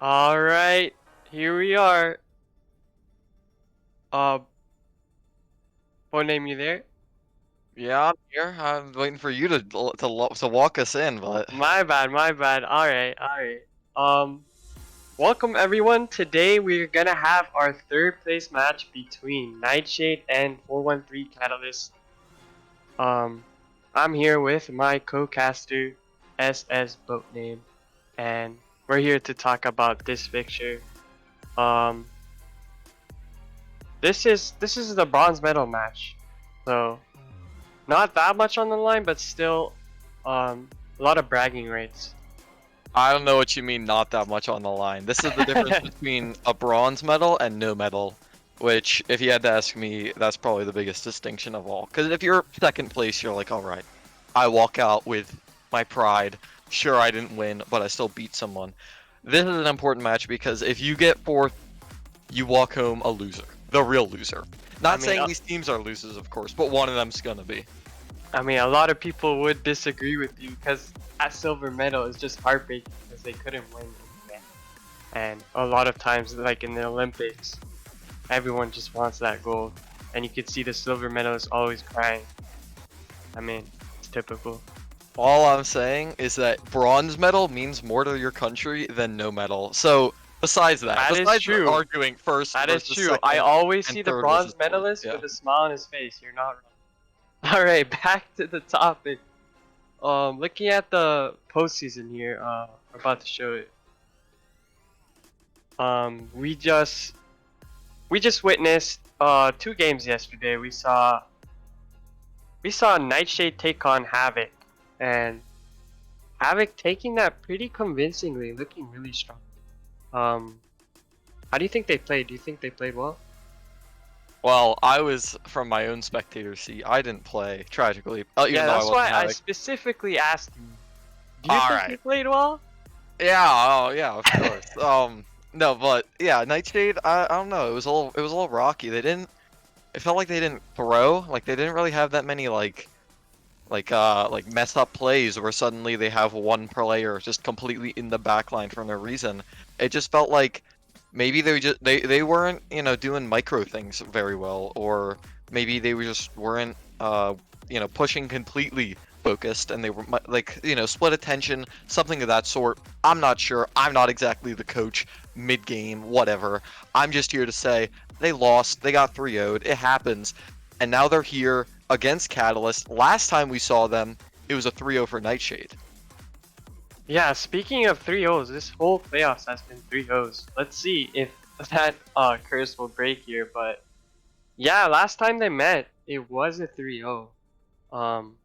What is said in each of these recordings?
All right, here we are. Uh, Phone name, you there? Yeah, I'm here. I'm waiting for you to walk us in, but My bad, my bad. All right, all right. Um, Welcome everyone. Today we're gonna have our third place match between Nightshade and 413 Catalyst. Um, I'm here with my co-caster SS Boat Name, and we're here to talk about this picture. Um, this is the bronze medal match, so not that much on the line, but still, a lot of bragging rights. I don't know what you mean not that much on the line. This is the difference between a bronze medal and no medal, which, if you had to ask me, that's probably the biggest distinction of all. Because if you're second place, you're like, all right, I walk out with my pride. Sure, I didn't win, but I still beat someone. This is an important match because if you get fourth, you walk home a loser, the real loser. I Not mean, saying these teams are losers, of course, but one of them's gonna be. a lot of people would disagree with you because that silver medal is just heartbreaking because they couldn't win. And a lot of times, like in the Olympics, everyone just wants that gold, and you could see the silver medal is always crying. I mean, it's typical. All I'm saying is that bronze medal means more to your country than no medal. So besides that, That is besides the true. arguing first That is versus true. I second always and see the third versus bronze fourth, medalist yeah. with a smile on his face. You're not wrong. All right, back to the topic. Looking at the postseason here, we're about to show it. Um, we just we just witnessed two games yesterday. We saw Nightshade take on Havoc, and Havoc taking that pretty convincingly, looking really strong. Um, how do you think they played? Do you think they played well? Well, I was from my own spectator seat. I didn't play, tragically, even Yeah, though I that's wasn't why I having. specifically asked you. Do you think they Alright. played well? Yeah, oh yeah, of course. No, but yeah, Nightshade, I don't know, it was a little rocky. It felt like they didn't throw, like they didn't really have that many like mess up plays where suddenly they have one player just completely in the backline for no reason. It just felt like maybe they weren't, doing micro things very well, or maybe they just weren't pushing completely focused, and they were like, split attention, something of that sort. I'm not sure. I'm not exactly the coach mid game, whatever. I'm just here to say they lost, they got 3-0'd, it happens, and now they're here against Catalyst. Last time we saw them, it was a 3-0 for Nightshade. Yeah, speaking of 3-0s, this whole playoffs has been 3-0s. Let's see if that curse will break here, but yeah, last time they met, it was a 3-0. Um,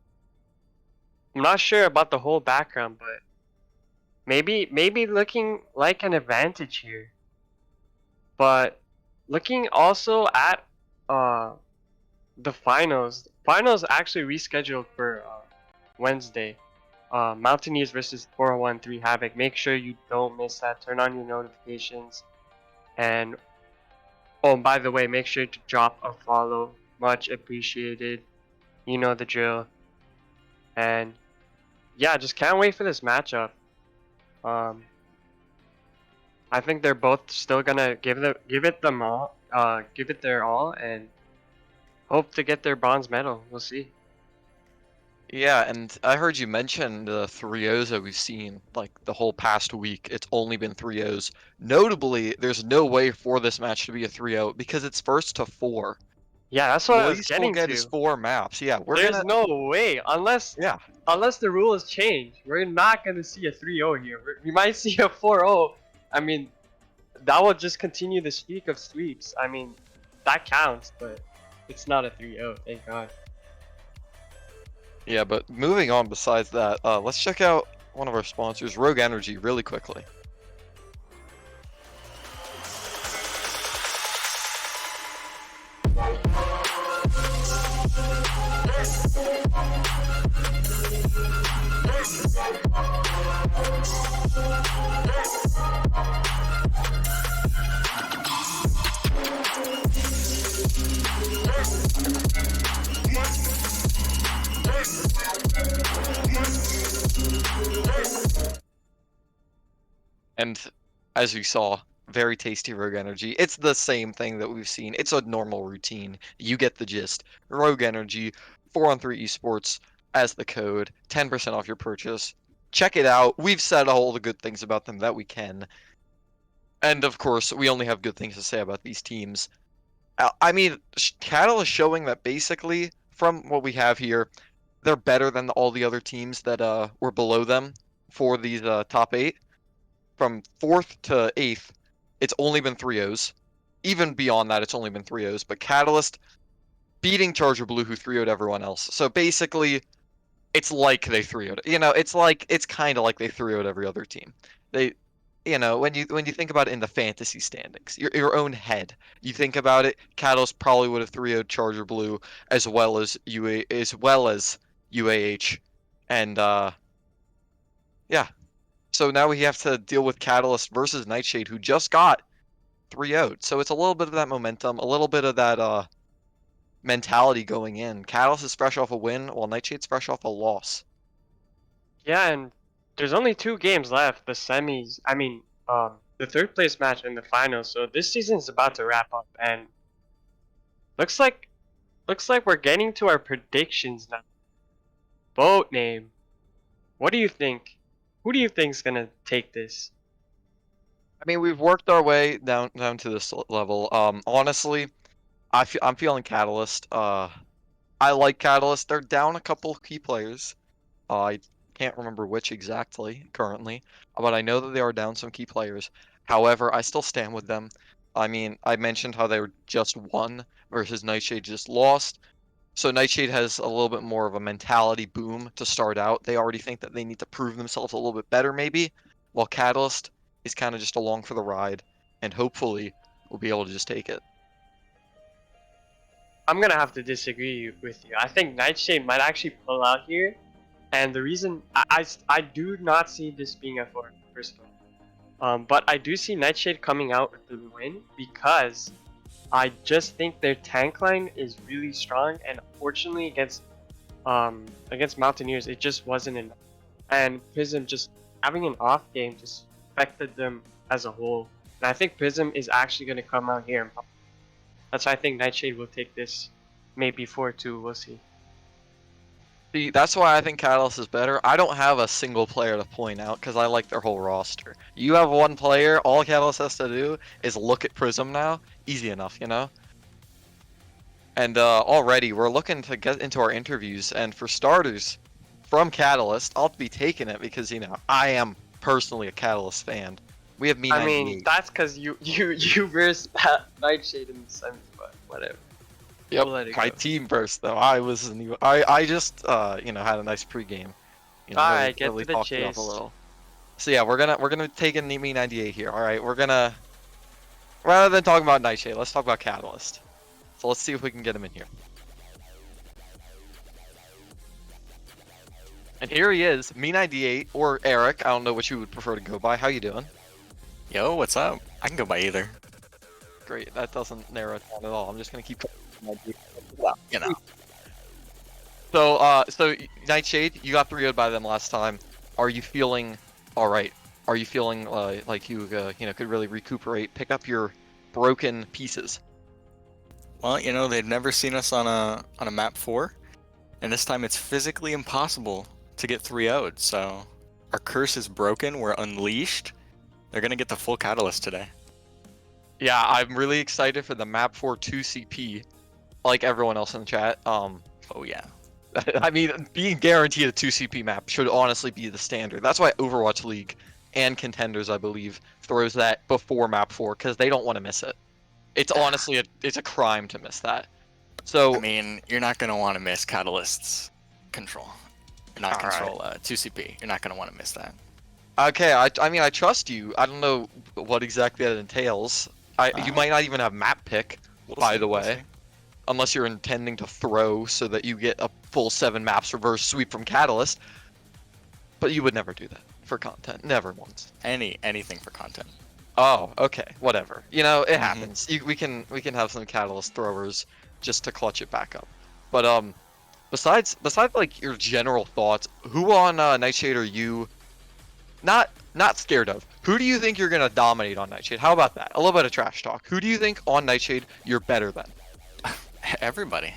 I'm not sure about the whole background, but maybe looking like an advantage here. But looking also at uh the finals. Finals actually rescheduled for Wednesday. Mountaineers versus 413 Havoc. Make sure you don't miss that. Turn on your notifications. And oh, by the way, make sure to drop a follow. Much appreciated. You know the drill. And yeah, just can't wait for this matchup. Um, I think they're both still gonna give it their all, and hope to get their bronze medal. We'll see. Yeah, and I heard you mention the 3-0s that we've seen, like the whole past week. It's only been 3-0s. Notably, there's no way for this match to be a 3-0 because it's first to four. Yeah, that's what I was Least we'll getting get is to. 4 maps. Yeah, we're There's gonna. no way, Yeah, unless the rules change. We're not gonna see a 3-0 here. We might see a 4-0. I mean, that will just continue the streak of sweeps. I mean, that counts, but it's not a 3-0. Thank God. yeah. But moving on. Besides that, let's check out one of our sponsors, Rogue Energy, really quickly. And as we saw, very tasty Rogue Energy. It's the same thing that we've seen. It's a normal routine. You get the gist. Rogue Energy, 4-on-3 Esports as the code, 10% off your purchase. Check it out. We've said all the good things about them that we can. And of course, we only have good things to say about these teams. I mean, Cattle is showing that basically, from what we have here, they're better than all the other teams that were below them for these top 8. From 4th to 8th, it's only been 3-0s. Even beyond that, it's only been 3-0s. But Catalyst beating Charger Blue, who 3-0'd everyone else. So basically, it's like they 3-0'd. It's kind of like they 3-0'd every other team. They, when you think about it in the fantasy standings, your own head, you think about it. Catalyst probably would have 3-0'd Charger Blue as well as UAH, and yeah. So now we have to deal with Catalyst versus Nightshade, who just got 3-0'd. So it's a little bit of that momentum, a little bit of that mentality going in. Catalyst is fresh off a win, while Nightshade's fresh off a loss. Yeah, and there's only 2 games left. The semis, the 3rd place match and the finals. So this season is about to wrap up, and looks like we're getting to our predictions now. Boat name. What do you think? Who do you think's gonna take this? I mean, we've worked our way down to this level. Honestly, I'm feeling Catalyst. I like Catalyst. They're down a couple key players. I can't remember which exactly currently, but I know that they are down some key players. However, I still stand with them. I mean, I mentioned how they were just won versus Nightshade just lost. So Nightshade has a little bit more of a mentality boom to start out. They already think that they need to prove themselves a little bit better, maybe, while Catalyst is kind of just along for the ride, and hopefully will be able to just take it. I'm gonna have to disagree with you. I think Nightshade might actually pull out here, and the reason I do not see this being a 4 first of all. But I do see Nightshade coming out with the win because I just think their tank line is really strong, and unfortunately against Mountaineers it just wasn't enough. And Prism just having an off game just affected them as a whole. And I think Prism is actually gonna come out here and pop. That's why I think Nightshade will take this, maybe 4-2. We'll see. See, that's why I think Catalyst is better. I don't have a single player to point out because I like their whole roster. You have one player, all Catalyst has to do is look at Prism now. Easy enough, you know? And already we're looking to get into our interviews, and for starters, from Catalyst, I'll be taking it because, I am personally a Catalyst fan. We have me. I mean, that's because you versed Nightshade in the semis, but whatever. Yep, We'll let it my go. team burst though. I just had a nice pregame. Alright, get really to the talked it up chase. a little. So yeah, we're gonna take in me 98 here. All right, we're gonna rather than talking about Nightshade, let's talk about Catalyst. So let's see if we can get him in here. And here he is, me 98 or Eric. I don't know which you would prefer to go by. How you doing? Yo, what's up? I can go by either. Great. That doesn't narrow it down at all. I'm just gonna keep. You know. So Nightshade, you got 3-0'd by them last time. Are you feeling all right? Are you feeling like you could really recuperate, pick up your broken pieces? Well, they've never seen us on a map 4, and this time it's physically impossible to get 3-0'd. So our curse is broken. We're unleashed. They're gonna get the full catalyst today. Yeah, I'm really excited for the map 4 2CP, like everyone else in the chat. Oh yeah. I mean, being guaranteed a 2CP map should honestly be the standard. That's why Overwatch League and Contenders, I believe, throws that before map 4 because they don't want to miss it. It's honestly it's a crime to miss that. So I mean, you're not gonna want to miss catalyst's control. You're not control 2CP. You're not gonna want to miss that. okay, I mean I trust you. I don't know what exactly that entails. You might not even have map pick, by the way, unless you're intending to throw so that you get a full 7 maps reverse sweep from Catalyst. But you would never do that for content, never once. Anything for content. Oh, okay, whatever. It happens. We can have some Catalyst throwers just to clutch it back up. But besides like your general thoughts, who on Nightshade are you? Not not scared of. Who do you think you're gonna dominate on Nightshade? How about that? A little bit of trash talk. Who do you think on Nightshade you're better than? Everybody.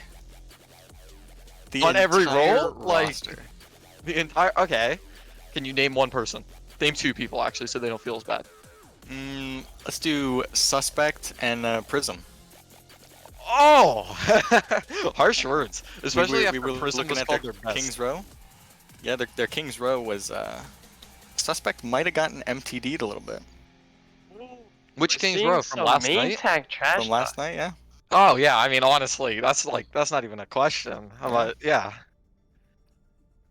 The On every entire role? Like roster. the entire. Okay. Can you name one person? Name two people actually, so they don't feel as bad. Let's do Suspect and Prism. Oh, harsh words, especially we after were Prism looking was at called their their best. King's Row. Yeah, their King's Row was Suspect might have gotten MTD'd a little bit Which We're King's seeing Row from some last main night? tank trash from last talk. night. Yeah. Oh yeah, I mean honestly, that's not even a question. But yeah.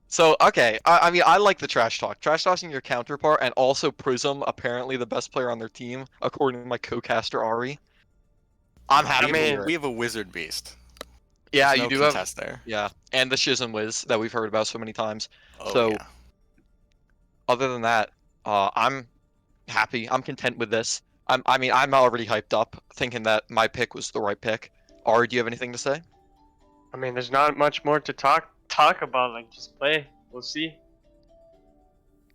So okay, I mean I like the trash talk. Trash talking your counterpart and also Prism, apparently the best player on their team, according to my co-caster Ari. I'm happy I to mean, hear it. We have a Wizard Beast. Yeah, There's you no do have. contest there. Yeah, and the Shiznm Wiz that we've heard about so many times. Oh So yeah. other than that, I'm happy. I'm content with this. I mean, I'm already hyped up, thinking that my pick was the right pick. Ari, do you have anything to say? I mean, there's not much more to talk about. Like, just play. We'll see.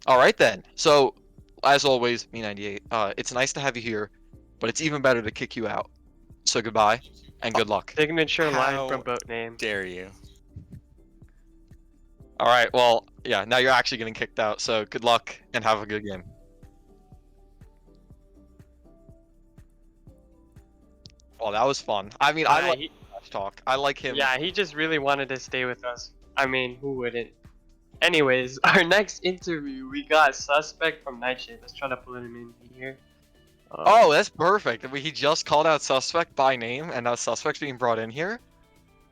All right then. So, as always, me98. It's nice to have you here, but it's even better to kick you out. So goodbye and good luck. Signature line How from boat name. dare you? All right. Well, yeah. Now you're actually getting kicked out. So good luck and have a good game. Well, that was fun. I mean, I like trash talk. I like him. Yeah, he just really wanted to stay with us. I mean, who wouldn't? Anyways, our next interview, we got Suspect from Nightshade. Let's try to pull him in here. Oh, that's perfect. He just called out Suspect by name, and now Suspect's being brought in here.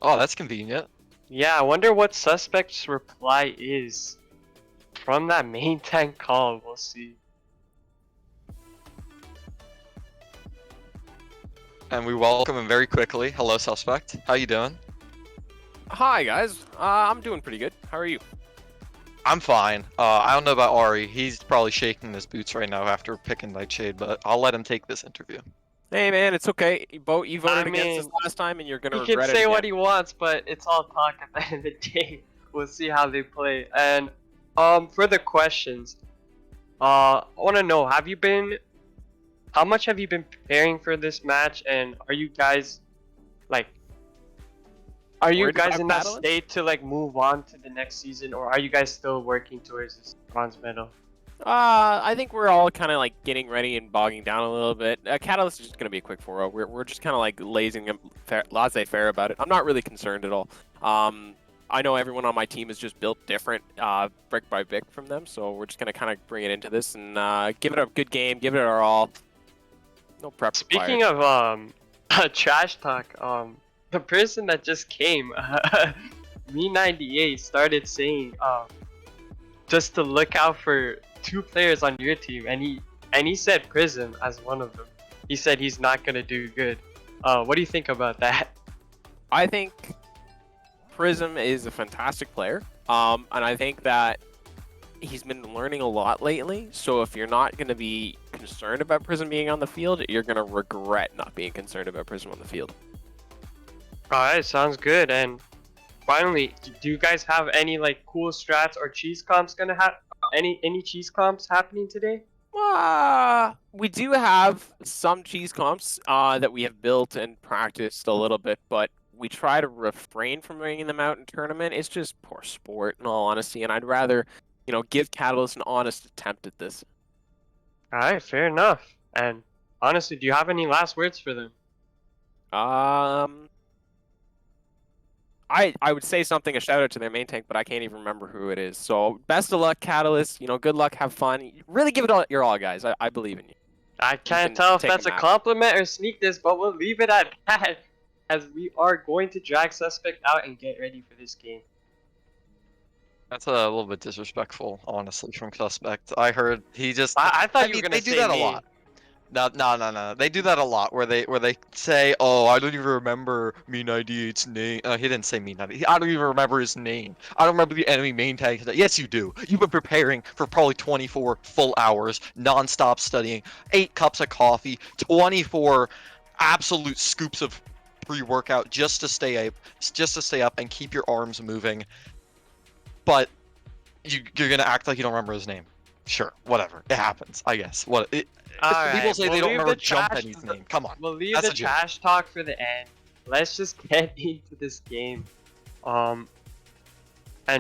Oh, that's convenient. Yeah, I wonder what Suspect's reply is from that main tank call. We'll see. And we welcome him very quickly. Hello, Suspect. How you doing? Hi guys, I'm doing pretty good. How are you? I'm fine. I don't know about Ari. He's probably shaking his boots right now after picking Nightshade, but I'll let him take this interview. Hey man, it's okay. You voted I against us mean, last time, and you're gonna He can regret it say again. what he wants, but it's all talk at the end of the day. We'll see how they play. And for the questions, I want to know, how much have you been preparing for this match, and are you guys like, Worried about in that Catalyst? state to like move on to the next season, or are you guys still working towards this bronze medal? I think we're all kind of like getting ready and bogging down a little bit. Catalyst is just gonna be a quick 4-0. We're just kind of like laissez-faire about it. I'm not really concerned at all. I know everyone on my team is just built different, brick by brick from them, so we're just gonna kind of bring it into this and give it a good game, give it our all. No prep required. Speaking of trash talk, the person that just came, me98, started saying just to look out for 2 players on your team, and he said Prism as one of them. He said he's not gonna do good. What do you think about that? I think Prism is a fantastic player, and I think that he's been learning a lot lately. So if you're not going to be concerned about Prism being on the field, you're going to regret not being concerned about Prism on the field. Alright, sounds good. And finally, do you guys have any like cool strats or cheese comps gonna have? Any cheese comps happening today? We do have some cheese comps that we have built and practiced a little bit, but we try to refrain from bringing them out in tournament. It's just poor sport, in all honesty, and I'd rather, give Catalyst an honest attempt at this. Alright, fair enough. And honestly, do you have any last words for them? I would say something, a shout out to their main tank, but I can't even remember who it is. So best of luck, Catalyst. Good luck, have fun. Really give it all your all, guys. I believe in you. I can't can tell if take that's a them out. compliment or sneak this, but we'll leave it at that, as we are going to drag Suspect out and get ready for this game. That's a little bit disrespectful, honestly, from Suspect. I heard he just. I thought you were mean, gonna they do say that me. a lot. No. They do that a lot, where they say, "Oh, I don't even remember me98's name." He didn't say me90. I don't even remember his name. I don't remember the enemy main tag. Yes, you do. You've been preparing for probably 24 full hours, non-stop studying, 8 cups of coffee, 24 absolute scoops of pre-workout just to stay up and keep your arms moving. But you're gonna act like you don't remember his name. Sure, whatever. It happens, I guess. All People right, say they we'll don't leave remember the Jump trash. Penny's name. Come on. We'll leave That's the a joke. trash talk for the end. Let's just get into this game. And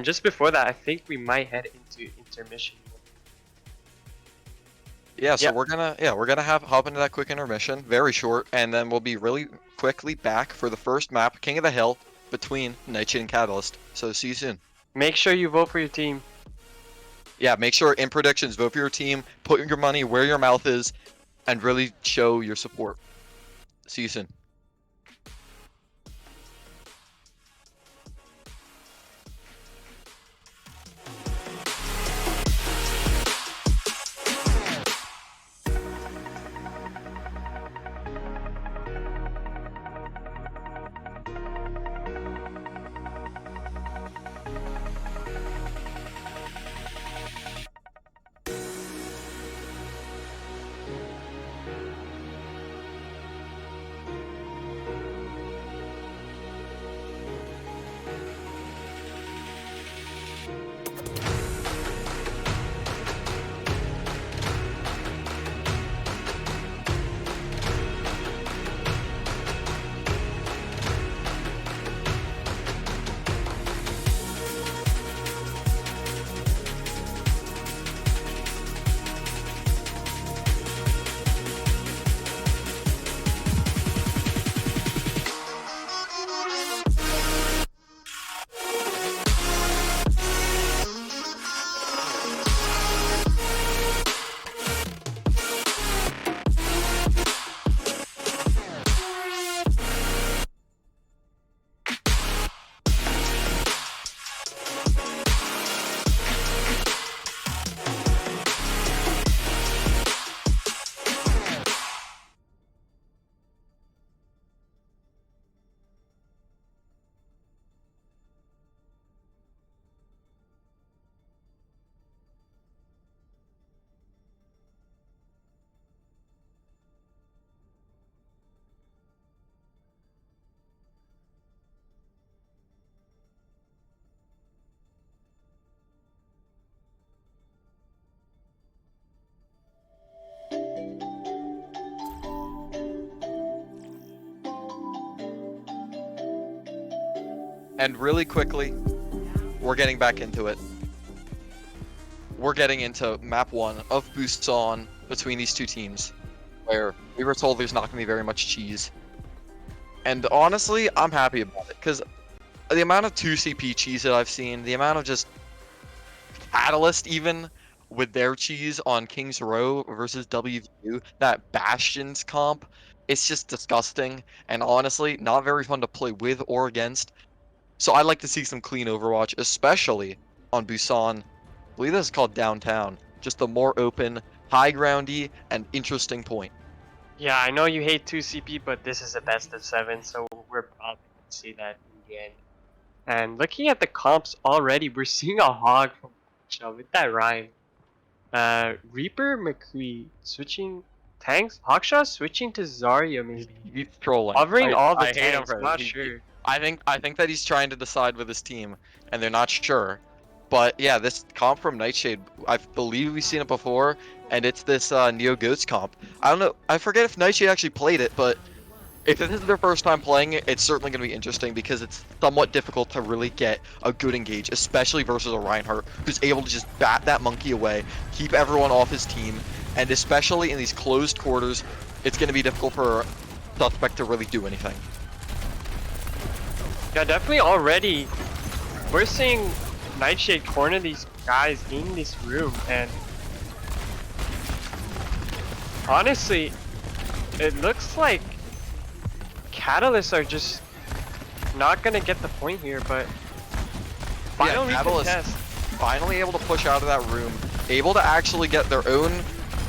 just before that, I think we might head into intermission. Yeah, so Yeah. we're gonna hop into that quick intermission, very short, and then we'll be really quickly back for the first map, King of the Hill, between Nightshade and Catalyst. So see you soon. Make sure you vote for your team. Yeah, make sure in predictions, vote for your team, put your money where your mouth is, and really show your support. See you soon. And really quickly, we're getting back into it. We're getting into map 1 of Busan between these two teams, where we were told there's not going to be very much cheese. And honestly, I'm happy about it, because the amount of 2CP cheese that I've seen, the amount of just Catalyst even with their cheese on King's Row versus WVU, that Bastions comp, it's just disgusting, and honestly, not very fun to play with or against. So I'd like to see some clean Overwatch, especially on Busan. I believe this is called Downtown. Just a more open, high groundy, and interesting point. Yeah, I know you hate 2CP, but this is a best of 7, so we're probably going to see that in the end. And looking at the comps already, we're seeing a hog from Hawkshaw with that rhyme. Reaper McCree switching tanks. Hawkshaw switching to Zarya maybe. He's trolling. Covering all the I hate him tanks, for not it. sure. I think that he's trying to decide with his team, and they're not sure. But yeah, this comp from Nightshade, I believe we've seen it before, and it's this Neo Goats comp. I don't know, I forget if Nightshade actually played it, but if this is their first time playing it, it's certainly going to be interesting because it's somewhat difficult to really get a good engage, especially versus a Reinhardt who's able to just bat that monkey away, keep everyone off his team, and especially in these closed quarters, it's going to be difficult for a suspect to really do anything. Yeah, definitely already. We're seeing Nightshade corner these guys in this room, and honestly, it looks like Catalysts are just not gonna get the point here, but finally Catalyst contest. finally able to push out of that room, able to actually get their own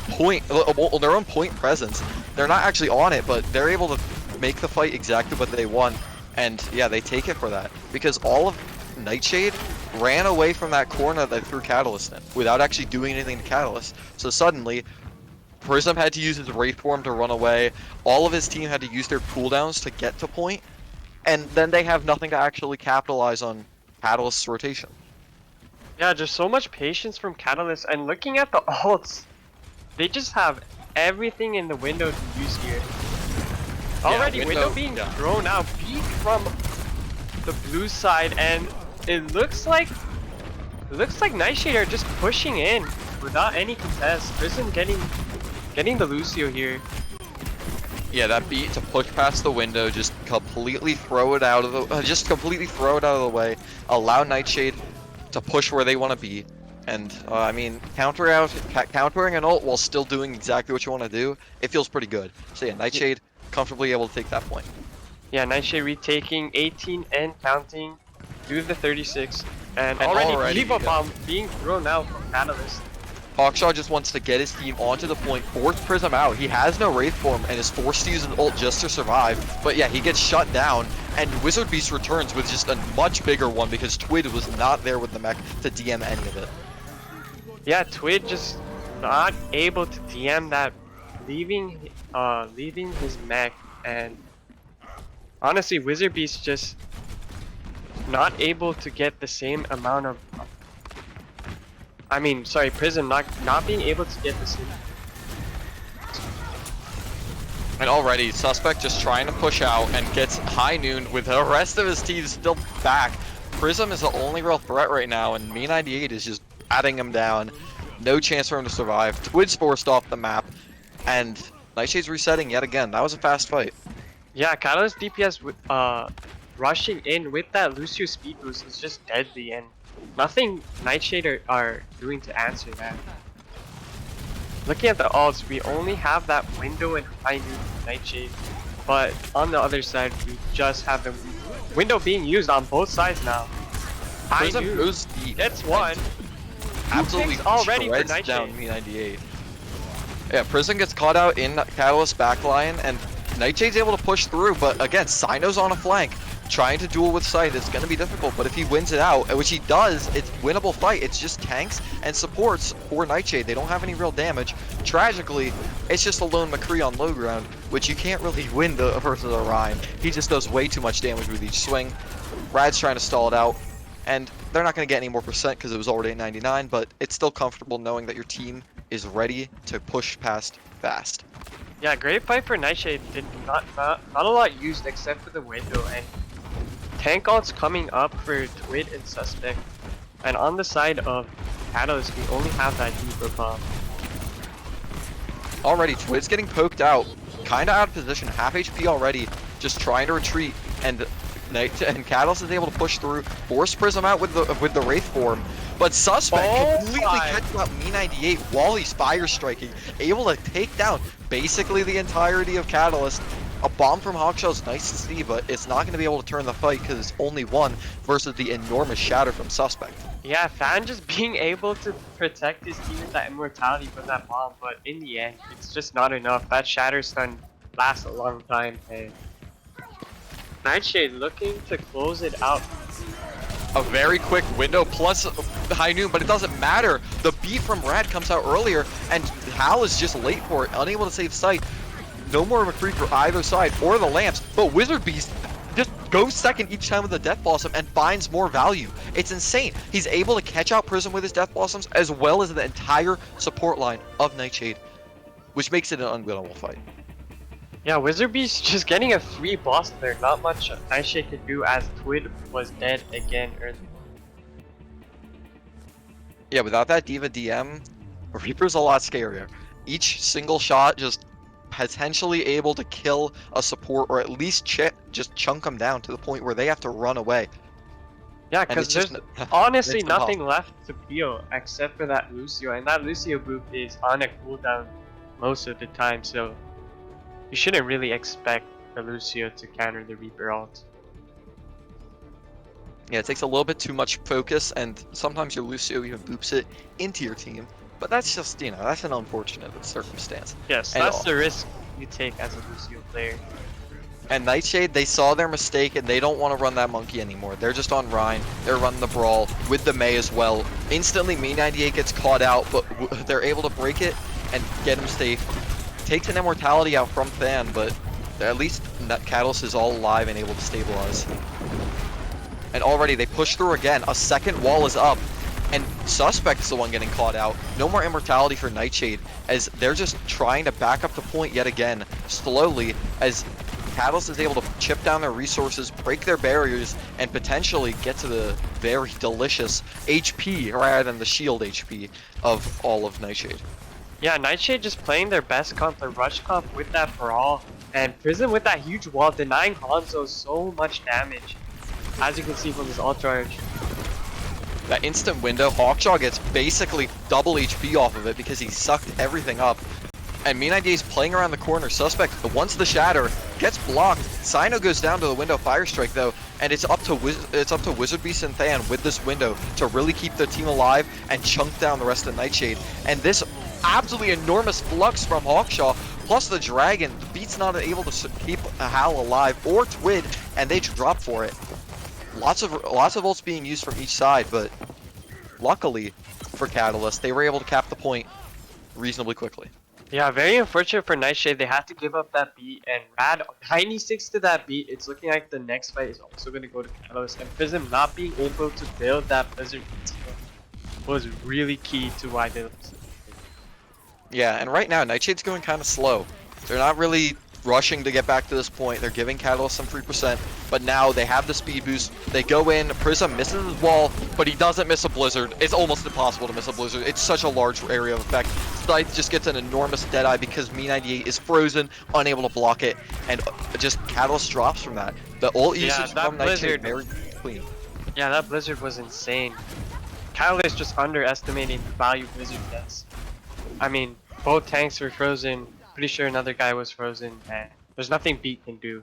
point presence. They're not actually on it, but they're able to make the fight exactly what they want. And yeah, they take it for that because all of Nightshade ran away from that corner that threw Catalyst in without actually doing anything to Catalyst. So suddenly, Prism had to use his Wraith Form to run away. All of his team had to use their cooldowns to get to point, and then they have nothing to actually capitalize on Catalyst's rotation. Yeah, just so much patience from Catalyst, and looking at the ults, they just have everything in the window to use here. Already window being thrown out, peek from the blue side, and it looks like Nightshade are just pushing in without any contest. Prism getting the Lucio here. Yeah, that beat to push past the window, just completely throw it out of the way, allow Nightshade to push where they want to be, and I mean, countering an ult while still doing exactly what you want to do, it feels pretty good. So yeah, Nightshade comfortably able to take that point. Yeah, Nightshade retaking 18 and counting, do the 36, and already, already Diva yeah. Bomb being thrown out from Catalyst. Hawkshaw just wants to get his team onto the point, force Prism out. He has no Wraith form and is forced to use an ult just to survive. But yeah, he gets shut down, and Wizard Beast returns with just a much bigger one because Twid was not there with the mech to DM any of it. Yeah, Twid just not able to DM that, leaving his mech, and honestly, Wizard Beast just not able to get the same amount of. Prism not being able to get the same. And already, Suspect just trying to push out and gets high noon with the rest of his team still back. Prism is the only real threat right now, and Me98 is just batting him down. No chance for him to survive. Twid's forced off the map, and Nightshade's resetting yet again. That was a fast fight. Yeah, Catalyst DPS rushing in with that Lucio speed boost is just deadly, and nothing Nightshade are doing to answer that. Looking at the ults, we only have that window and high noon from Nightshade, but on the other side, we just have the window being used on both sides now. High Prism noon goes deep. gets one. Absolutely already for shreds Nightshade. down Me98. Yeah, Prism gets caught out in Catalyst backline, and Nightshade's able to push through, but again, Sino's on a flank. Trying to duel with Sight is going to be difficult, but if he wins it out, which he does, it's winnable fight. It's just tanks and supports for Nightshade. They don't have any real damage. Tragically, it's just a lone McCree on low ground, which you can't really win versus Orion. He just does way too much damage with each swing. Rad's trying to stall it out, and they're not going to get any more percent because it was already at 99, but it's still comfortable knowing that your team is ready to push past fast. Yeah, great fight for Nightshade. Did not a lot used except for the window, and tank ults coming up for Twid and Suspect. And on the side of Catalyst, we only have that Deeper Bomb. Already, Twid's getting poked out, kind of out of position, half HP already, just trying to retreat, and Catalyst is able to push through, force Prism out with the Wraith form, but Suspect completely catches out Me98 while he's fire striking, able to take down basically the entirety of Catalyst. A bomb from Hawkshaw is nice to see, but it's not going to be able to turn the fight because it's only one versus the enormous shatter from Suspect. Yeah, Fan just being able to protect his team with that immortality from that bomb, but in the end, it's just not enough. That shatter stun lasts a long time, and Nightshade looking to close it out. A very quick window plus high noon, but it doesn't matter. The beat from Rad comes out earlier, and Hal is just late for it, unable to save Sight. No more McCree for either side or the lamps, but Wizard Beast just goes second each time with the Death Blossom and finds more value. It's insane. He's able to catch out Prism with his Death Blossoms as well as the entire support line of Nightshade, which makes it an unwinnable fight. Yeah, Wizard Beast just getting a free boss there. Not much Nightshade could do as Twid was dead again early. Yeah, without that Diva DM, Reaper's a lot scarier. Each single shot just potentially able to kill a support or at least just chunk them down to the point where they have to run away. Yeah, because there's honestly it's nothing left to peel except for that Lucio, and that Lucio boop is on a cooldown most of the time, so you shouldn't really expect the Lucio to counter the Reaper ult. Yeah, it takes a little bit too much focus, and sometimes your Lucio even boops it into your team. But that's just, that's an unfortunate circumstance. Yes, and that's the risk you take as a Lucio player. And Nightshade, they saw their mistake, and they don't want to run that monkey anymore. They're just on Rhine. They're running the Brawl with the Mei as well. Instantly, Me98 gets caught out, but they're able to break it and get him safe. Takes an immortality out from Fan, but at least Catalyst is all alive and able to stabilize. And already they push through again. A second wall is up. and Suspect is the one getting caught out. No more immortality for Nightshade, as they're just trying to back up the point yet again, slowly, as Catalyst is able to chip down their resources, break their barriers, and potentially get to the very delicious HP, rather than the shield HP, of all of Nightshade. Yeah, Nightshade just playing their best comp, the rush comp with that brawl, and Prism with that huge wall, denying Hanzo so much damage, as you can see from his ult charge. That instant window, Hawkshaw gets basically double HP off of it because he sucked everything up. And Me98 is playing around the corner. Suspect, once the shatter gets blocked, Cyno goes down to the window fire strike though, and it's up to Wizard Beast and Than with this window to really keep the team alive and chunk down the rest of Nightshade. And this absolutely enormous flux from Hawkshaw, plus the Dragon, the Beat's not able to keep a Hal alive or Twid, and they drop for it. Lots of ults being used from each side, but luckily for Catalyst, they were able to cap the point reasonably quickly. Yeah, very unfortunate for Nightshade. They had to give up that beat, and Rad 96 to that beat. It's looking like the next fight is also going to go to Catalyst, and Prism not being able to build that Blizzard was really key to why they lost. Yeah, and right now Nightshade's going kind of slow. They're not really rushing to get back to this point. They're giving Catalyst some free percent, but now they have the speed boost. They go in, Prism misses his wall, but he doesn't miss a Blizzard. It's almost impossible to miss a Blizzard. It's such a large area of effect. Scythe just gets an enormous Deadeye because Me98 is frozen, unable to block it, and just Catalyst drops from that. The ult usage that from Nightshade Blizzard, very clean. Yeah, that Blizzard was insane. Catalyst just underestimating the value Blizzard gets. I mean, both tanks were frozen. Pretty sure another guy was frozen, and there's nothing Beat can do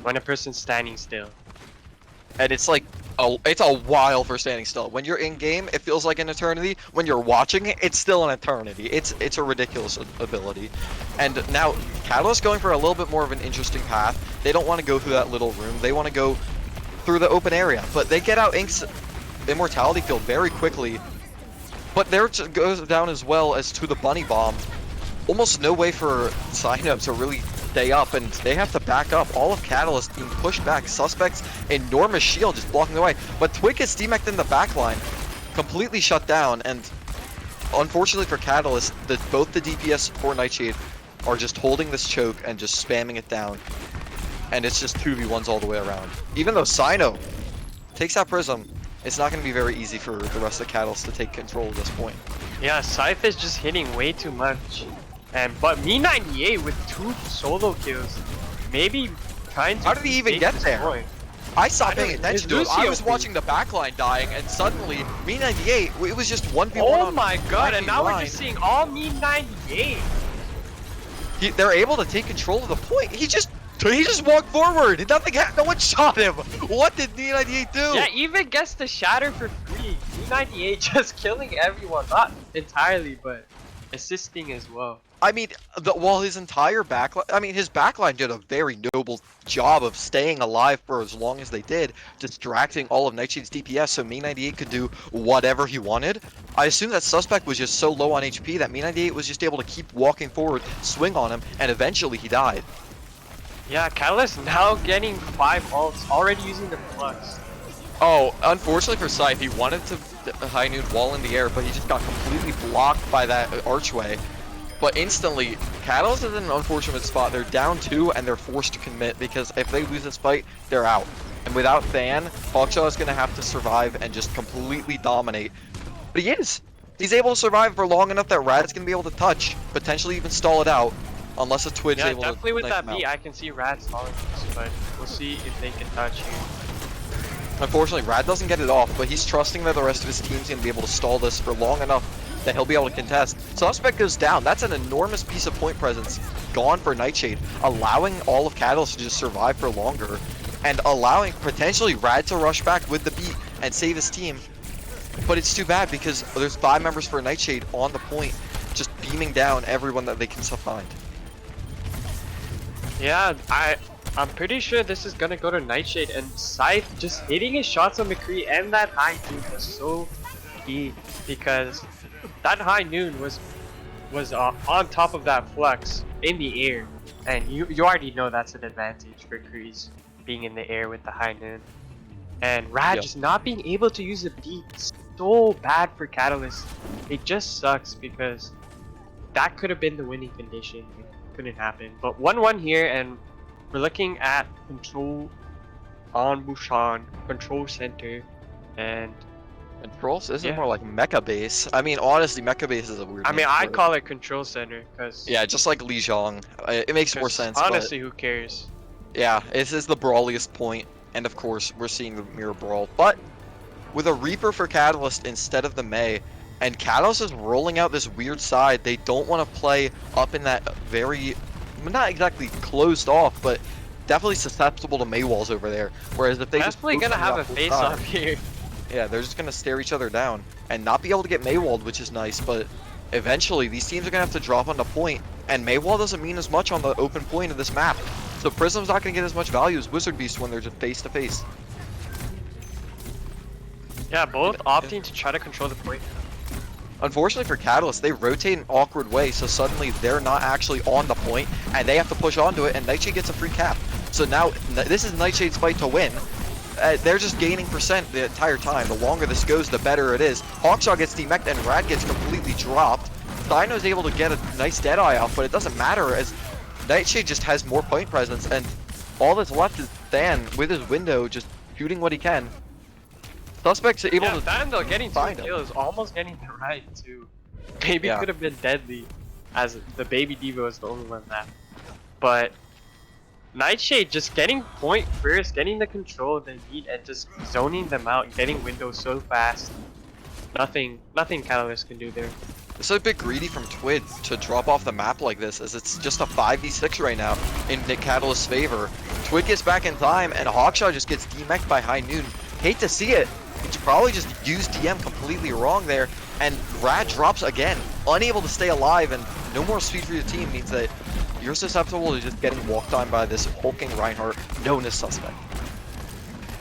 when a person's standing still. And it's like, it's a while for standing still. When you're in game, it feels like an eternity. When you're watching it, it's still an eternity. It's a ridiculous ability. And now Catalyst going for a little bit more of an interesting path. They don't want to go through that little room. They want to go through the open area. But they get out Ink's immortality field very quickly. But there it goes down as well as to the Bunny Bomb. Almost no way for Cyno to really stay up, and they have to back up. All of Catalyst being pushed back. Suspect's enormous shield just blocking the way. But Twig gets DMAC'd in the backline, completely shut down, and unfortunately for Catalyst, both the DPS for Nightshade are just holding this choke and just spamming it down. And it's just 2v1s all the way around. Even though Cyno takes out Prism, it's not going to be very easy for the rest of Catalyst to take control at this point. Yeah, Scythe is just hitting way too much. But Me98 with 2 solo kills, maybe trying to. How did he even get there? Point. I stopped paying attention to it. I was watching the backline dying, and suddenly Me98, it was just 1v1. Oh my god, and now we're just seeing all Me98. They're able to take control of the point. He just walked forward. Nothing happened. No one shot him. What did Me98 do? Yeah, even gets the shatter for free. Me98 just killing everyone. Not entirely, but assisting as well. I mean, while his entire backline, his backline did a very noble job of staying alive for as long as they did, distracting all of Nightshade's DPS so Me98 could do whatever he wanted. I assume that Suspect was just so low on HP that Me98 was just able to keep walking forward, swing on him, and eventually he died. Yeah, Catalyst now getting 5 ults, already using the flux. Oh, unfortunately for Scythe, he wanted to high noon wall in the air, but he just got completely blocked by that archway. But instantly, Catalyst is in an unfortunate spot. They're down 2 and they're forced to commit because if they lose this fight, they're out. And without Than, Hawkshaw is going to have to survive and just completely dominate. But he is. He's able to survive for long enough that Rad's going to be able to touch, potentially even stall it out, unless a Twitch is able to. Yeah, definitely with that knife him beat, out. I can see Rad stalling this, but we'll see if they can touch you. Unfortunately, Rad doesn't get it off, but he's trusting that the rest of his team's going to be able to stall this for long enough that he'll be able to contest. Suspect goes down. That's an enormous piece of point presence gone for Nightshade, allowing all of Catalyst to just survive for longer, and allowing potentially Rad to rush back with the beat and save his team. But it's too bad because there's 5 members for Nightshade on the point, just beaming down everyone that they can find. Yeah, I'm pretty sure this is gonna go to Nightshade, and Scythe just hitting his shots on McCree and that high noon was so key because that high noon was on top of that flux in the air, and you already know that's an advantage for Kreese being in the air with the high noon, and Rad Yep. just not being able to use the beats so bad for Catalyst. It just sucks because that could have been the winning condition. It couldn't happen. But 1-1 here, and we're looking at control on Bushan, control center, and Controls isn't yeah. more like mecha base. I mean, honestly, mecha base is a weird I mean, name I for it. call it control center because Yeah, just like Lijiang. It makes more sense, honestly, who cares? but yeah, this is the brawliest point, and of course, we're seeing the mirror brawl. But with a Reaper for Catalyst instead of the Mei, and Catalyst is rolling out this weird side. They don't want to play up in that very, not exactly closed off, but definitely susceptible to Mei walls over there. Whereas if they Definitely just gonna have a full face side, off here. yeah, they're just gonna stare each other down and not be able to get Maywalled, which is nice, but eventually these teams are gonna have to drop on the point, and Maywall doesn't mean as much on the open point of this map. So Prism's not gonna get as much value as Wizard Beast when they're just face to face. Yeah, both opting to try to control the point. Unfortunately for Catalyst, they rotate in an awkward way, so suddenly they're not actually on the point, and they have to push onto it, and Nightshade gets a free cap. So now, this is Nightshade's fight to win. They're just gaining percent the entire time. The longer this goes, the better it is. Hawkshaw gets demeched, and Rad gets completely dropped. Dino's able to get a nice Deadeye off, but it doesn't matter, as Nightshade just has more point presence, and all that's left is Than, with his window, just shooting what he can. Suspect's able Yeah, to Than though getting 2 find him. kills, almost getting the right too. Maybe Yeah. could have been deadly, as the baby Diva was the only one that. But Nightshade just getting point first, getting the control they need, and just zoning them out, getting windows so fast. Nothing Catalyst can do there. It's a bit greedy from Twid to drop off the map like this, as it's just a 5v6 right now in Nick Catalyst's favor. Twid gets back in time, and Hawkshaw just gets demeched by High Noon. Hate to see it. It's probably just used DM completely wrong there, and Rad drops again, unable to stay alive, and no more speed for your team means that you're susceptible to just getting walked on by this hulking Reinhardt, known as Suspect.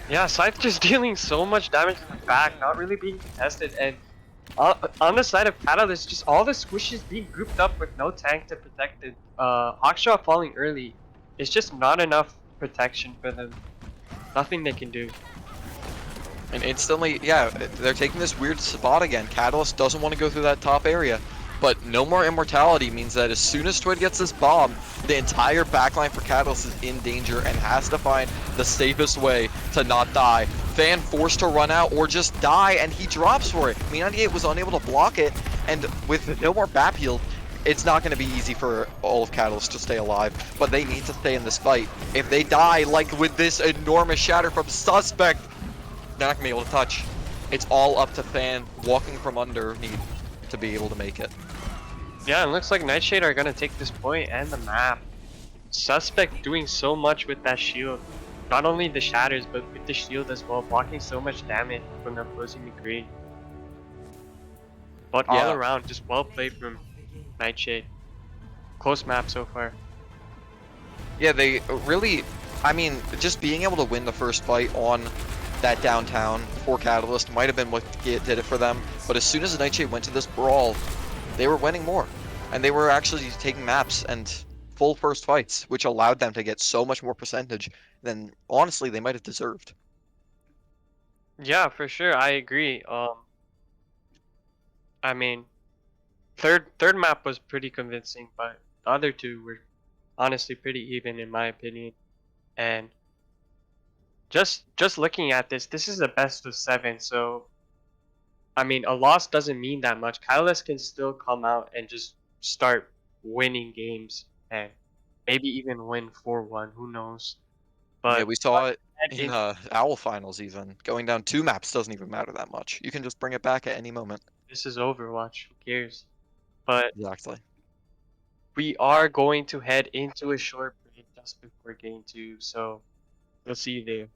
Yeah, Scythe just dealing so much damage to the back, not really being contested, and on the side of Catalyst, just all the squishes being grouped up with no tank to protect it. Hawkshaw falling early, it's just not enough protection for them. Nothing they can do. And instantly, yeah, they're taking this weird spot again. Catalyst doesn't want to go through that top area. But no more immortality means that as soon as Twid gets this bomb, the entire backline for Catalyst is in danger and has to find the safest way to not die. Fan forced to run out or just die, and he drops for it. Me98 was unable to block it, and with no more BAP healed, it's not going to be easy for all of Catalyst to stay alive, but they need to stay in this fight. If they die, like with this enormous shatter from Suspect, they're not going to be able to touch. It's all up to Fan walking from underneath to be able to make it. Yeah, it looks like Nightshade are gonna take this point and the map. Suspect doing so much with that shield. Not only the shatters, but with the shield as well, blocking so much damage from them closing the green. But all Yeah. around, just well played from Nightshade. Close map so far. Yeah, they really, I mean, just being able to win the first fight on that downtown for Catalyst might have been what did it for them, but as soon as Nightshade went to this brawl, they were winning more. And they were actually taking maps and full first fights, which allowed them to get so much more percentage than, honestly, they might have deserved. Yeah, for sure, I agree. I mean, third map was pretty convincing, but the other two were honestly pretty even in my opinion. And just looking at this is a best of 7, so I mean a loss doesn't mean that much. Catalyst can still come out and just start winning games and maybe even win 4-1, who knows. But Yeah, we saw it head in Owl Finals even. Going down 2 maps doesn't even matter that much. You can just bring it back at any moment. this is Overwatch, who cares? But Exactly. we are going to head into a short break just before game 2, so we'll see you there.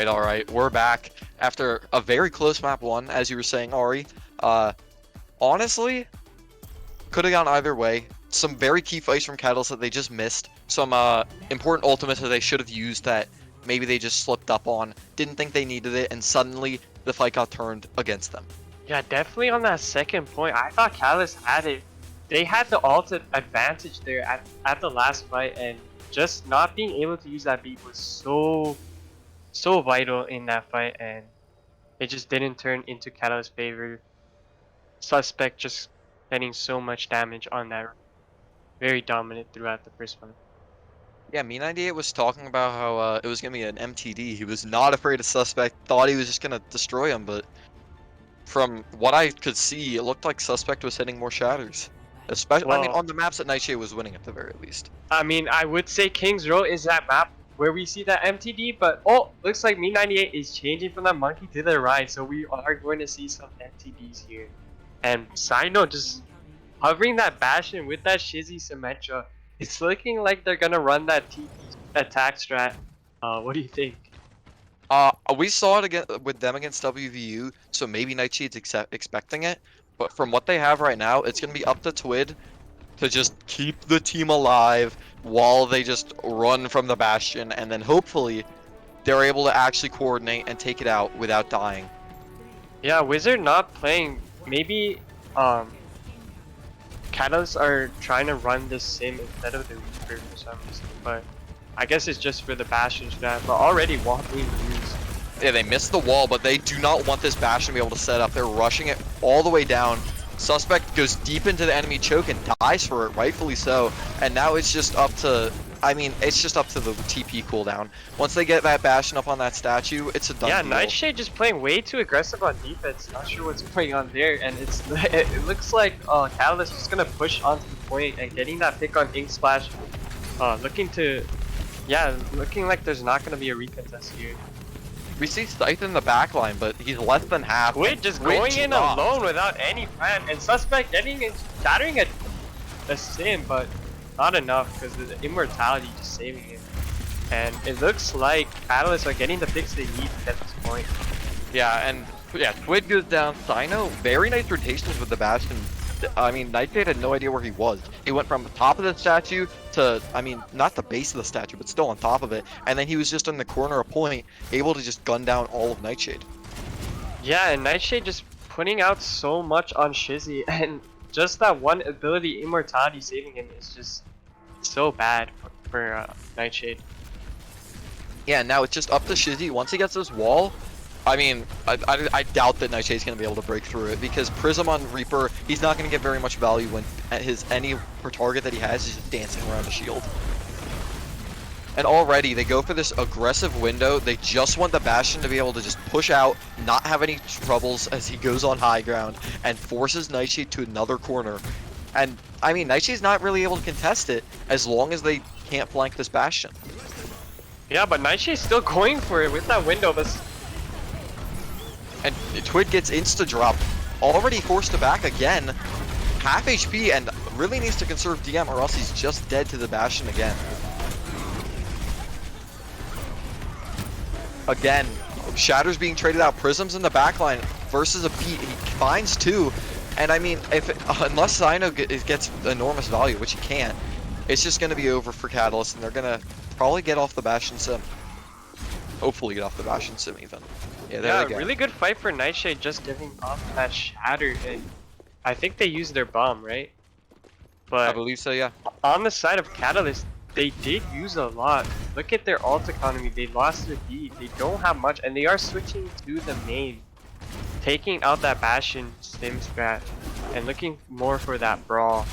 Alright. We're back after a very close map 1, as you were saying, Ari. Honestly, could have gone either way. Some very key fights from Catalyst that they just missed. Some important ultimates that they should have used that maybe they just slipped up on. Didn't think they needed it, and suddenly the fight got turned against them. Yeah, definitely on that second point. I thought Catalyst had it. They had the ultimate advantage there at the last fight, and just not being able to use that beat was so vital in that fight, and it just didn't turn into Catalyst's favor. Suspect just getting so much damage on that. Very dominant throughout the first one. Yeah, Me98 was talking about how it was going to be an MTD. He was not afraid of Suspect, thought he was just going to destroy him, but from what I could see, it looked like Suspect was hitting more shatters. Especially, I mean, Well- on the maps that Nightshade was winning at the very least. I mean, I would say King's Row is that map where we see that MTD, but oh, looks like Me98 is changing from that monkey to the right, so we are going to see some MTDs here. And side note, just hovering that Bastion with that Shizzy Symmetra, it's looking like they're gonna run that TP attack strat. What do you think? We saw it again with them against WVU, so maybe Nightshade's expecting it. But from what they have right now, it's going to be up to Twid to just keep the team alive while they just run from the Bastion, and then hopefully they're able to actually coordinate and take it out without dying. Yeah, Wizard not playing. Maybe Catalysts are trying to run this sim instead of the Reaper for some reason, but I guess it's just for the Bastion strat. But already wall being used. Yeah, they missed the wall, but they do not want this Bastion to be able to set up. They're rushing it all the way down. Suspect goes deep into the enemy choke and dies for it, rightfully so. And now it's just up to, I mean, it's just up to the TP cooldown. Once they get that Bastion up on that statue, it's a done Yeah, deal. Nightshade just playing way too aggressive on defense. Not sure what's going on there, and it looks like Catalyst is just gonna push onto the point and getting that pick on Ink Splash. Looking like there's not gonna be a recontest here. We see Scythe in the back line, but he's less than half. Twid just Twid going in dropped. alone without any plan, and Suspect getting and shattering a sim, but not enough because the immortality just saving him. And it looks like Catalysts are getting the picks they need at this point. Yeah, and yeah, Twid goes down. Sino, very nice rotations with the Bastion. I mean, Nightshade had no idea where he was. He went from the top of the statue to, I mean, not the base of the statue, but still on top of it. And then he was just in the corner of point, able to just gun down all of Nightshade. Yeah, and Nightshade just putting out so much on Shizzy, and just that one ability, Immortality, saving him is just so bad for Nightshade. Yeah, now it's just up to Shizzy. Once he gets this wall, I mean, I doubt that Nightshade's going to be able to break through it, because Prism on Reaper, he's not going to get very much value when any per target that he has is just dancing around the shield. And already, they go for this aggressive window. They just want the Bastion to be able to just push out, not have any troubles as he goes on high ground, and forces Nightshade to another corner. And, I mean, Nightshade's not really able to contest it as long as they can't flank this Bastion. Yeah, but Nightshade's still going for it with that window, but And Twid gets insta-drop, already forced to back again. Half HP and really needs to conserve DM or else he's just dead to the Bastion again. Again, Shatter's being traded out. Prism's in the backline versus a beat. He finds two. And I mean, unless Sino gets enormous value, which he can't, it's just going to be over for Catalyst, and they're going to probably get off the Bastion sim. Hopefully get off the Bastion sim even. Yeah, there we go. really good fight for Nightshade, just giving off that shatter, and I think they used their bomb, right? I But believe so, yeah. on the side of Catalyst, they did use a lot. Look at their ult economy. They lost their D. They don't have much, and they are switching to the main, taking out that Bastion sim strat, and looking more for that brawl.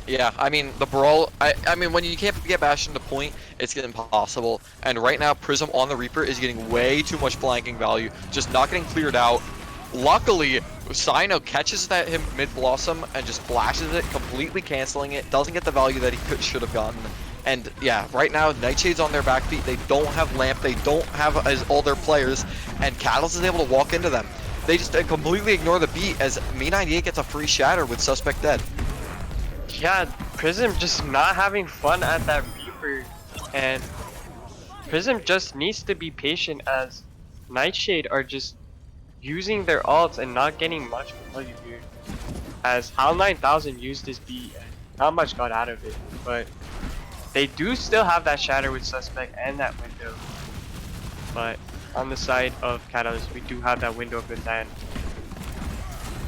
Yeah, I mean, the brawl, I mean, when you can't get Bastion to point, it's impossible. And right now, Prism on the Reaper is getting way too much flanking value, just not getting cleared out. Luckily, Sino catches that him mid-blossom and just flashes it, completely canceling it, doesn't get the value that he should have gotten. And yeah, right now, Nightshade's on their back feet, they don't have Lamp, they don't have all their players, and Catalyst is able to walk into them. They just completely ignore the beat as Me98 gets a free shatter with Suspect dead. Yeah, Prism just not having fun at that Reaper, and Prism just needs to be patient as Nightshade are just using their ults and not getting much value here. As HAL 9000 used his B and not much got out of it, but they do still have that shatter with Suspect and that window. But on the side of Catalyst, we do have that window of good land.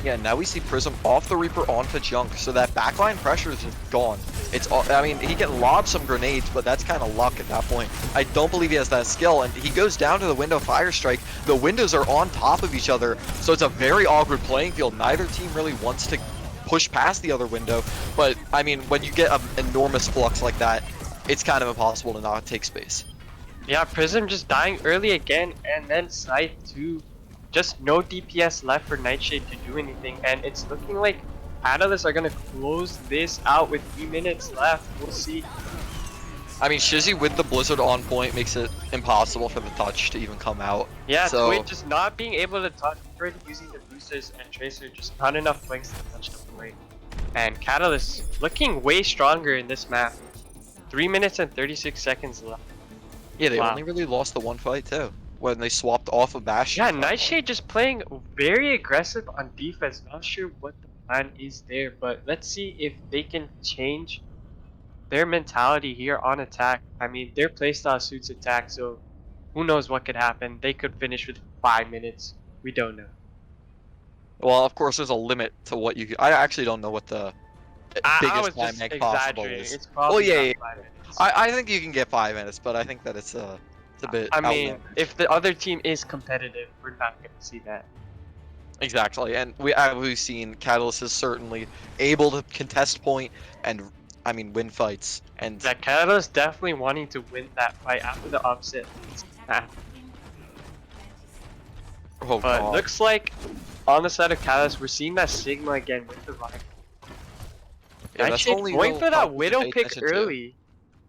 Yeah, now we see Prism off the Reaper onto Junk, so that backline pressure is just gone. It's all, I mean, he can lob some grenades, but that's kind of luck at that point. I don't believe he has that skill, and he goes down to the window Fire Strike. The windows are on top of each other, so it's a very awkward playing field. Neither team really wants to push past the other window, but I mean, when you get an enormous flux like that, it's kind of impossible to not take space. Yeah, Prism just dying early again, and then Scythe too. Just no DPS left for Nightshade to do anything, and it's looking like Catalysts are gonna close this out with 3 minutes left. We'll see. I mean, Shizzy with the Blizzard on point makes it impossible for the touch to even come out. Yeah, so Twitch just not being able to touch, already using the boosters and Tracer, just not enough flanks to touch the point. And Catalyst looking way stronger in this map. 3 minutes and 36 seconds left. yeah, they Wow. only really lost the one fight too, when they swapped off of Bash. Yeah, Nightshade just playing very aggressive on defense. Not sure what the plan is there, but let's see if they can change their mentality here on attack. I mean, their playstyle suits attack, so who knows what could happen. They could finish with 5 minutes. We don't know. Well, of course, there's a limit to what you. I actually don't know what the I biggest was time just make possible exaggerating. is. It's probably Well, yeah, not yeah. 5 minutes. I think you can get 5 minutes, but I think that it's a bit. I mean, outlandish. if the other team is competitive, we're not going to see that. Exactly, and we've seen Catalyst is certainly able to contest point and I mean win fights. And Yeah, Canada's definitely wanting to win that fight after the upset. oh But god, looks like on the side of Catalyst, we're seeing that Sigma again with the rifle. yeah, that's Nightshade only going real for that problem to Widow pay pick attention to. early.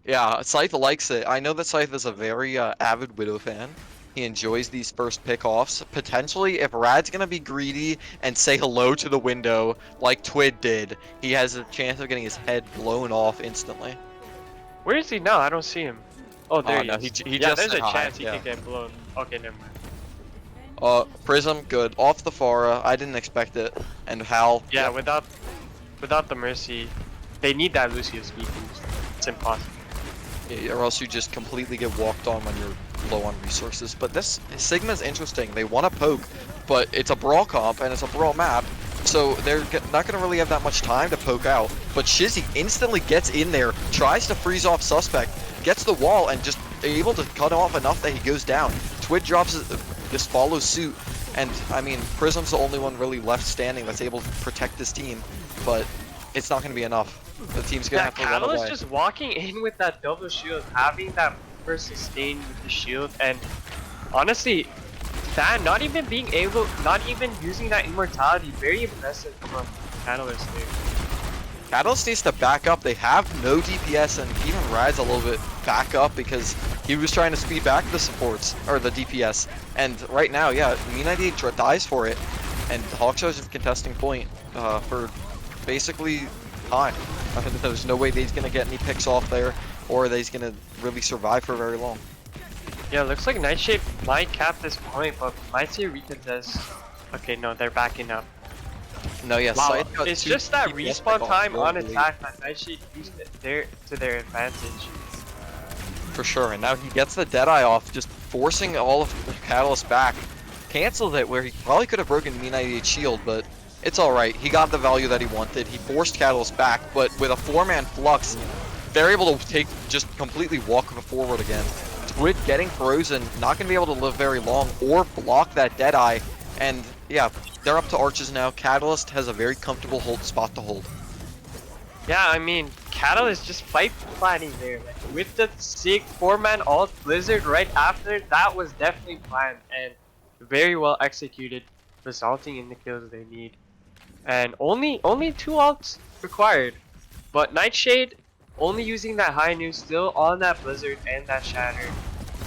Yeah, Scythe likes it. I know that Scythe is a very avid Widow fan. He enjoys these first pickoffs. Potentially, if Rad's gonna be greedy and say hello to the window like Twid did, he has a chance of getting his head blown off instantly. Where is he now? I don't see him. Oh, there he no, is. he Yeah, just there's said a hi, chance he yeah. could get blown. Okay, never mind. Prism, good. Off the Pharah, I didn't expect it. And Hal, Yeah, yep. without the Mercy, they need that Lucio speed boost. It's impossible. Yeah, or else you just completely get walked on when you're low on resources. But this Sigma's interesting. They want to poke, but it's a brawl comp and it's a brawl map, so they're not going to really have that much time to poke out. But Shizzy instantly gets in there, tries to freeze off Suspect, gets the wall, and just able to cut off enough that he goes down. Twid drops this follows suit, and I mean Prism's the only one really left standing that's able to protect this team, but it's not going to be enough. The team's going to Yeah, have to run Catalyst away. just walking in with that double shield, having that first sustain with the shield, and honestly, that not even using that immortality, very impressive from Catalyst there. Catalyst needs to back up. They have no DPS, and even Rad's a little bit back up because he was trying to speed back the supports, or the DPS. And right now, yeah, Me98 dies for it, and Hawkshaw's just contesting point for basically time. There's no way that he's going to get any picks off there, or that he's going to really survive for very long. Yeah, looks like Nightshade might cap this point, but might see a recontest. Okay, no, they're backing up. No, yeah, Wow, Scythe got it's 2 just that DPS respawn pickoffs, time on really. attack that Nightshade used it to their advantage. For sure, and now he gets the Deadeye off, just forcing all of the Catalyst back. Canceled it where he probably could have broken Me98's shield, but it's alright. He got the value that he wanted. He forced Catalyst back, but with a 4-man flux, they're able to just completely walk forward again. Twid getting frozen, not going to be able to live very long or block that Deadeye, and yeah, they're up to arches now. Catalyst has a very comfortable spot to hold. Yeah, I mean, Catalyst just fight planning there. Like, with the sick 4-man ult Blizzard right after, that was definitely planned and very well executed, resulting in the kills they need. And only 2 ults required. But Nightshade only using that high news, still on that Blizzard and that Shatter.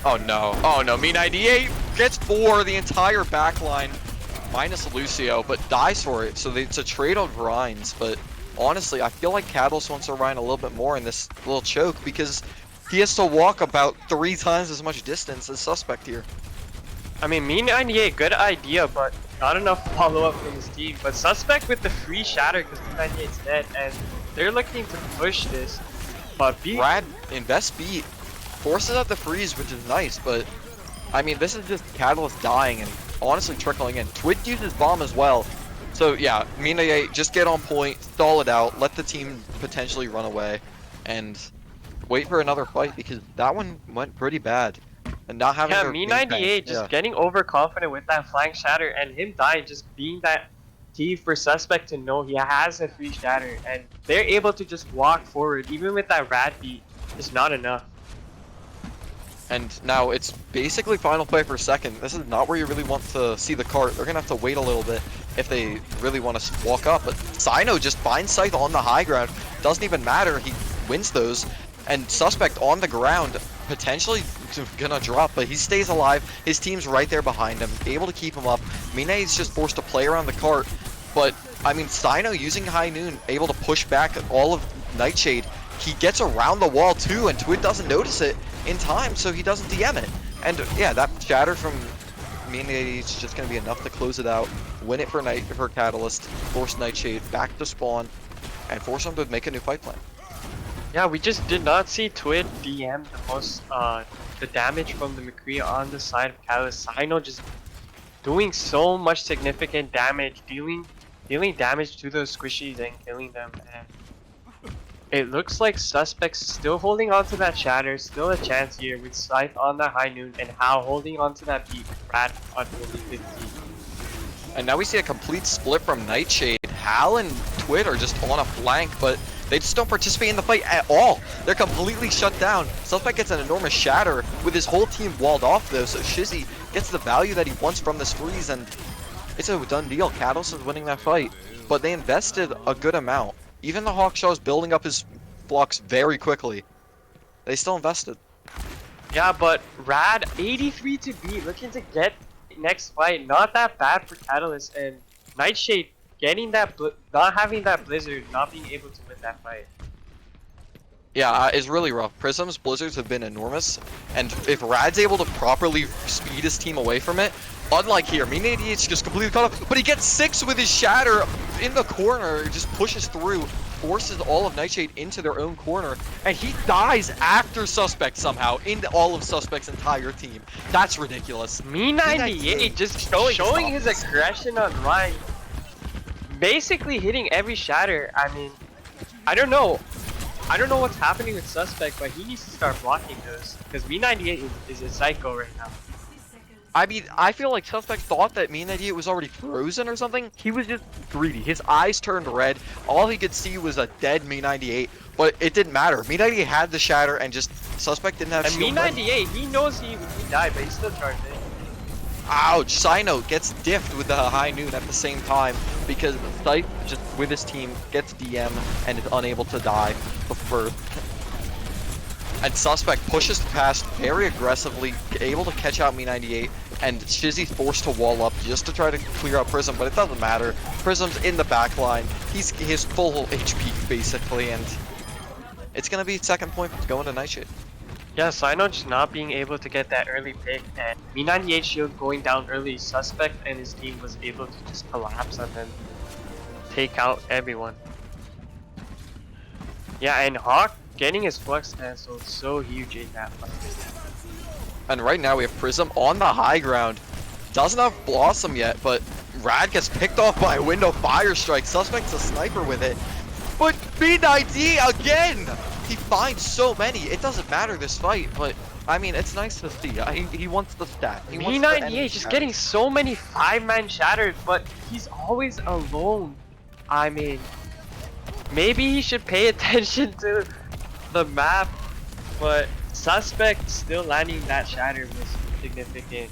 Oh no, Me98 gets 4, the entire backline, minus Lucio, but dies for it, so it's a trade on Rhines, but honestly, I feel like Catalyst wants to Rhine a little bit more in this little choke, because he has to walk about 3 times as much distance as Suspect here. I mean, Me98, good idea, but not enough follow-up from his team. But Suspect with the free shatter because Me98's dead, and they're looking to push this. But B... Rad invest beat, forces out the freeze, which is nice, but I mean, this is just Catalyst dying and honestly trickling in. Twid uses bomb as well. So yeah, Me98, just get on point, stall it out, let the team potentially run away, and wait for another fight because that one went pretty bad. And not having Yeah, their Me98 just getting overconfident with that flank shatter and him dying, just being that key for Suspect to know he has a free shatter, and they're able to just walk forward even with that rad beat. It's not enough. And now it's basically final play for second. This is not where you really want to see the cart. They're gonna have to wait a little bit if they really want to walk up. But Sino just finds Scythe on the high ground. Doesn't even matter. He wins those. And Suspect on the ground, potentially gonna drop, but he stays alive. His team's right there behind him, able to keep him up. Mina's just forced to play around the cart. But, I mean, Sino using High Noon, able to push back all of Nightshade. He gets around the wall too, and Twid doesn't notice it in time, so he doesn't DM it. And yeah, that shatter from Mina is just gonna be enough to close it out, win it for Catalyst, force Nightshade back to spawn, and force him to make a new fight plan. Yeah, we just did not see Twid DM the most, the damage from the McCree on the side of Catalyst. Sino just doing so much significant damage, dealing damage to those squishies and killing them. And it looks like Suspect's still holding on to that shatter, still a chance here with Scythe on the High Noon and Hal holding on to that beat, Rat on only 50. And now we see a complete split from Nightshade. Hal and Twid are just on a flank, but they just don't participate in the fight at all. They're completely shut down. Suspect gets an enormous shatter with his whole team walled off though, so Shizzy gets the value that he wants from this freeze, and it's a done deal. Catalyst is winning that fight, but they invested a good amount. Even the Hawkshaw is building up his blocks very quickly. They still invested. Yeah, but Rad 83 to beat, looking to get next fight. Not that bad for Catalyst, and Nightshade getting that, not having that Blizzard, not being able to win that fight. Yeah, it's really rough. Prism's Blizzards have been enormous, and if Rad's able to properly speed his team away from it, unlike here, Me98's just completely caught up, but he gets 6 with his shatter in the corner, just pushes through, forces all of Nightshade into their own corner, and he dies after Suspect somehow, in all of Suspect's entire team. That's ridiculous. Me98 just showing his aggression on Ryan, basically hitting every shatter. I mean, I don't know what's happening with Suspect, but he needs to start blocking those, because Me98 is a psycho right now. I mean, I feel like Suspect thought that Me98 was already frozen or something. He was just greedy. His eyes turned red. All he could see was a dead Me98, but it didn't matter. Me98 had the shatter, and just Suspect didn't have And shield. Me98, he knows he died, but he still charged in. Ouch! Sino gets diffed with the High Noon at the same time because Scythe, just with his team, gets DM and is unable to die before. And Suspect pushes past very aggressively, able to catch out Me98, and Shizzy's forced to wall up just to try to clear out Prism, but it doesn't matter. Prism's in the back line. He's his full HP basically, and it's gonna be second point going to Nightshade. Yeah, Sino just not being able to get that early pick, and Me98 shield going down early. Suspect and his team was able to just collapse and then take out everyone. Yeah, and Hawk getting his flux cancelled so huge in that fight. And right now we have Prism on the high ground. Doesn't have Blossom yet, but Rad gets picked off by a window fire strike. Suspect's a sniper with it. But B9D again! He finds so many. It doesn't matter this fight, but I mean, it's nice to see. He wants the stat. Me98 just getting so many 5-man shatters, but he's always alone. I mean, maybe he should pay attention to the map, but Suspect still landing that shatter was significant.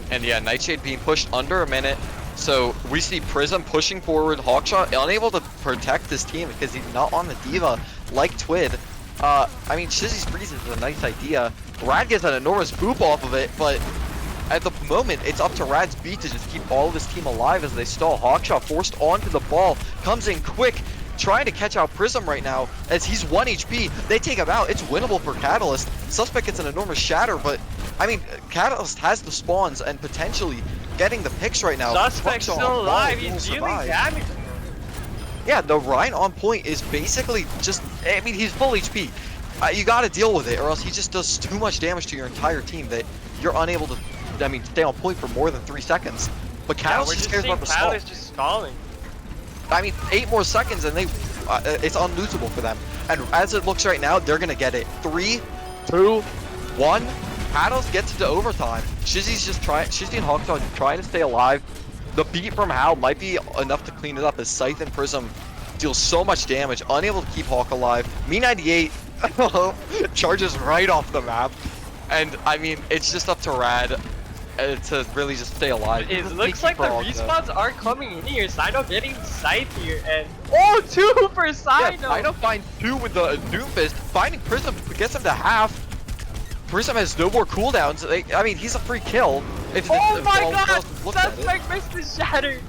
And yeah, Nightshade being pushed under a minute. So we see Prism pushing forward, Hawkshaw unable to protect his team because he's not on the Diva like Twid. I mean, Shizzy's freeze is a nice idea. Rad gets an enormous boop off of it, but at the moment, it's up to Rad's beat to just keep all of his team alive as they stall. Hawkshaw forced onto the ball, comes in quick, trying to catch out Prism right now as he's 1 HP. They take him out. It's winnable for Catalyst. Suspect gets an enormous shatter, but I mean, Catalyst has the spawns and potentially getting the picks right now. Suspect's Buckshot still on alive. ball will He's dealing survive. damage. Yeah, the Rhine on point is basically just, I mean, he's full HP. You gotta deal with it, or else he just does too much damage to your entire team that you're unable to, I mean, stay on point for more than 3 seconds. But Yeah, we're Catalyst just just cares seeing about the stall. Catalyst just stalling. I mean, 8 more seconds and they, it's unlosable for them. And as it looks right now, they're gonna get it. 3, 2, 1. Catalyst gets into overtime. Shizzy's just trying, Shizzy and Hawksaw trying to stay alive. The beat from Hal might be enough to clean it up as Scythe and Prism deal so much damage, unable to keep Hawk alive. Me98 charges right off the map. And I mean, it's just up to Rad to really just stay alive. It He's a looks sneaky like the frog, though. respawns are coming in here. Sino getting Scythe here, and oh, 2 for Sino. Yeah, Sino finds 2 with the Doomfist. Finding Prism gets him to half. Prism has no more cooldowns. I mean, he's a free kill. If Oh if my all god! else looks at it. Suspect missed the shatter.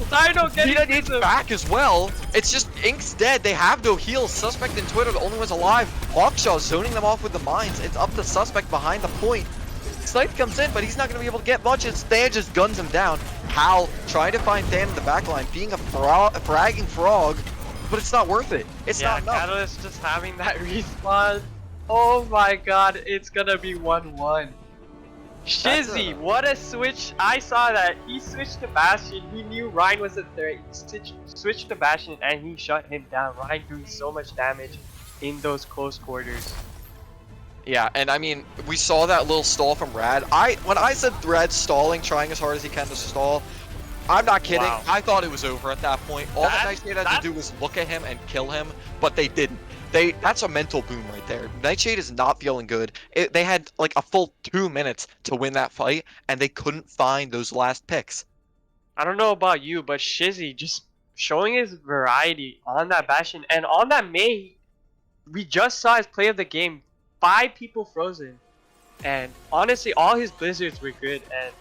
Sino getting Tina needs Prism. back as well. It's just Ink's dead. They have no heals. Suspect and Twitter, the only ones alive. Hawkshaw zoning them off with the mines. It's up to Suspect behind the point. Scythe comes in, but he's not going to be able to get much as Than just guns him down. Hal trying to find Than in the backline, being a fragging frog, but it's not worth it. It's Yeah, not enough. Catalyst just having that respawn. Oh my god, it's gonna be 1-1. Shizzy, what a switch. I saw that. He switched to Bastion. He knew Ryan was a threat. He switched to Bastion and he shut him down. Ryan doing so much damage in those close quarters. Yeah, and I mean, we saw that little stall from Rad. When I said Rad stalling, trying as hard as he can to stall, I'm not kidding. Wow. I thought it was over at that point. All that Nightshade had to do was look at him and kill him, but they didn't. That's a mental boom right there. Nightshade is not feeling good. They had like a full 2 minutes to win that fight, and they couldn't find those last picks. I don't know about you, but Shizzy just showing his variety on that Bastion and on that Mei. We just saw his play of the game. 5 people frozen, and honestly, all his blizzards were good, and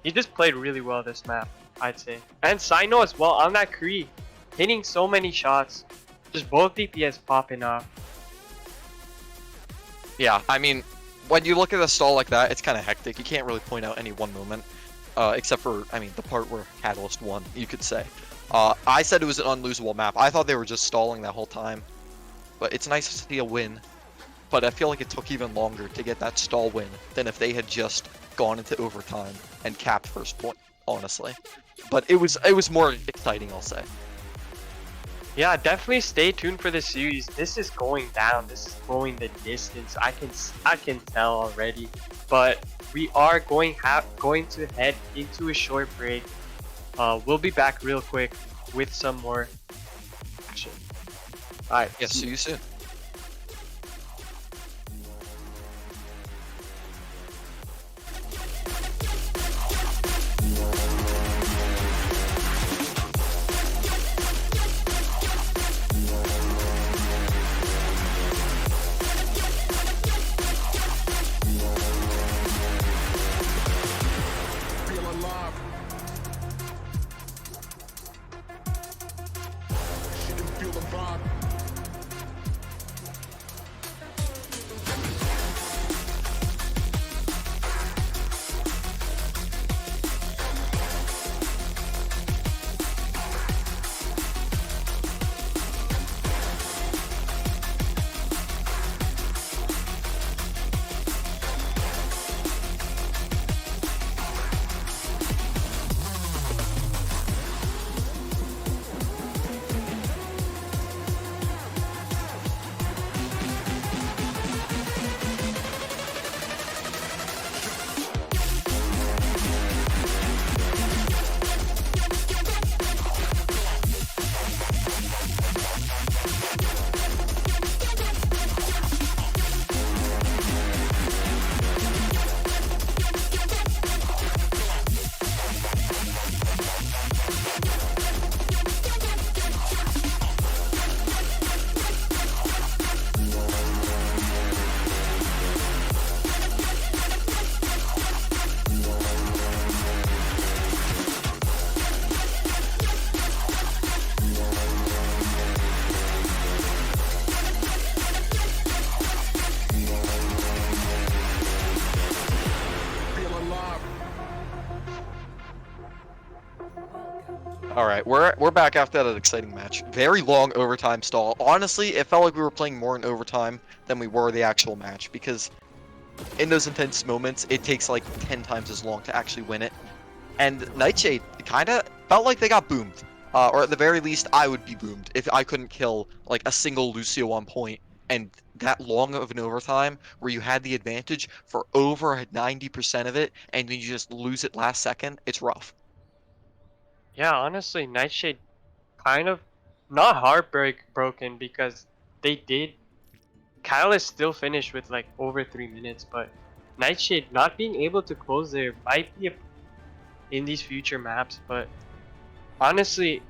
he just played really well this map, I'd say. And Sino as well on that Kree, hitting so many shots, just both DPS popping off. Yeah, I mean, when you look at a stall like that, it's kind of hectic. You can't really point out any one moment, except for, I mean, the part where Catalyst won, you could say. I said it was an unlosable map. I thought they were just stalling that whole time, but it's nice to see a win. But I feel like it took even longer to get that stall win than if they had just gone into overtime and capped first point, honestly. But it was more exciting, I'll say. Yeah, definitely stay tuned for this series. This is going down. This is going the distance. I can tell already. But we are going to head into a short break. We'll be back real quick with some more action. All right. Yeah, see you soon. All right, we're back after that exciting match. Very long overtime stall. Honestly, it felt like we were playing more in overtime than we were the actual match because in those intense moments, it takes like 10 times as long to actually win it. And Nightshade kind of felt like they got boomed. Or at the very least, I would be boomed if I couldn't kill like a single Lucio on point. And that long of an overtime where you had the advantage for over 90% of it and then you just lose it last second, it's rough. Yeah, honestly, Nightshade kind of not heartbroken because they did. Catalyst still finished with like over 3 minutes, but Nightshade not being able to close there might be in these future maps. But honestly,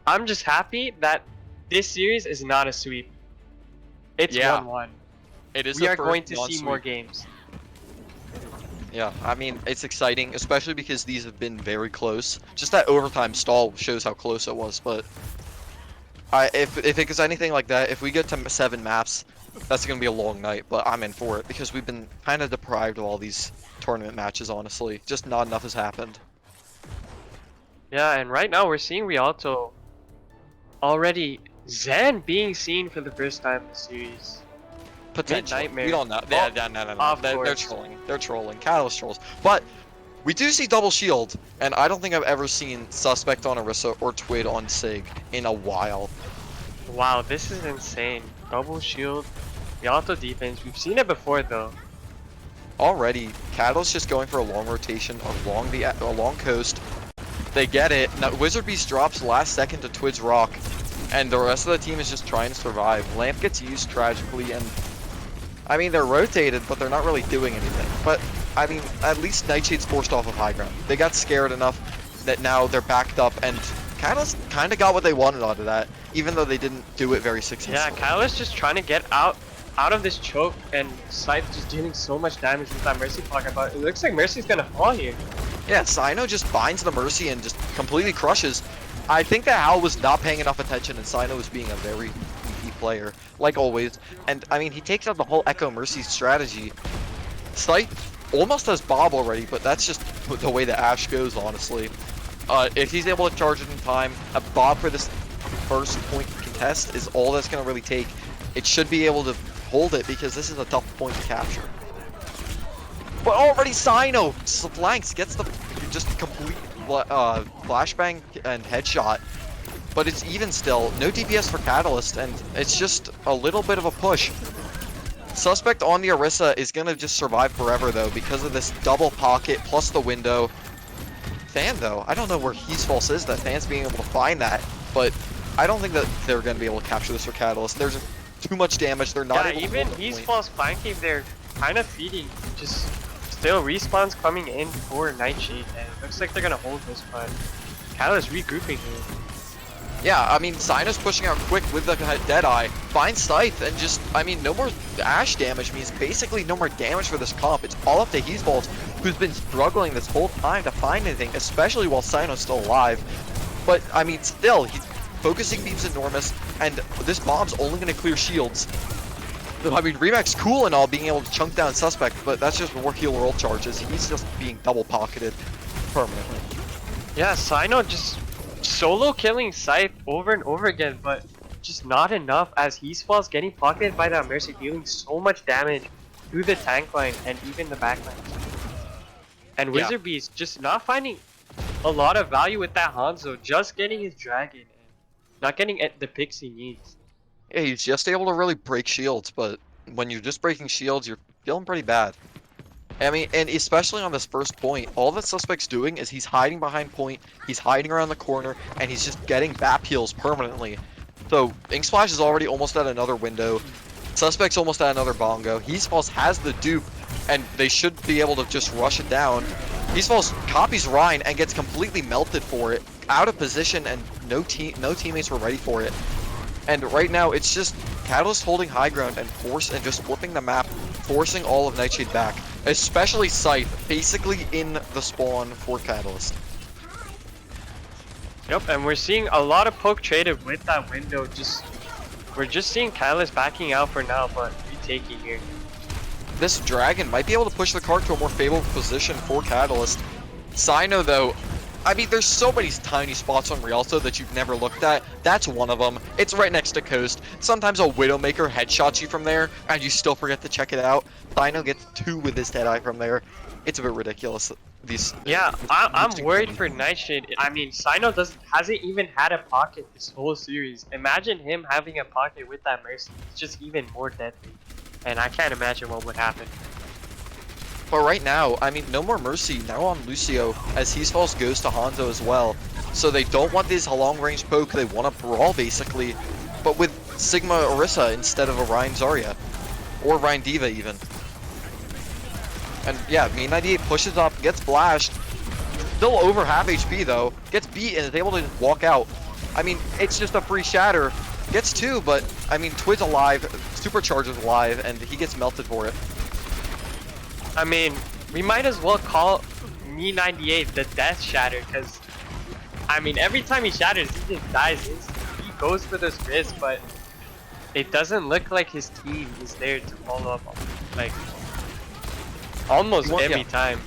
I'm just happy that this series is not a sweep. It's Yeah, 1-1. it is We the are first going to see more non-sweep. games. Yeah, I mean, it's exciting, especially because these have been very close. Just that overtime stall shows how close it was, but if it is anything like that, if we get to 7 maps, that's going to be a long night, but I'm in for it because we've been kind of deprived of all these tournament matches, honestly. Just not enough has happened. Yeah, and right now we're seeing Rialto already. Zen being seen for the first time in the series. Potentially. Nightmare. We don't know. Oh, Yeah, no. of They're course. trolling. They're trolling. Catalyst trolls. But we do see double shield, and I don't think I've ever seen Suspect on Orisa or Twid on Sig in a while. Wow, this is insane. Double shield, Rialto defense. We've seen it before though. Already, Catalyst just going for a long rotation along coast. They get it. Now, Wizard Beast drops last second to Twid's Rock, and the rest of the team is just trying to survive. Lamp gets used tragically, and I mean, they're rotated, but they're not really doing anything. But, I mean, at least Nightshade's forced off of high ground. They got scared enough that now they're backed up, and Catalyst kind of got what they wanted out of that, even though they didn't do it very successfully. Yeah, Catalyst just trying to get out of this choke, and Scythe just dealing so much damage with that Mercy pocket. But it looks like Mercy's gonna fall here. Yeah, Sino just binds the Mercy and just completely crushes. I think that Hal was not paying enough attention, and Sino was being a very sneaky player, like always. And, I mean, he takes out the whole Echo Mercy strategy. Scythe almost has Bob already, but that's just the way the Ashe goes, honestly. If he's able to charge it in time, a Bob for this first point contest is all that's going to really take. It should be able to hold it because this is a tough point to capture. But already Sino flanks, gets the just complete flashbang and headshot. But it's even still, no DPS for Catalyst, and it's just a little bit of a push. Suspect on the Orisa is gonna just survive forever though because of this double pocket plus the window. Fan though, I don't know where He's False is, that Fan's being able to find that, but I don't think that they're gonna be able to capture this for Catalyst. There's too much damage, they're not Yeah, able to even hold the He's point. false flanking. They're kind of feeding. Just still respawns coming in for Nightshade, and it looks like they're gonna hold this, but Catalyst regrouping here. Yeah, I mean, Sino's pushing out quick with the Deadeye, finds Scythe, and just, I mean, no more Ashe damage means basically no more damage for this comp. It's all up to Heesballs, who's been struggling this whole time to find anything, especially while Sino's still alive. But, I mean, still, he's focusing beam's enormous, and this bomb's only going to clear shields. I mean, Remac's cool and all, being able to chunk down Suspect, but that's just more heal roll charges. He's just being double-pocketed permanently. Yeah, Sino just solo killing Scythe over and over again, but just not enough as He's Falls getting pocketed by that Mercy, dealing so much damage through the tank line and even the back line. And Yeah. Wizard Beast just not finding a lot of value with that Hanzo, just getting his dragon and not getting the picks he needs. Yeah, he's just able to really break shields, but when you're just breaking shields, you're feeling pretty bad. I mean, and especially on this first point, all that Suspect's doing is he's hiding behind point, he's hiding around the corner, and he's just getting BAP heals permanently. So, Ink Splash is already almost at another window, Suspect's almost at another bongo, He's Falls has the dupe, and they should be able to just rush it down. He's Falls copies Rhine and gets completely melted for it, out of position, and no teammates were ready for it. And right now, it's just Catalyst holding high ground and just flipping the map, forcing all of Nightshade back. Especially Scythe, basically in the spawn for Catalyst. Yep, and we're seeing a lot of poke traded with that window. We're just seeing Catalyst backing out for now, but retaking here. This Dragon might be able to push the cart to a more favorable position for Catalyst. Sino, though, I mean, there's so many tiny spots on Rialto that you've never looked at. That's one of them. It's right next to Coast. Sometimes a Widowmaker headshots you from there, and you still forget to check it out. Dino gets 2 with his Deadeye from there. It's a bit ridiculous. Yeah, I'm worried for Nightshade. I mean, Sino hasn't even had a pocket this whole series. Imagine him having a pocket with that Mercy. It's just even more deadly. And I can't imagine what would happen. But right now, I mean, no more Mercy now on Lucio, as his false goes to Hanzo as well. So they don't want this long-range poke, they want a brawl basically, but with Sigma Orisa instead of a Ryan Zarya. Or Ryan Diva even. And yeah, Me98 pushes up, gets flashed, still over half HP though, gets beat and is able to walk out. I mean, it's just a free shatter. Gets 2, but I mean, Twid's alive, Supercharger's alive, and he gets melted for it. I mean, we might as well call Me98 the Death Shatter, because, I mean, every time he shatters, he just dies instantly. He goes for this risk, but it doesn't look like his team is there to follow up on, like, almost every time.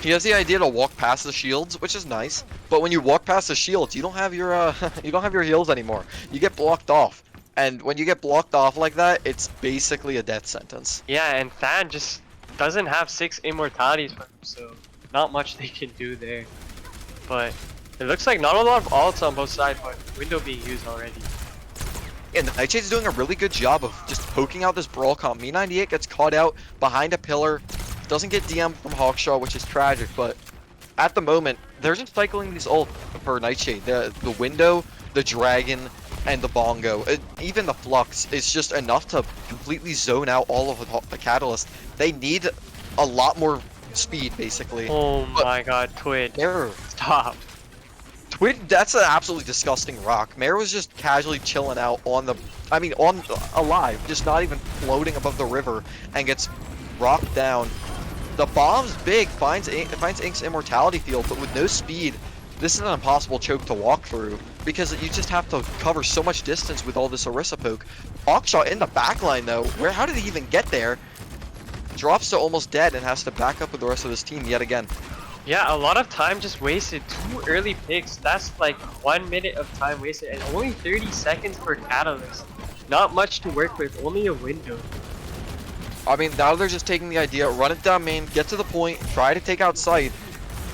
He has the idea to walk past the shields, which is nice. But when you walk past the shields, you don't have your you don't have your heals anymore. You get blocked off, and when you get blocked off like that, it's basically a death sentence. Yeah, and Than just doesn't have 6 immortalities for him, so not much they can do there. But it looks like not a lot of ults on both sides, but window being used already. And Nightshade's doing a really good job of just poking out this brawl comp. Me98 gets caught out behind a pillar, doesn't get DM'd from Hawkshaw, which is tragic, but at the moment, they're just cycling these ults for Nightshade. The window, the dragon, and the bongo. Even the flux is just enough to completely zone out all of the catalyst. They need a lot more speed, basically. Oh my god, Twid. Stop. Twid, that's an absolutely disgusting rock. Mare was just casually chilling out on the, alive, just not even floating above the river, and gets rocked down. The bomb's big, finds Ink's immortality field, but with no speed, this is an impossible choke to walk through, because you just have to cover so much distance with all this Orisa poke. Hawkshaw in the backline though, how did he even get there? Drops to almost dead and has to back up with the rest of his team yet again. Yeah, a lot of time just wasted. 2 early picks, that's like 1 minute of time wasted, and only 30 seconds per catalyst. Not much to work with, only a window. I mean, now they're just taking the idea, run it down main, get to the point, try to take out sight.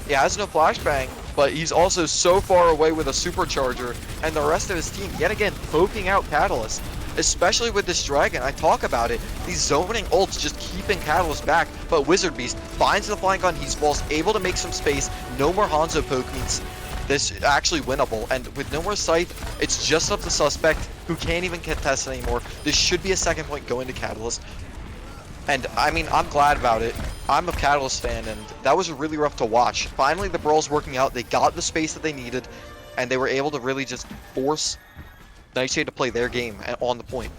He has no flashbang, but he's also so far away with a supercharger, and the rest of his team, yet again, poking out Catalyst. Especially with this dragon, I talk about it, these zoning ults just keeping Catalyst back, but Wizard Beast finds the flank on Heat Balls, able to make some space, no more Hanzo poke means this actually winnable, and with no more sight, it's just up to Suspect, who can't even contest anymore. This should be a second point going to Catalyst. And I mean, I'm glad about it. I'm a Catalyst fan, and that was really rough to watch. Finally, the brawl's working out. They got the space that they needed, and they were able to really just force Nightshade to play their game on the point.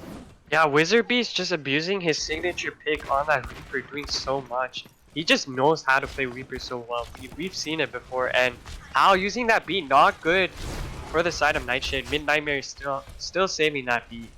Yeah, Wizard Beast just abusing his signature pick on that Reaper, doing so much. He just knows how to play Reaper so well. We've seen it before, and Al using that beat, not good for the side of Nightshade. Mid Nightmare is still saving that beat.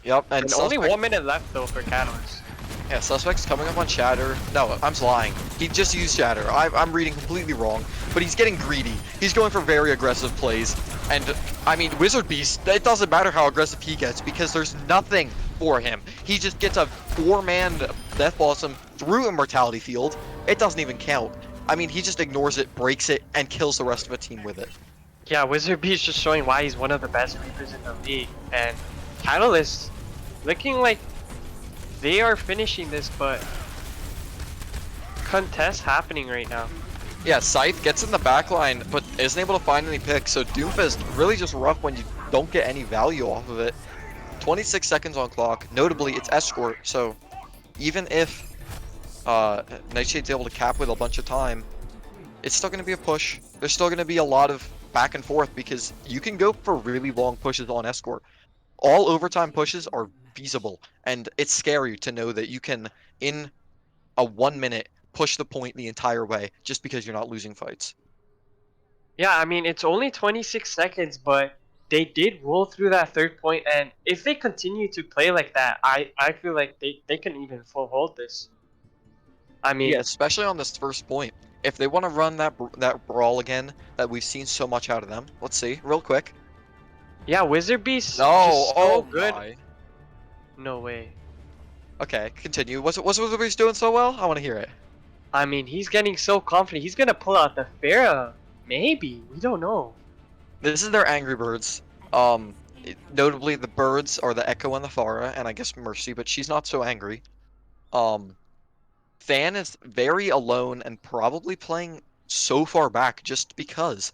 Yep, and only 1 minute left though for Catalyst. Yeah, Suspect's coming up on Shatter. No, I'm lying. He just used Shatter. I'm reading completely wrong, but he's getting greedy. He's going for very aggressive plays. And, I mean, Wizard Beast, it doesn't matter how aggressive he gets because there's nothing for him. He just gets a 4-man Death Blossom through Immortality Field. It doesn't even count. I mean, he just ignores it, breaks it, and kills the rest of the team with it. Yeah, Wizard Beast just showing why he's one of the best Reapers in the league. And Catalyst looking like they are finishing this, but contest happening right now. Yeah, Scythe gets in the backline, but isn't able to find any picks, so Doomfist really just rough when you don't get any value off of it. 26 seconds on clock. Notably, it's Escort, so even if Nightshade's able to cap with a bunch of time, it's still going to be a push. There's still going to be a lot of back and forth because you can go for really long pushes on Escort. All overtime pushes are feasible, and it's scary to know that you can, in a 1 minute, push the point the entire way just because you're not losing fights. Yeah, I mean, it's only 26 seconds, but they did roll through that 3rd point, and if they continue to play like that, I feel like they can even full hold this. I mean, Yeah, especially on this first point. if they want to run that brawl again that we've seen so much out of them, let's see real quick. Yeah, Wizard Beast No, just so oh good. my. No way. Okay, continue. What's Wizard Beast doing so well? I want to hear it. I mean, he's getting so confident. He's gonna pull out the Pharah. Maybe. We don't know. This is their Angry Birds. Notably the birds are the Echo and the Farah, and I guess Mercy, but she's not so angry. Fan is very alone and probably playing so far back just because.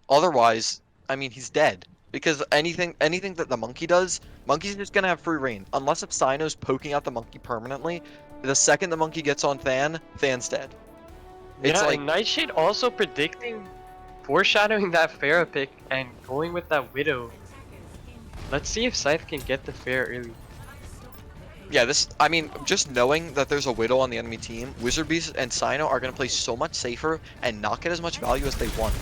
Otherwise, I mean, he's dead. Because anything that the monkey does, monkey's just gonna have free reign. Unless if Sino's poking out the monkey permanently, the second the monkey gets on Fan, Fan's dead. It's Yeah, like, and Nightshade also predicting, foreshadowing that Pharah pick and going with that Widow. Let's see if Scythe can get the Pharah early. yeah, I mean, just knowing that there's a Widow on the enemy team, Wizard Beast and Sino are gonna play so much safer and not get as much value as they want.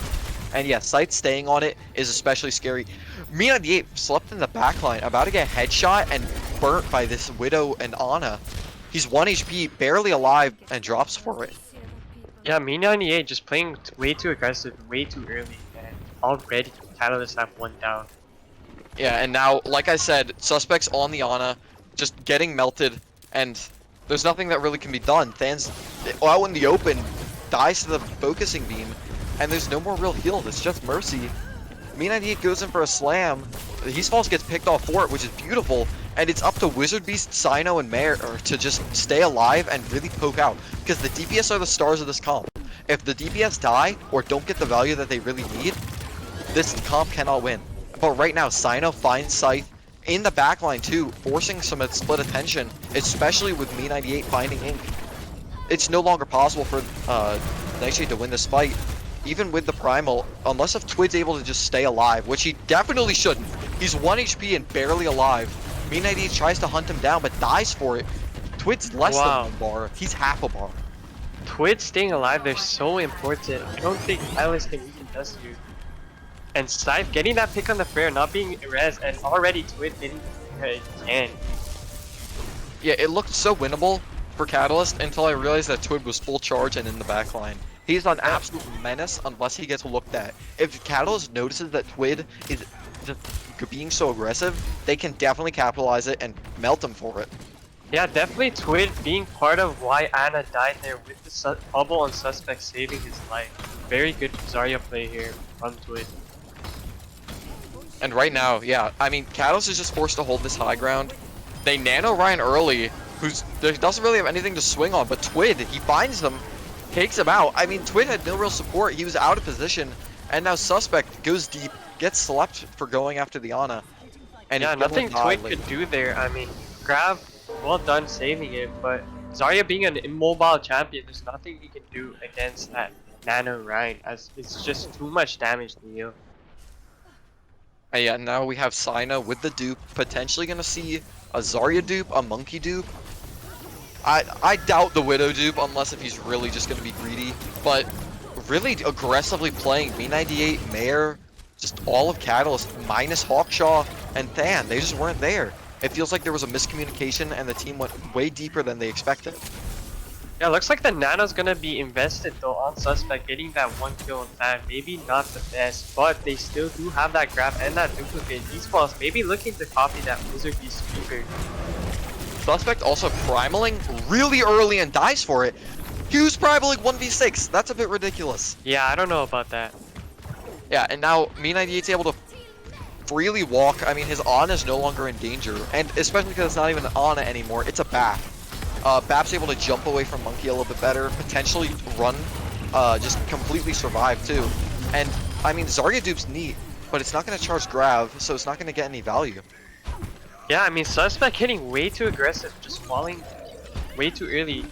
And yeah, Scythe staying on it is especially scary. Me98 slept in the backline, about to get headshot and burnt by this Widow and Ana. He's 1 HP, barely alive, and drops for it. Yeah, Me98 just playing way too aggressive, way too early, and already Catalyst have one down. Yeah, and now, like I said, suspects on the Ana, just getting melted, and there's nothing that really can be done. Than's out in the open, dies to the focusing beam, and there's no more real heal. It's just Mercy. Me98 goes in for a slam. He's False gets picked off for it, which is beautiful, and it's up to Wizard Beast, Sino, and Mare to just stay alive and really poke out, because the DPS are the stars of this comp. If the DPS die or don't get the value that they really need, this comp cannot win. But right now, Sino finds Scythe in the backline too, forcing some split attention, especially with Me98 finding Ink. It's no longer possible for Nightshade to win this fight, even with the Primal, unless if Twid's able to just stay alive, which he definitely shouldn't. He's 1 HP and barely alive. Me98 tries to hunt him down, but dies for it. Twid's less than 1 bar. He's half a bar. Twid staying alive, they're so important. I don't think Catalyst can weaken Dust here. And Scythe getting that pick on the Pharah, not being res, and already Twid getting the can. Yeah, it looked so winnable for Catalyst until I realized that Twid was full charge and in the backline. He's an absolute menace unless he gets looked at. If Catalyst notices that Twid is just being so aggressive, they can definitely capitalize it and melt him for it. Yeah, definitely Twid being part of why Ana died there with the bubble on Suspect saving his life. Very good Zarya play here from Twid. And right now, yeah, I mean, Catalyst is just forced to hold this high ground. They nano Ryan early, doesn't really have anything to swing on, but Twid, he finds them, takes him out. I mean, Twid had no real support. He was out of position, and now Suspect goes deep, gets slept for going after the Ana. And yeah, nothing Twid could do there. I mean, Grab, well done saving it, but Zarya being an immobile champion, there's nothing he can do against that nano Ryan, as it's just too much damage to heal. Yeah, now we have Sino with the dupe, potentially gonna see a Zarya dupe, a Monkey dupe. I doubt the Widow dupe unless if he's really just gonna be greedy, but really aggressively playing Me98, Mare, just all of Catalyst minus Hawkshaw and Than. They just weren't there. It feels like there was a miscommunication and the team went way deeper than they expected. Yeah, looks like the Nano's gonna be invested though on Suspect, getting that 1 kill on Than. Maybe not the best, but they still do have that grab and that duplicate. Esports maybe looking to copy that Wizard Beast speaker. Suspect also primaling really early and dies for it. Huge primaling 1v6. That's a bit ridiculous. Yeah, I don't know about that. Yeah, and now Me98's able to freely walk. I mean, his Ana is no longer in danger, and especially because it's not even an Ana anymore, it's a Bap. Bap's able to jump away from Monkey a little bit better, potentially run, just completely survive too. And I mean, Zarya dupe's neat, but it's not going to charge Grav, so it's not going to get any value. Yeah, I mean, Suspect hitting way too aggressive, just falling way too early.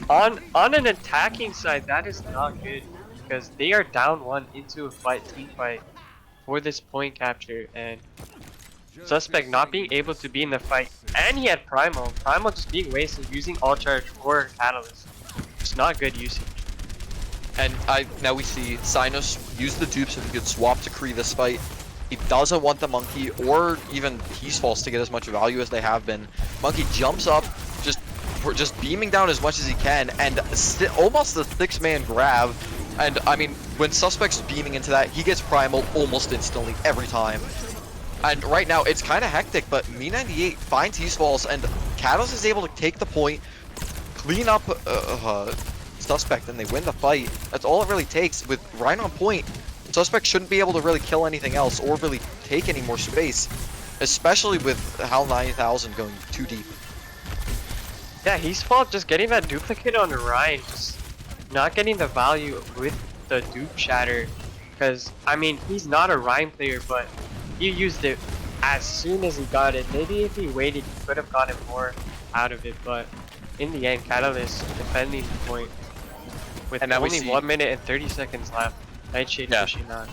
On an attacking side, that is not good, because they are down 1 into a team fight for this point capture, and Suspect not being able to be in the fight, and he had Primal just being wasted using All Charge or Catalyst. It's not good usage. And now we see Sinos use the dupe so he could swap to Kree this fight. He doesn't want the Monkey or even Peace Falls to get as much value as they have been. Monkey jumps up, just just beaming down as much as he can, and almost a 6-man grab. And I mean, when Suspect's beaming into that, he gets primal almost instantly every time. And right now, it's kind of hectic, but Me98 finds T-Falls, and Catalyst is able to take the point, clean up Suspect, and they win the fight. That's all it really takes. With Ryan on point, Suspect shouldn't be able to really kill anything else or really take any more space, especially with HAL 9000 going too deep. Yeah, he's fault just getting that duplicate on Ryan, just not getting the value with the dupe shatter. Because, I mean, he's not a Ryan player, but he used it as soon as he got it. Maybe if he waited, he could have gotten more out of it, but in the end, Catalyst defending the point with And now we only see- 1 minute and 30 seconds left. Nightshade pushing on.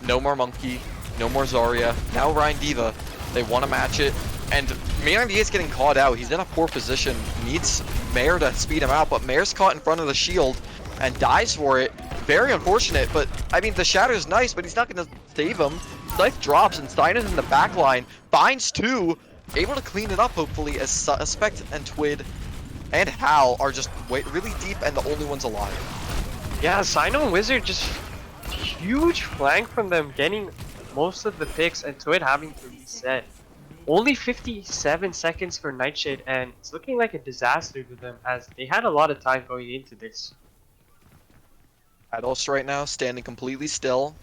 No more Monkey, no more Zarya. Now Ryan Diva, they want to match it. And Me98 is getting caught out. He's in a poor position. Needs Mare to speed him out, but Mare's caught in front of the shield and dies for it. Very unfortunate, but I mean, the Shadow's nice, but he's not going to save him. Scythe drops, and Stein is in the back line. Finds 2, able to clean it up, hopefully, as Suspect and Twid and Hal are just really deep and the only ones alive. Yeah, Sino and Wizard just huge flank from them, getting most of the picks and Twid having to reset. Only 57 seconds for Nightshade, and it's looking like a disaster to them as they had a lot of time going into this. Catalyst right now, standing completely still,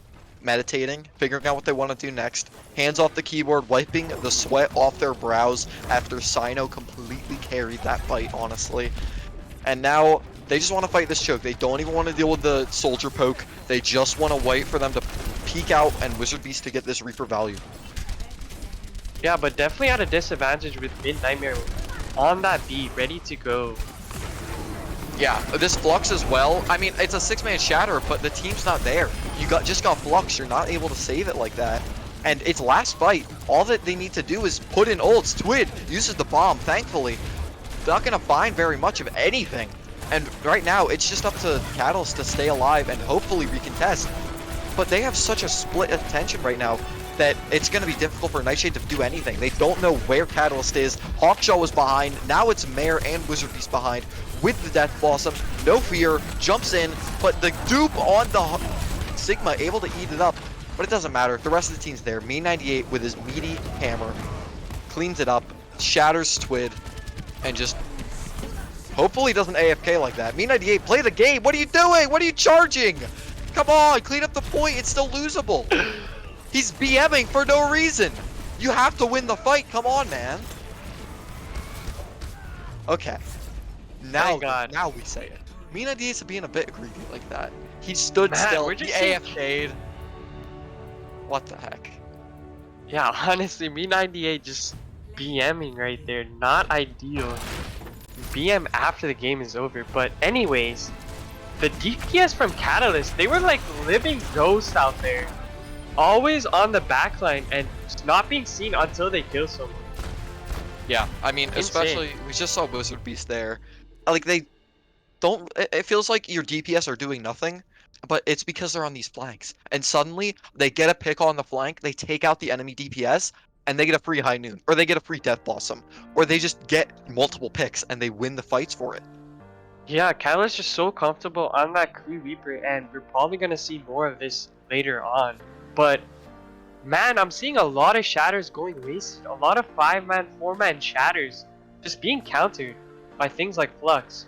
meditating, figuring out what they want to do next. Hands off the keyboard, wiping the sweat off their brows after Sino completely carried that fight, honestly. And now they just want to fight this choke. They don't even want to deal with the soldier poke. They just want to wait for them to peek out and Wizard Beast to get this Reaper value. Yeah, but definitely at a disadvantage with Mid Nightmare on that B, ready to go. Yeah, this Flux as well. I mean, it's a 6-man shatter, but the team's not there. You just got Flux. You're not able to save it like that. And it's last fight. All that they need to do is put in ults. Twid uses the bomb, thankfully. They're not going to find very much of anything. And right now, it's just up to Catalyst to stay alive and hopefully recontest. But they have such a split attention right now that it's going to be difficult for Nightshade to do anything. They don't know where Catalyst is. Hawkshaw was behind. Now it's Mare and Wizard Beast behind with the Death Blossom. No fear. Jumps in. But the dupe on the Sigma able to eat it up. But it doesn't matter. The rest of the team's there. Me98 with his meaty hammer cleans it up. Shatters Twid. And just hopefully doesn't AFK like that. Me98, play the game. What are you doing? What are you charging? Come on. Clean up the point. It's still losable. He's BMing for no reason. You have to win the fight. Come on, man. Okay. Now we say it. Me98 is being a bit greedy like that. He stood still. we're He just saying- AFK'd. What the heck? Yeah, honestly, Me98 just BMing right there. Not ideal. BM after the game is over. But anyways, the DPS from Catalyst, they were like living ghosts out there. Always on the backline and not being seen until they kill someone. Yeah, I mean, especially, we just saw Wizard Beast there. Like, they don't, it feels like your DPS are doing nothing, but it's because they're on these flanks. And suddenly, they get a pick on the flank, they take out the enemy DPS, and they get a free High Noon, or they get a free Death Blossom, or they just get multiple picks, and they win the fights for it. Yeah, Catalyst just so comfortable on that Kree Reaper, and we're probably gonna see more of this later on. But man, I'm seeing a lot of shatters going wasted. A lot of 5-man, 4-man shatters just being countered by things like Flux.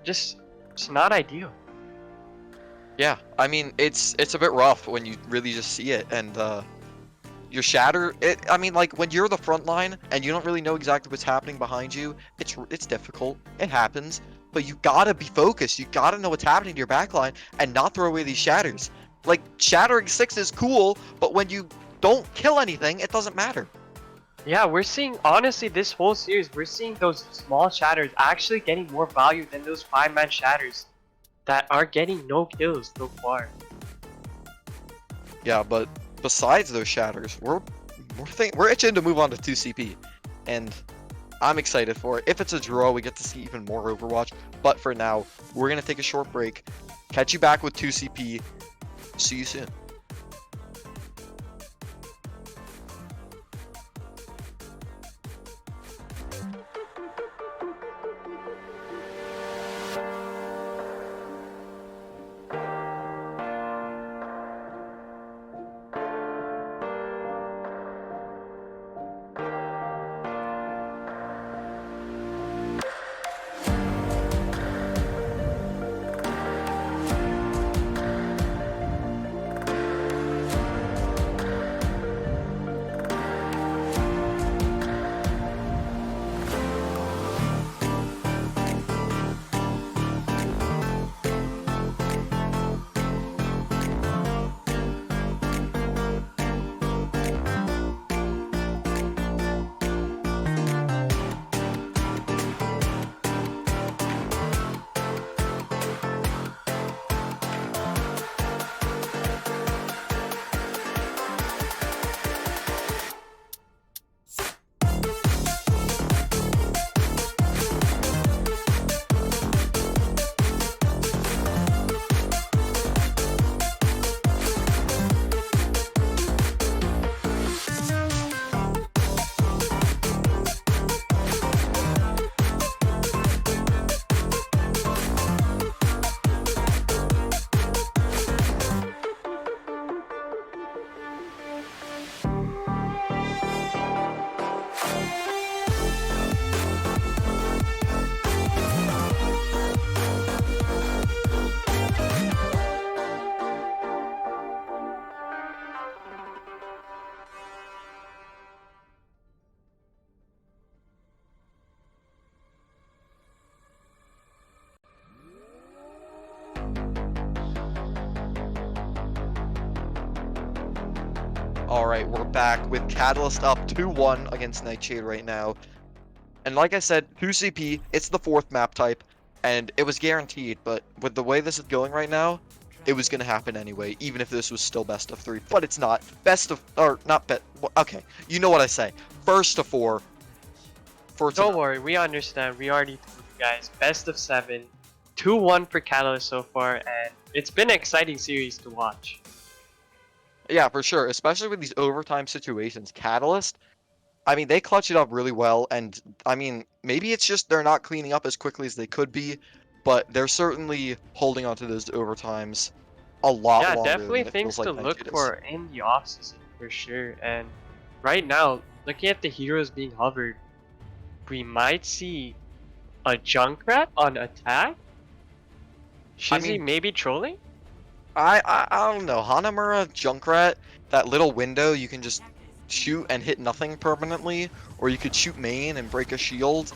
Just not ideal. Yeah, I mean, it's a bit rough when you really just see it, and your shatter, I mean, like, when you're the front line and you don't really know exactly what's happening behind you, it's difficult. It happens, but you gotta be focused. You gotta know what's happening to your backline and not throw away these shatters. Like, shattering 6 is cool, but when you don't kill anything, it doesn't matter. Yeah, we're seeing, honestly, this whole series, we're seeing those small shatters actually getting more value than those 5-man shatters that are getting no kills so far. Yeah, but besides those shatters, we're itching to move on to 2CP, and I'm excited for it. If it's a draw, we get to see even more Overwatch, but for now, we're gonna take a short break. Catch you back with 2CP. See you soon. Alright, we're back with Catalyst up 2-1 against Nightshade right now. And like I said, 2CP, it's the 4th map type, and it was guaranteed, but with the way this is going right now, it was going to happen anyway, even if this was still best of 3. But it's not. Best of, or not bet, well, okay, you know what I say. First of 4. For Don't worry, we understand. We already told you guys. Best of 7. 2-1 for Catalyst so far, and it's been an exciting series to watch. Yeah, for sure, especially with these overtime situations. Catalyst, I mean, they clutch it up really well, and I mean, maybe it's just they're not cleaning up as quickly as they could be, but they're certainly holding on to those overtimes a lot Yeah, longer definitely than it things feels to like look Nightshade is. for in the offseason for sure. And right now, looking at the heroes being hovered, we might see a Junkrat on attack. Shizzy mean- maybe trolling? I don't know. Hanamura, Junkrat, that little window you can just shoot and hit nothing permanently, or you could shoot main and break a shield.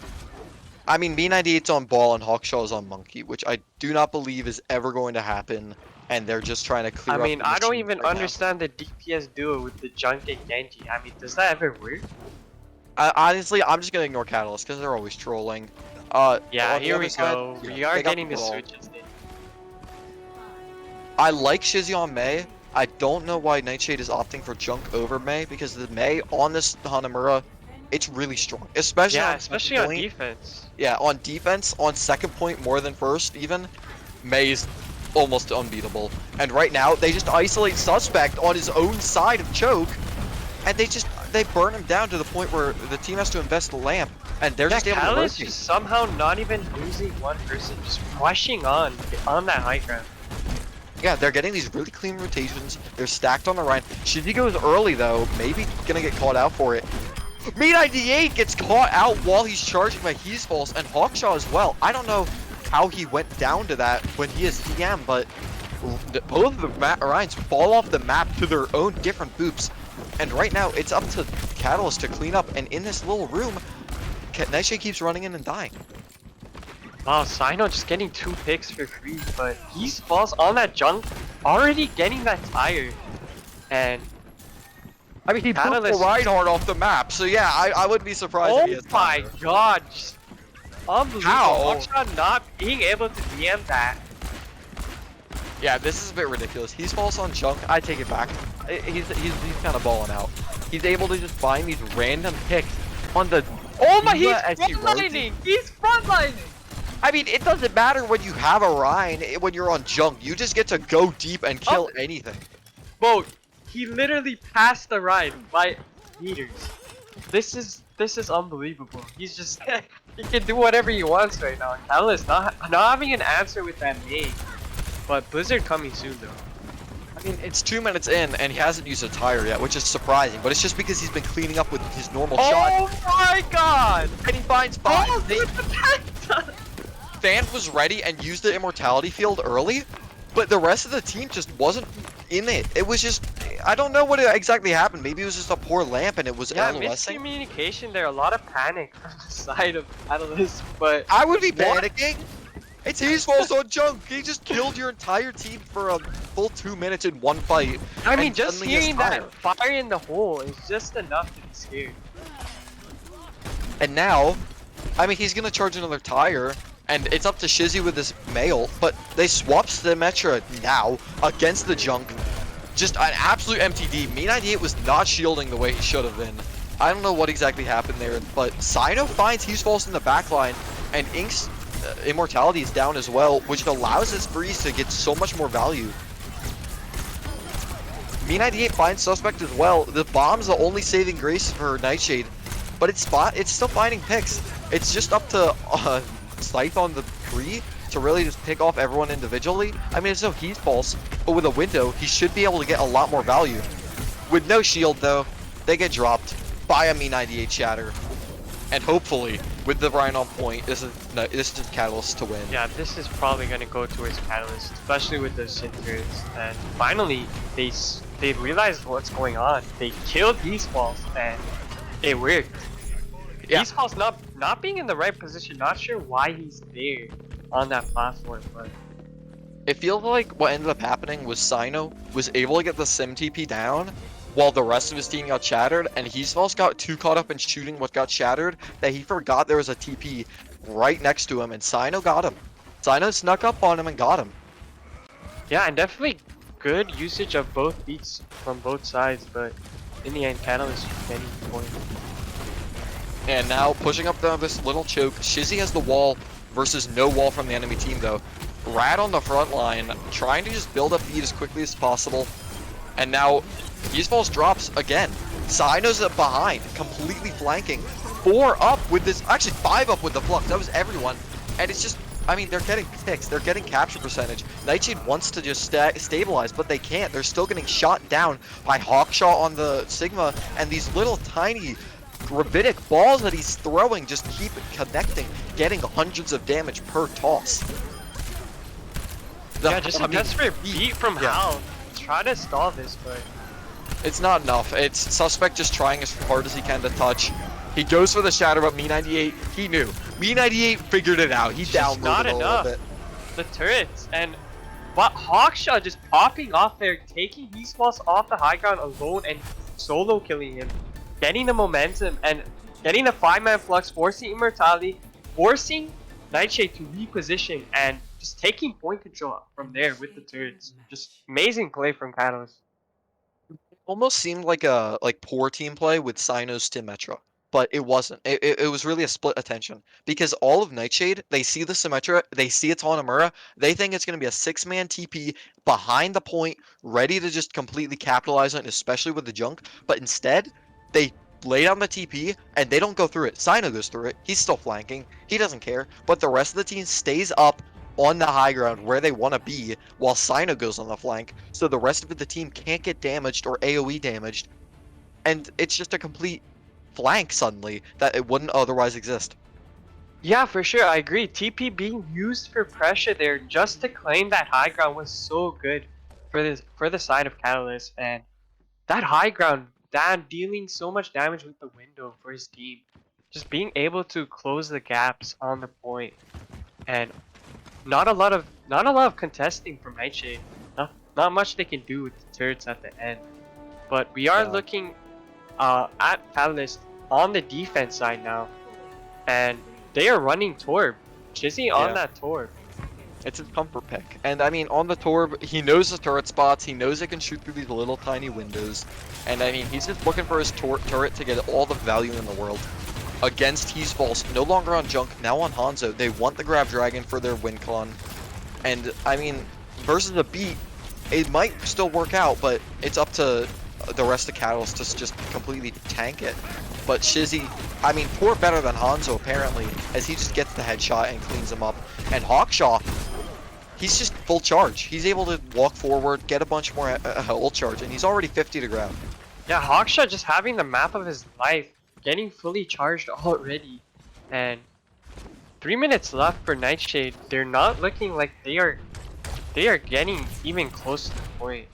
I mean, B98's on ball and Hawkshaw's on monkey, which I do not believe is ever going to happen, and they're just trying to clear I up mean, the I don't machines even right now. understand the DPS duo with the Junk and Genji. I mean, does that ever work? Honestly, I'm just gonna ignore Catalyst because they're always trolling. Yeah, On the here other we side, go. yeah, We are they got getting the brawl. switches in. I like Shizzy on Mei. I don't know why Nightshade is opting for Junk over Mei because the Mei on this Hanamura, it's really strong. Especially Yeah, on especially second on point. defense. Yeah, on defense, on second point more than first even, Mei's almost unbeatable. And right now, they just isolate Suspect on his own side of Choke, and they burn him down to the point where the team has to invest the lamp, and they're Yeah, just able to Catalyst rotate. just somehow not even losing one person, just rushing on that high ground. Yeah, they're getting these really clean rotations. They're stacked on the Rhine. Shizzy goes early though, maybe gonna get caught out for it. Me98 gets caught out while he's charging by He's False, and Hawkshaw as well. I don't know how he went down to that when he is TM, but both of the Rhines fall off the map to their own different boops. And right now, it's up to Catalyst to clean up, and in this little room, Nightshade keeps running in and dying. Wow, Sino just getting 2 picks for free, but he falls on that Junk, already getting that tire. And I mean, he took Catalyst- Reinhardt off the map, so yeah, I wouldn't be surprised if he oh has my tire. god, just unbelievable. How? Hawkshot not being able to DM that. Yeah, this is a bit ridiculous. He's false on Junk. I take it back. He's kind of balling out. He's able to just find these random picks on the. Oh my, he's Diva as he rotates. frontlining! He's frontlining! I mean, it doesn't matter when you have a Rhine when you're on Junk. You just get to go deep and kill anything. Bro, he literally passed the ride by meters. This is unbelievable. He's just he can do whatever he wants right now. Catalyst not having an answer with that name. But Blizzard coming soon though. I mean, it's 2 minutes in and he hasn't used a tire yet, which is surprising. But it's just because he's been cleaning up with his normal shot. Oh my god! And he finds 5. Oh, look at that! Fan was ready and used the immortality field early, but the rest of the team just wasn't in it. It was just, I don't know what exactly happened. Maybe it was just a poor lamp and it was Yeah, LOSing. miscommunication there. A lot of panic from the side of Catalyst, but I would be What? panicking. It's his fault on Junk. He just killed your entire team for a full 2 minutes in one fight. I mean, and just suddenly his hearing tire. that fire in the hole is just enough to be scared. And now, I mean, he's gonna charge another tire, and it's up to Shizzy with his mail, but they swap Symmetra now against the Junk. Just an absolute MTD. Me98 was not shielding the way he should have been. I don't know what exactly happened there, but Sino finds He's False in the backline, and Ink's immortality is down as well, which allows his freeze to get so much more value. Me98 finds Suspect as well. The bomb's the only saving grace for Nightshade, but it's still finding picks. It's just up to Scythe on the tree to really just pick off everyone individually. I mean, it's no He's False, but with a window, he should be able to get a lot more value. With no shield though, they get dropped by a Me98 shatter. And hopefully, with the Rhine on point, this is Catalyst to win. Yeah, this is probably gonna go towards Catalyst, especially with those Sinters. And finally, they realized what's going on. They killed He's False, and it worked. Yeah. He's False not being in the right position. Not sure why he's there on that platform, but It feels like what ended up happening was Sino was able to get the Sim TP down, while the rest of his team got shattered, and he's also got too caught up in shooting what got shattered that he forgot there was a TP right next to him, and Sino got him. Sino snuck up on him and got him. Yeah, and definitely good usage of both beats from both sides, but in the end, Catalyst getting the point. And now pushing up this little choke. Shizzy has the wall versus no wall from the enemy team though. Rad on the front line, trying to just build up beat as quickly as possible. And now Esports drops again. Sino's up behind, completely flanking. 4 up with this, actually 5 up with the flux. That was everyone. And it's just, I mean, they're getting picks. They're getting capture percentage. Nightshade wants to just stabilize, but they can't. They're still getting shot down by Hawkshaw on the Sigma, and these little tiny gravitic balls that he's throwing just keep connecting, getting hundreds of damage per toss. Yeah, just a desperate beat from Hal. Try to stall this, but it's not enough. It's Suspect just trying as hard as he can to touch. He goes for the shatter, but Me98, he knew. Me98 figured it out. He downloaded not a little enough. bit. The turrets and but Hawkshaw just popping off there, taking Esports off the high ground alone and solo killing him, getting the momentum and getting the 5-man flux, forcing immortality, forcing Nightshade to reposition and just taking point control from there with the turrets. Just amazing play from Catalyst. Almost seemed like a poor team play with Sino's Symmetra, but it wasn't. It was really a split attention because all of Nightshade, they see the Symmetra, they see it's on Amura, they think it's going to be a 6-man TP behind the point, ready to just completely capitalize on it, especially with the junk. But instead, they lay down the TP and they don't go through it. Sino goes through it. He's still flanking. He doesn't care. But the rest of the team stays up on the high ground where they want to be while Sino goes on the flank, so the rest of the team can't get damaged or AoE damaged, and it's just a complete flank suddenly that it wouldn't otherwise exist. Yeah, for sure, I agree. TP being used for pressure there just to claim that high ground was so good for the side of Catalyst, and that high ground, Dan dealing so much damage with the window for his team, just being able to close the gaps on the point, and not a lot of contesting from Nightshade. Not much they can do with the turrets at the end. But we are looking at Catalyst on the defense side now, and they are running Torb. Chizzy on that Torb. It's his comfort pick. And I mean, on the Torb, he knows the turret spots, he knows it can shoot through these little tiny windows. And I mean, he's just looking for his turret to get all the value in the world. Against He's no longer on Junk, now on Hanzo. They want the Grab Dragon for their win con. And I mean, versus a beat, it might still work out, but it's up to the rest of Catalyst to just completely tank it. But Shizzy, I mean, poor better than Hanzo apparently, as he just gets the headshot and cleans him up. And Hawkshaw, he's just full charge. He's able to walk forward, get a bunch more ult charge, and he's already 50 to grab. Yeah, Hawkshaw just having the map of his life, getting fully charged already, and 3 minutes left for Nightshade. They're not looking like they are getting even close to the point.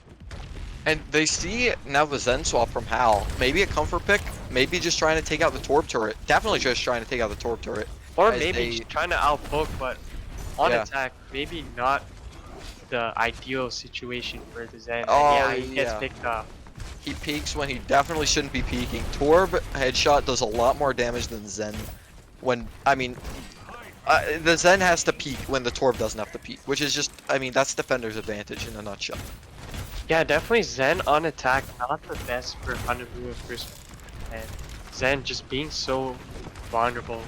And they see now the Zen swap from Hal. Maybe a comfort pick, maybe just trying to take out the Torb turret. Definitely just trying to take out the Torb turret. Or maybe trying to outpoke, but on attack, maybe not the ideal situation for the Zen. Oh, yeah, he gets picked up. He peeks when he definitely shouldn't be peeking. Torb headshot does a lot more damage than Zen. When, I mean, the Zen has to peek when the Torb doesn't have to peek, which is just, I mean, that's Defender's advantage in a nutshell. Yeah, definitely Zen on attack, not the best for Hanabu first, and Zen just being so vulnerable.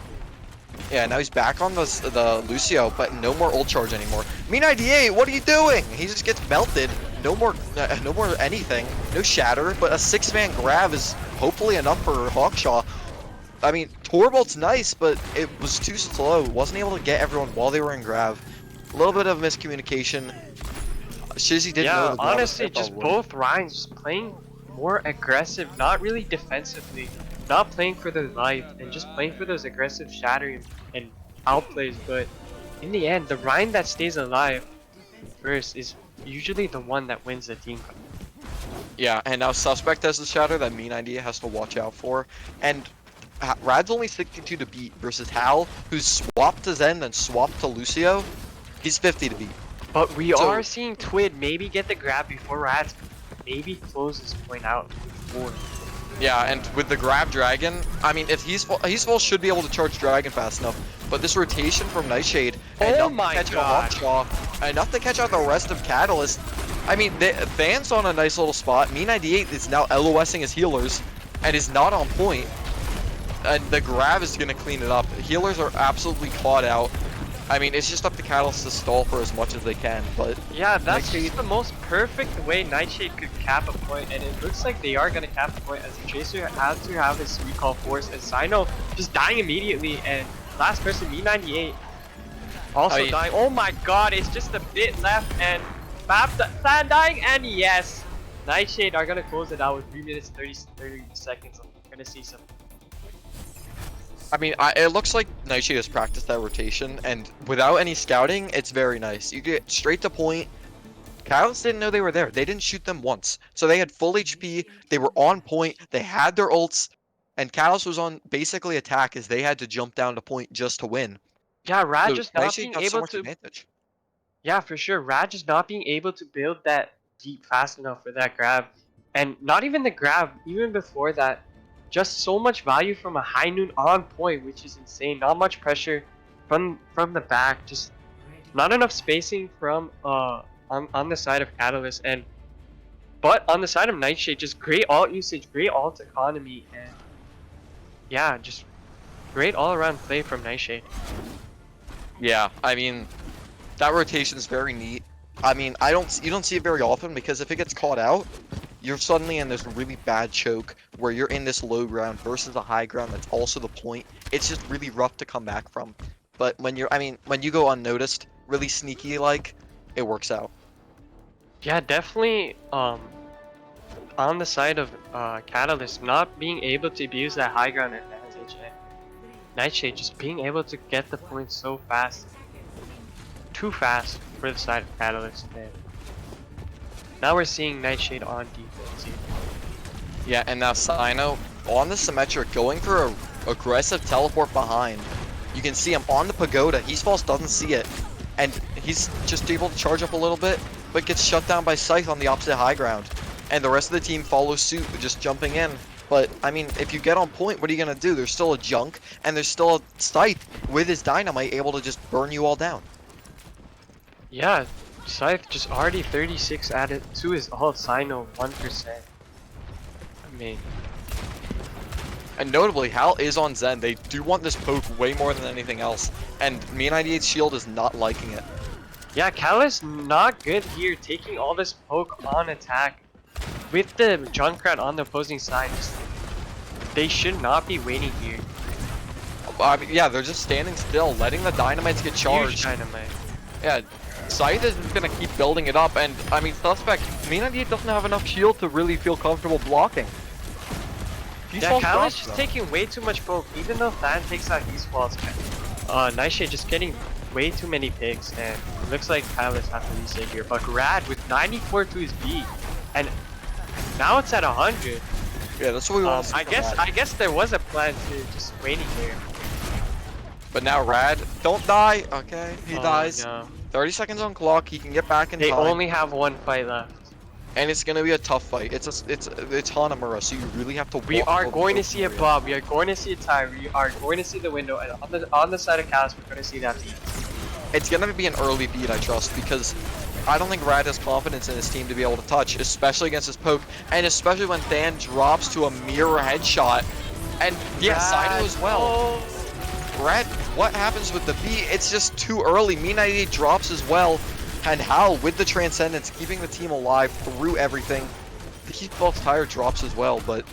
Yeah, now he's back on the Lucio, but no more ult charge anymore. Me98, what are you doing? He just gets melted. No more anything. No shatter, but a 6-man grab is hopefully enough for Hawkshaw. I mean, Torbolt's nice, but it was too slow. Wasn't able to get everyone while they were in grab. A little bit of miscommunication. Shizzy didn't know the grab honestly, was just both Ryans just playing more aggressive, not really defensively, not playing for their life, and just playing for those aggressive shattering and outplays. But in the end, the Ryan that stays alive first is usually the one that wins the team fight. Yeah, and now Suspect has the shatter that Me98 has to watch out for. And Rad's only 62 to beat versus Hal, who's swapped to Zen then swapped to Lucio. He's 50 to beat. But we are seeing Twid maybe get the grab before Rad's. maybe close this point out before. Yeah, and with the grab dragon, I mean, if He's should be able to charge dragon fast enough, but this rotation from Nightshade, Oh enough my to catch God. out Hawkshaw, enough to catch out the rest of Catalyst. I mean, Van's on a nice little spot. Me98 is now LOSing his healers, and is not on point. And the grab is going to clean it up. Healers are absolutely caught out. I mean, it's just up to Catalyst to stall for as much as they can, but... Yeah, that's Nightshade- just the most perfect way Nightshade could cap a point, and it looks like they are going to cap a point as Tracer has to have his recall force, and Sino just dying immediately, and last person, Me98, also dying. Oh my god, it's just a bit left, and Fan dying, and yes, Nightshade are going to close it out with 3 minutes 30 seconds. I'm going to see some. I mean, it looks like Nightshade has practiced that rotation, and without any scouting, it's very nice. You get straight to point. Catalyst didn't know they were there. They didn't shoot them once. So they had full HP, they were on point, they had their ults, and Catalyst was on basically attack as they had to jump down to point just to win. Yeah, Rad So just not Nightshade being got so able much to. advantage. Yeah, for sure. Rad just not being able to build that deep fast enough for that grab. And not even the grab, even before that, just so much value from a high noon on point, which is insane. Not much pressure from the back, just not enough spacing from on the side of Catalyst, and but on the side of Nightshade, just great ult usage, great ult economy, and yeah, just great all around play from Nightshade. Yeah, I mean, that rotation is very neat. I mean, you don't see it very often because if it gets caught out, you're suddenly in this really bad choke where you're in this low ground versus a high ground that's also the point. It's just really rough to come back from. But when when you go unnoticed, really sneaky like, it works out. Yeah, definitely on the side of Catalyst not being able to abuse that high ground advantage, and Nightshade just being able to get the points so fast. Too fast for the side of Catalyst, and now we're seeing Nightshade on defense here. Yeah, and now Sino on the symmetric going for a aggressive teleport behind. You can see him on the pagoda. False doesn't see it, and he's just able to charge up a little bit, but gets shut down by Scythe on the opposite high ground. And the rest of the team follows suit, just jumping in. But I mean, if you get on point, what are you gonna do? There's still a Junk, and there's still a Scythe with his dynamite able to just burn you all down. Yeah, Scythe just already 36 added to his ult, Sino 1%. I mean, And notably, Hal is on Zen. They do want this poke way more than anything else, and Me98's shield is not liking it. yeah, Catalyst not good here, taking all this poke on attack. With the Junkrat on the opposing side, they should not be waiting here. I mean, yeah, they're just standing still, letting the dynamites get Huge charged. dynamite. Yeah, Scythe is just gonna keep building it up, and I mean, Suspect, Me98 doesn't have enough shield to really feel comfortable blocking. Yeah, Catalyst just taking way too much poke, even though Fan takes out Esports. Nightshade just getting way too many picks, and it looks like Catalyst have to reset here. But Rad with 94 to his beat, and now it's at 100. Yeah, that's what we want to see. I guess there was a plan to just waiting here. But now Rad, don't die. Okay, he dies. No. 30 seconds on clock. He can get back in They time. only have one fight left. And it's gonna be a tough fight. It's Hanamura, so you really have to. We walk are over going to the see a area. Bob. We are going to see a tie. We are going to see the window, and on the side of Cast, we're going to see that beat. It's gonna be an early beat, I trust, because I don't think Rad has confidence in his team to be able to touch, especially against his poke, and especially when Than drops to a mirror headshot. And yeah, Sino as well. Oh. Rad, what happens with the beat? It's just too early. Me98 drops as well, and Hal with the Transcendence, keeping the team alive through everything. The Heat Bulk's tire drops as well, but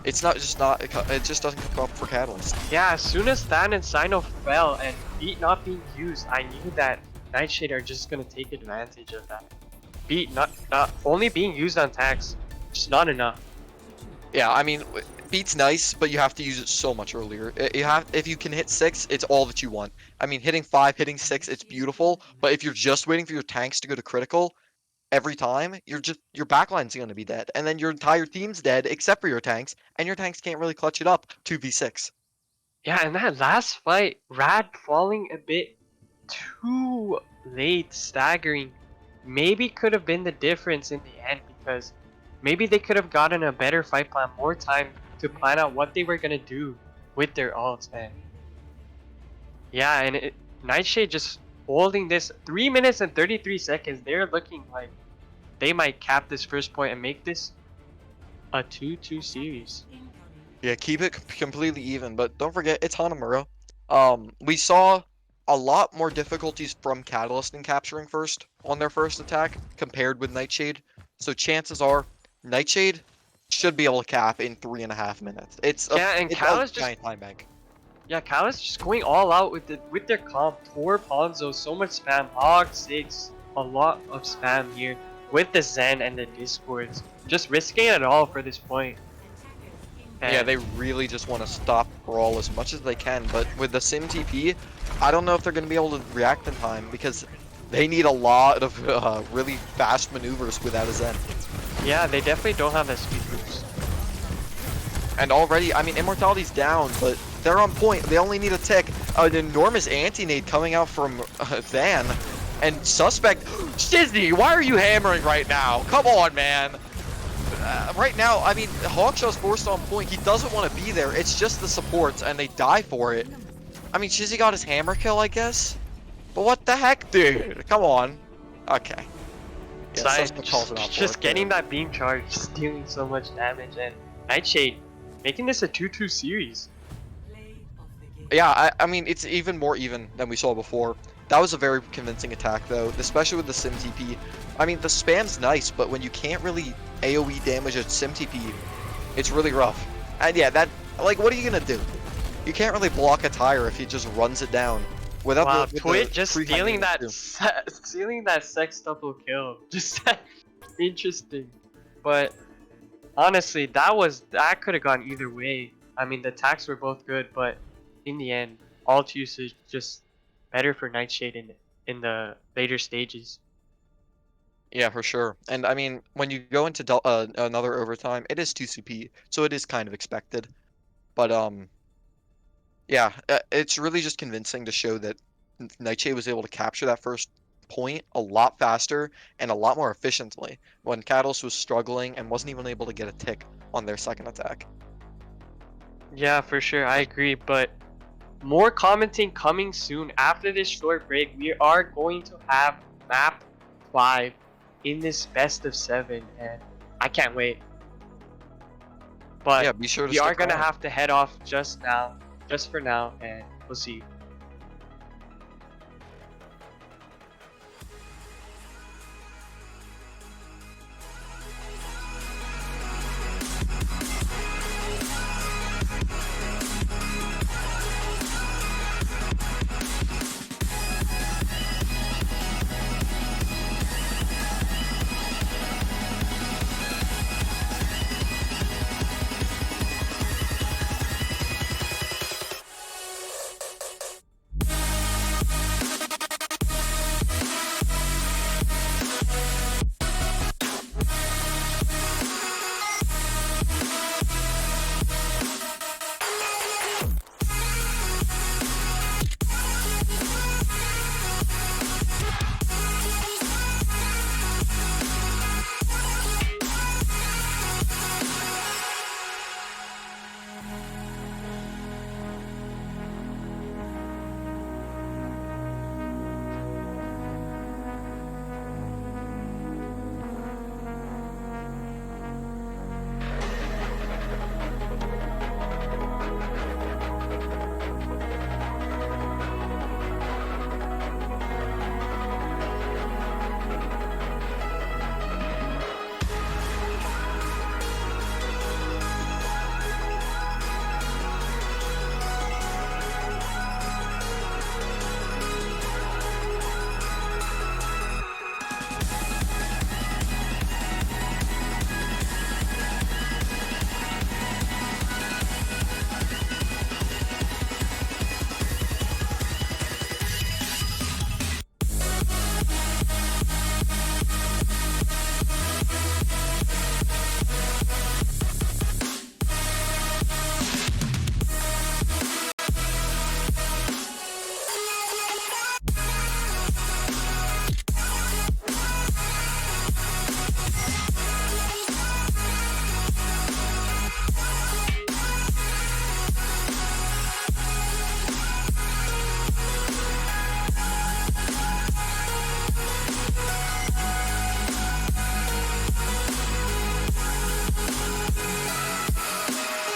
it's not just not. It just doesn't come up for Catalyst. Yeah, as soon as Than and Sino fell and beat not being used, I knew that Nightshade are just gonna take advantage of that. Beat not only being used on tags, just not enough. Yeah, I mean, beat's nice, but you have to use it so much earlier. If you can hit 6, it's all that you want. I mean, hitting 5, hitting 6, it's beautiful. But if you're just waiting for your tanks to go to critical every time, your backline's gonna be dead, and then your entire team's dead except for your tanks, and your tanks can't really clutch it up 2v6. Yeah, and that last fight, Rad falling a bit too late, staggering, maybe could have been the difference in the end, because maybe they could have gotten a better fight plan, more time to plan out what they were gonna do with their ults. And yeah, and Nightshade just holding this 3 minutes and 33 seconds. They're looking like they might cap this first point and make this a 2-2 series. Yeah, keep it completely even, but don't forget it's Hanamura. We saw a lot more difficulties from Catalyst in capturing first on their first attack compared with Nightshade. So chances are Nightshade should be able to cap in 3.5 minutes. It's a Yeah, and Catalyst just giant time bank. Just going all out with their comp. Tor, Ponzo, so much spam. Hog 6, a lot of spam here with the Zen and the Discords. Just risking it all for this point. Yeah, And they really just want to stop Brawl as much as they can, but with the Sim TP, I don't know if they're going to be able to react in time because they need a lot of really fast maneuvers without a Zen. yeah, they definitely don't have that speed boost. And already, I mean, Immortality's down, but they're on point. They only need a tick. An enormous anti-nade coming out from Van. And Suspect, Shizzy, why are you hammering right now? Come on, man. Right now, I mean, Hawkshaw's forced on point. He doesn't want to be there. It's just the supports, and they die for it. I mean, Shizzy got his hammer kill, I guess. But what the heck, dude? Come on. Okay. Yeah, Side, Suspect calls it out for just it, getting yeah. that beam charge, just dealing so much damage, and Nightshade making this a 2-2 series. Yeah, I mean, it's even more even than we saw before. That was a very convincing attack, though, especially with the Sim TP. I mean, the spam's nice, but when you can't really AoE damage a Sim TP, it's really rough. And yeah, that, like, what are you gonna do? You can't really block a tire if he just runs it down. Without Wow, the, with Twit the just pre-high stealing damage, that, too. stealing that sextuple kill. Just interesting. But honestly, that could have gone either way. I mean, the attacks were both good, but in the end, alt usage just better for Nightshade in the later stages. Yeah, for sure. And I mean, when you go into another overtime, it is 2CP, so it is kind of expected. But yeah, it's really just convincing to show that Nightshade was able to capture that first point a lot faster and a lot more efficiently when Catalyst was struggling and wasn't even able to get a tick on their second attack. Yeah, for sure, I agree. But more commenting coming soon. After this short break, we are going to have map 5 in this best of 7, and I can't wait. But Yeah, be sure to we are stick gonna around. have to head off just for now, and we'll see you.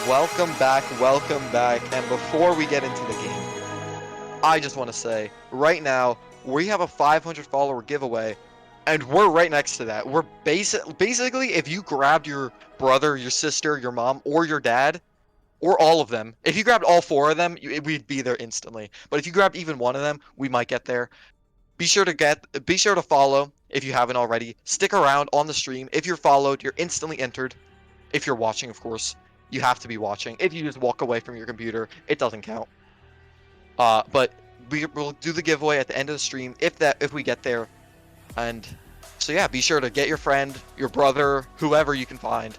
welcome back, and before we get into the game, I just want to say, right now, we have a 500 follower giveaway, and we're right next to that. We're basically, if you grabbed your brother, your sister, your mom, or your dad, or all of them, if you grabbed all 4 of them, we'd be there instantly. But if you grabbed even one of them, we might get there. Be sure to follow if you haven't already. Stick around on the stream. If you're followed, you're instantly entered. If you're watching, of course, you have to be watching. If you just walk away from your computer, it doesn't count. But we'll do the giveaway at the end of the stream if we get there. And so yeah, be sure to get your friend, your brother, whoever you can find.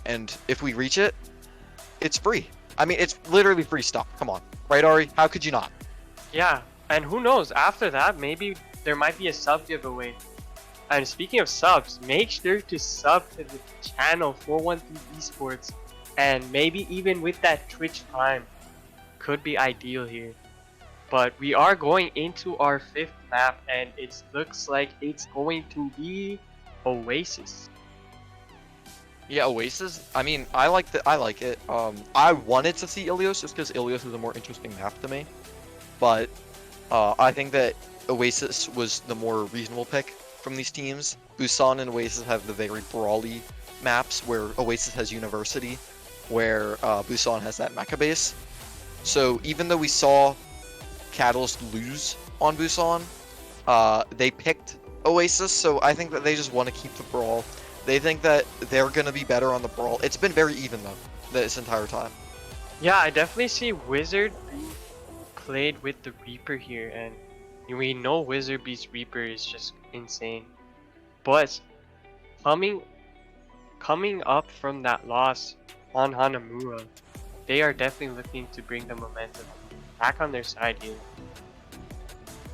And if we reach it, it's free. I mean, it's literally free stuff. Come on, right, Ari? How could you not? Yeah, and who knows? After that, maybe there might be a sub giveaway. And speaking of subs, make sure to sub to the channel 413 Esports, and maybe even with that Twitch Prime, could be ideal here. But we are going into our 5th map, and it looks like it's going to be Oasis. Yeah, Oasis. I mean, I like it. I wanted to see Ilios just because Ilios is a more interesting map to me, but I think that Oasis was the more reasonable pick from these teams. Busan and Oasis have the very brawly maps, where Oasis has University, where Busan has that mecha base. So even though we saw Catalyst lose on Busan, they picked Oasis, so I think that they just want to keep the brawl. They think that they're going to be better on the brawl. It's been very even, though, this entire time. Yeah, I definitely see Wizard played with the Reaper here, and we know Wizard beats Reaper is just insane. But coming up from that loss on Hanamura, they are definitely looking to bring the momentum back on their side here.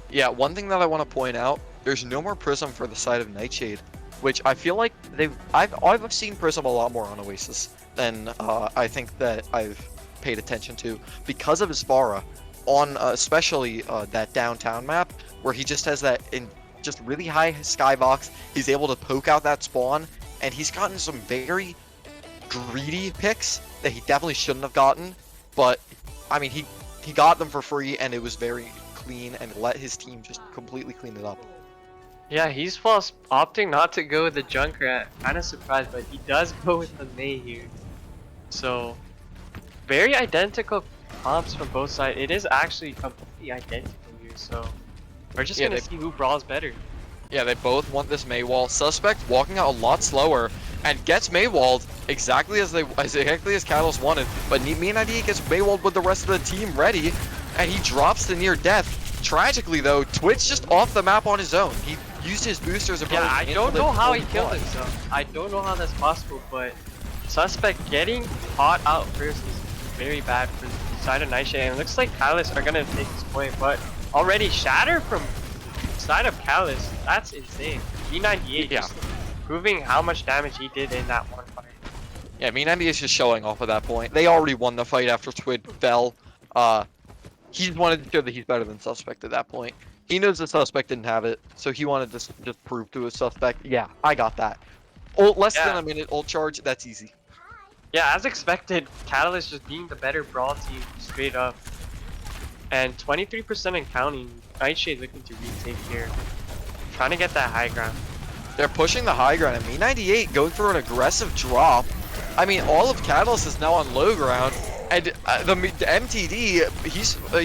Yeah, one thing that I want to point out, there's no more Prism for the side of Nightshade, which I feel like I've seen Prism a lot more on Oasis than I think that I've paid attention to, because of his Pharah on especially that downtown map, where he just has that just really high skybox. He's able to poke out that spawn, and he's gotten some very greedy picks that he definitely shouldn't have gotten, but I mean, he got them for free, and it was very clean, and let his team just completely clean it up. Yeah, he's opting not to go with the Junkrat. Kind of surprised, but he does go with the Mei here. So, very identical comps from both sides. It is actually completely identical here, so we're just gonna see who brawls better. Yeah, they both want this Maywall. Suspect walking out a lot slower and gets Maywalled exactly as Catalyst wanted, but Me98 gets Maywalled with the rest of the team ready, and he drops to near death. Tragically though, Twitch just off the map on his own. He used his boosters. Yeah, I don't know how he killed himself. I don't know how that's possible, but Suspect getting caught out first is very bad for the side of Nightshade, and it looks like Catalyst are gonna take this point, but already Shatter from side of Catalyst, that's insane. Me98 just proving how much damage he did in that one fight. Yeah, Me98 is just showing off at that point. They already won the fight after Twid fell. He just wanted to show that he's better than Suspect at that point. He knows the Suspect didn't have it, so he wanted to just prove to his Suspect, yeah, I got that. Less than a minute ult charge, that's easy. Yeah, as expected, Catalyst just being the better brawl team, straight up. And 23% and counting, Nightshade looking to retake here. Trying to get that high ground. They're pushing the high ground, and Me98 going for an aggressive drop. I mean, all of Catalyst is now on low ground, and the MTD,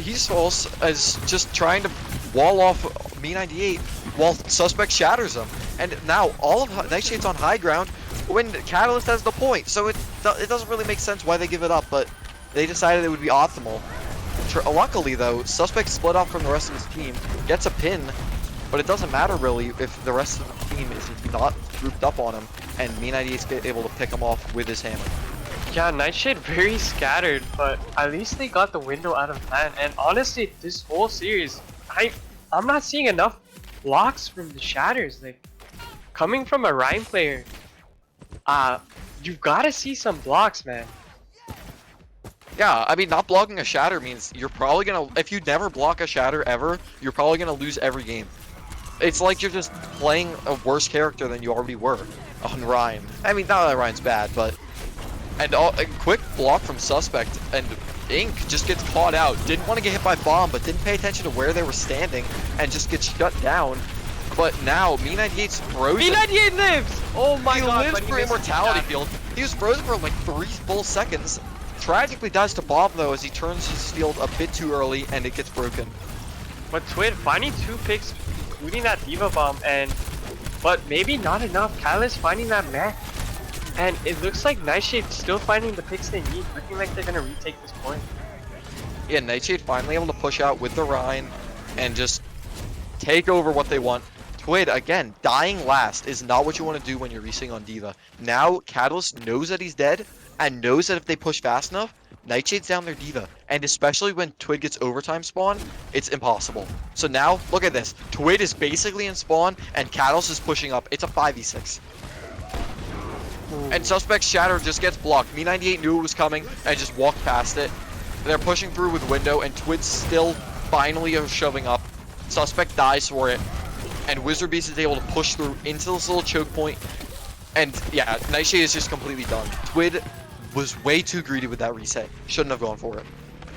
he's false as just trying to wall off Me98 while Suspect shatters him. And now all of Nightshade's on high ground when Catalyst has the point, so it doesn't really make sense why they give it up, but they decided it would be optimal. Luckily though, Suspect split off from the rest of his team, gets a pin, but it doesn't matter really if the rest of the team is not grouped up on him, and Me98's able to pick him off with his hammer. Yeah, Nightshade very scattered, but at least they got the window out of plan. And honestly, this whole series, I'm not seeing enough blocks from the Shatters. Like, coming from a Rhyme player, you've got to see some blocks, man. Yeah, I mean, not blocking a Shatter means you're probably gonna, if you never block a Shatter ever, you're probably gonna lose every game. It's like you're just playing a worse character than you already were on Rhyme. I mean, not that Rhyme's bad, but And a quick block from Suspect, and Ink just gets caught out. Didn't want to get hit by bomb, but didn't pay attention to where they were standing, and just gets shut down. But now, Me98's frozen. Me98 lives! Oh my He god. lives but for missed Immortality that. Field. He was frozen for like 3 full seconds. Tragically dies to bomb though, as he turns his field a bit too early, and it gets broken. But Twid finding 2 picks, including that Diva Bomb, but maybe not enough. Catalyst finding that mech. And it looks like Nightshade still finding the picks they need, looking like they're gonna retake this point. Yeah, Nightshade finally able to push out with the Rhine and just take over what they want. Twid, again, dying last is not what you want to do when you're racing on Diva. Now, Catalyst knows that he's dead, and knows that if they push fast enough, Nightshade's down their Diva. And especially when Twid gets overtime spawn, it's impossible. So now, look at this. Twid is basically in spawn, and Catalyst is pushing up. It's a 5v6. And Suspect's Shatter just gets blocked. Me98 knew it was coming and just walked past it. They're pushing through with Window, and Twid's still finally shoving up. Suspect dies for it, and Wizard Beast is able to push through into this little choke point. And yeah, Nightshade is just completely done. Twid was way too greedy with that reset. Shouldn't have gone for it.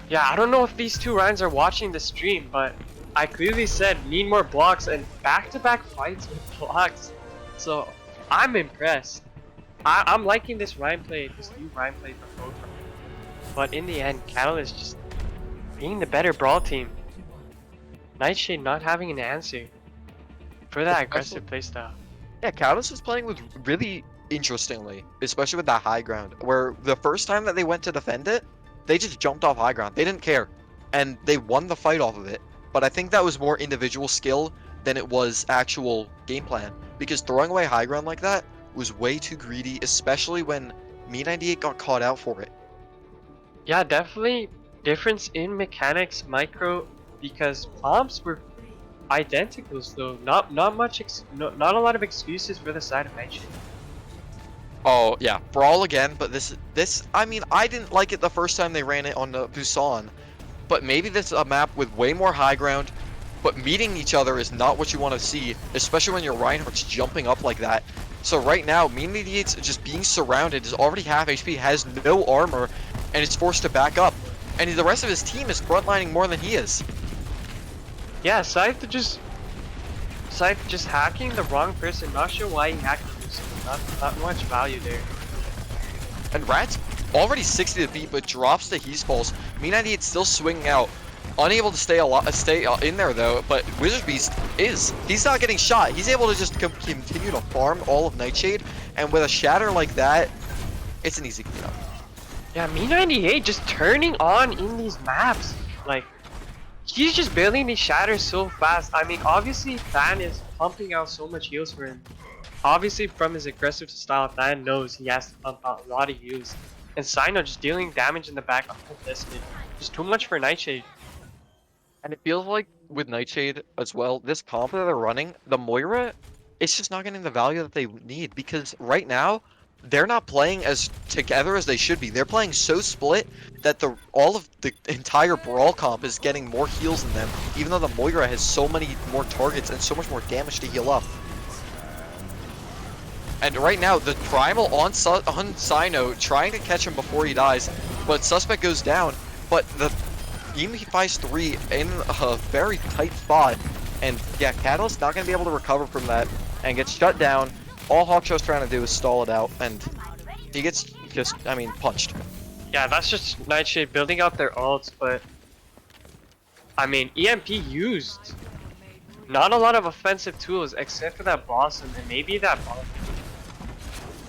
Yeah, I don't know if these 2 Ryans are watching the stream, but I clearly said need more blocks, and back-to-back fights with blocks. So I'm impressed. I'm liking this Ryan play, this new Ryan play from both of them. But in the end, Catalyst just being the better brawl team. Nightshade not having an answer for that aggressive playstyle. Yeah, Catalyst was playing with really interestingly, especially with that high ground, where the first time that they went to defend it, they just jumped off high ground. They didn't care, and they won the fight off of it. But I think that was more individual skill than it was actual game plan, because throwing away high ground like that was way too greedy, especially when Me98 got caught out for it. Yeah, definitely difference in mechanics, micro, because bombs were identical, so not a lot of excuses for the side of Nightshade. Oh yeah, brawl again, but this I mean, I didn't like it the first time they ran it on the Busan, but maybe this is a map with way more high ground, but meeting each other is not what you want to see, especially when your Reinhardt's jumping up like that. So right now, Me98's just being surrounded, is already half HP, has no armor, and is forced to back up. And the rest of his team is frontlining more than he is. Yeah, Scythe just hacking the wrong person. Not sure why he hacked this. Not much value there. And Rat's already 60 to beat, but drops the He's Pulse. Me98 still swinging out. Unable to stay in there though, but Wizard Beast he's not getting shot. He's able to just continue to farm all of Nightshade, and with a shatter like that, it's an easy cleanup. Yeah, Me98 just turning on in these maps. Like, he's just building these shatters so fast. I mean, obviously Fan is pumping out so much heals for him. Obviously from his aggressive style, Fan knows he has to pump out a lot of heals. And Sino just dealing damage in the back uncontested. Just too much for Nightshade. And it feels like with Nightshade as well, this comp that they're running, the Moira, it's just not getting the value that they need, because right now, they're not playing as together as they should be. They're playing so split that all of the entire Brawl comp is getting more heals than them, even though the Moira has so many more targets and so much more damage to heal up. And right now, the Primal on Sino, trying to catch him before he dies, but Suspect goes down, but he buys 3 in a very tight spot, and yeah, Catalyst not going to be able to recover from that and gets shut down. All Hawkshaw's trying to do is stall it out, and he gets just, I mean, punched. Yeah, that's just Nightshade building out their ults, but I mean, EMP used. Not a lot of offensive tools except for that Blossom and maybe that bomb.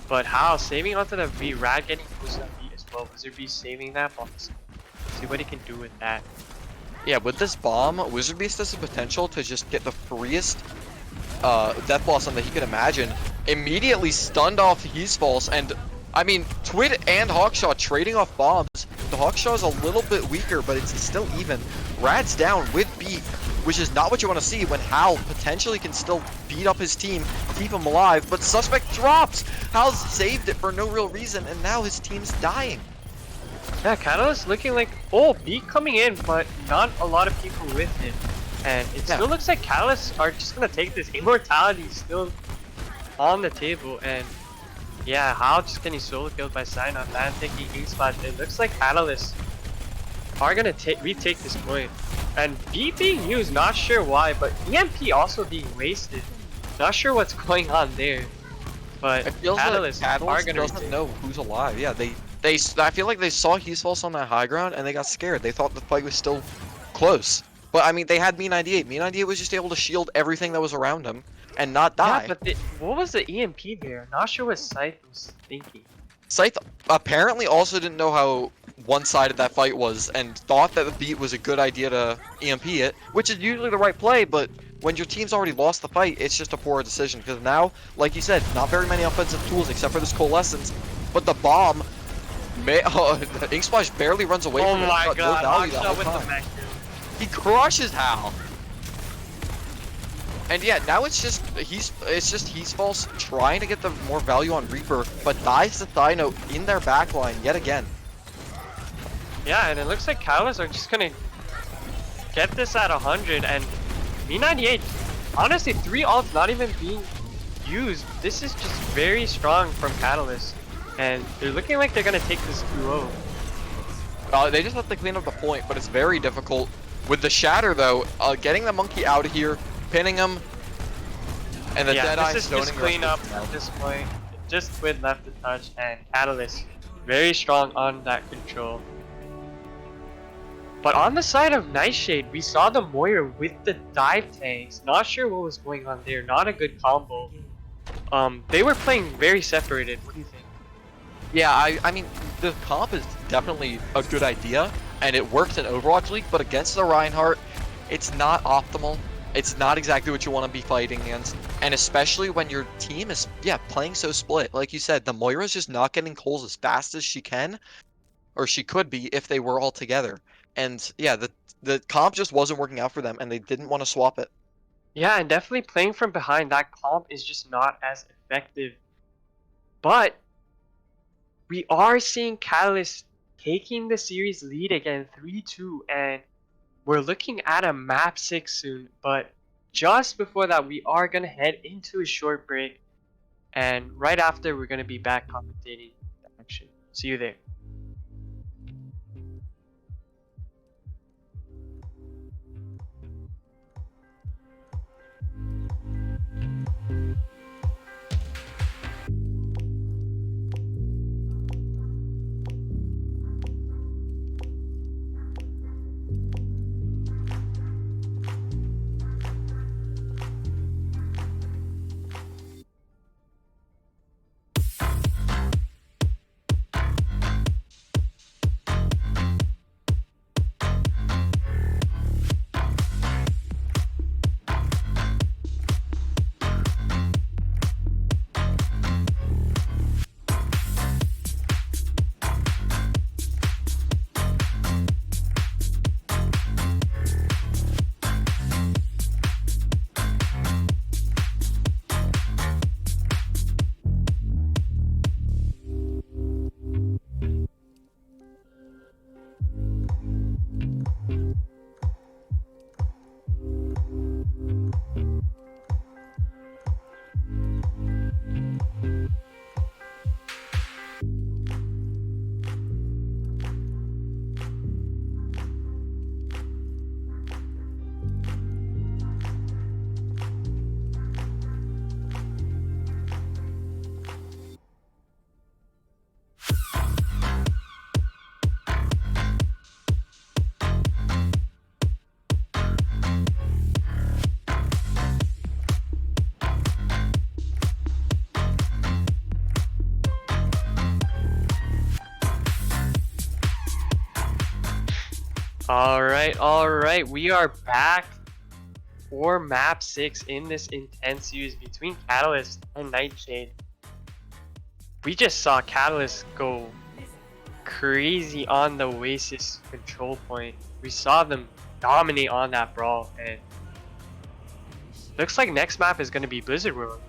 But how? Saving onto the V, Rad getting close to that V as well. Wizard Beast saving that Blossom. See what he can do with that. Yeah, with this bomb, Wizard Beast has the potential to just get the freest Death Blossom that he could imagine. Immediately stunned off He's False, and I mean, Twid and Hawkshaw trading off bombs. The Hawkshaw is a little bit weaker, but it's still even. Rad's down with beat, which is not what you want to see when Hal potentially can still beat up his team, keep him alive, but Suspect drops! Hal's saved it for no real reason, and now his team's dying. Yeah, Catalyst looking like, oh, beat coming in, but not a lot of people with him. And it still looks like Catalyst are just gonna take this. Immortality still on the table, and Yeah, How just getting solo killed by Sign-On, man taking Ink Splash. It looks like Catalyst are gonna retake this point. And B being used, not sure why, but EMP also being wasted. Not sure what's going on there. But It feels Catalyst like are Catalyst gonna doesn't retake. know who's alive. Yeah, I feel like they saw He's False on that high ground and they got scared. They thought the fight was still close. But I mean, they had Me98. Me98 was just able to shield everything that was around him and not Yeah, die. but what was the EMP there? Not sure what Scythe was thinking. Scythe apparently also didn't know how one-sided that fight was and thought that the beat was a good idea to EMP it, which is usually the right play, but when your team's already lost the fight, it's just a poor decision, because now, like you said, not very many offensive tools except for this Coalescence, but the bomb, Ink Splash barely runs away Oh from it. my No god, value that Hawkshot whole with the time. mech kill. He crushes Hal. And yeah, now it's just He's False trying to get the more value on Reaper, but dies to Thino in their backline yet again. Yeah, and it looks like Catalyst are just gonna get this at 100, and Me98, honestly, 3 ults not even being used. This is just very strong from Catalyst, and they're looking like they're gonna take this 2-0. They just have to clean up the point, but it's very difficult. With the Shatter, though, getting the Monkey out of here, pinning him, and the Yeah, Deadeye this is just stoning the rest clean of up the team. at this point. Just Squid left to touch, and Catalyst very strong on that control. But on the side of Nightshade, we saw the Moira with the dive tanks. Not sure what was going on there. Not a good combo. They were playing very separated. What do you think? Yeah, I mean, the comp is definitely a good idea, and it works in Overwatch League, but against the Reinhardt, it's not optimal. It's not exactly what you want to be fighting against, and especially when your team is, yeah, playing so split. Like you said, the Moira's just not getting kills as fast as she can, or she could be if they were all together. And yeah, the comp just wasn't working out for them, and they didn't want to swap it. Yeah, and definitely playing from behind, that comp is just not as effective. But we are seeing Catalyst taking the series lead again 3-2, and we're looking at a map 6 soon. But just before that, we are going to head into a short break, and right after, we're going to be back commentating the action. See you there. Alright, we are back for map 6 in this intense series between Catalyst and Nightshade. We just saw Catalyst go crazy on the Oasis control point. We saw them dominate on that brawl, and looks like next map is going to be Blizzard World.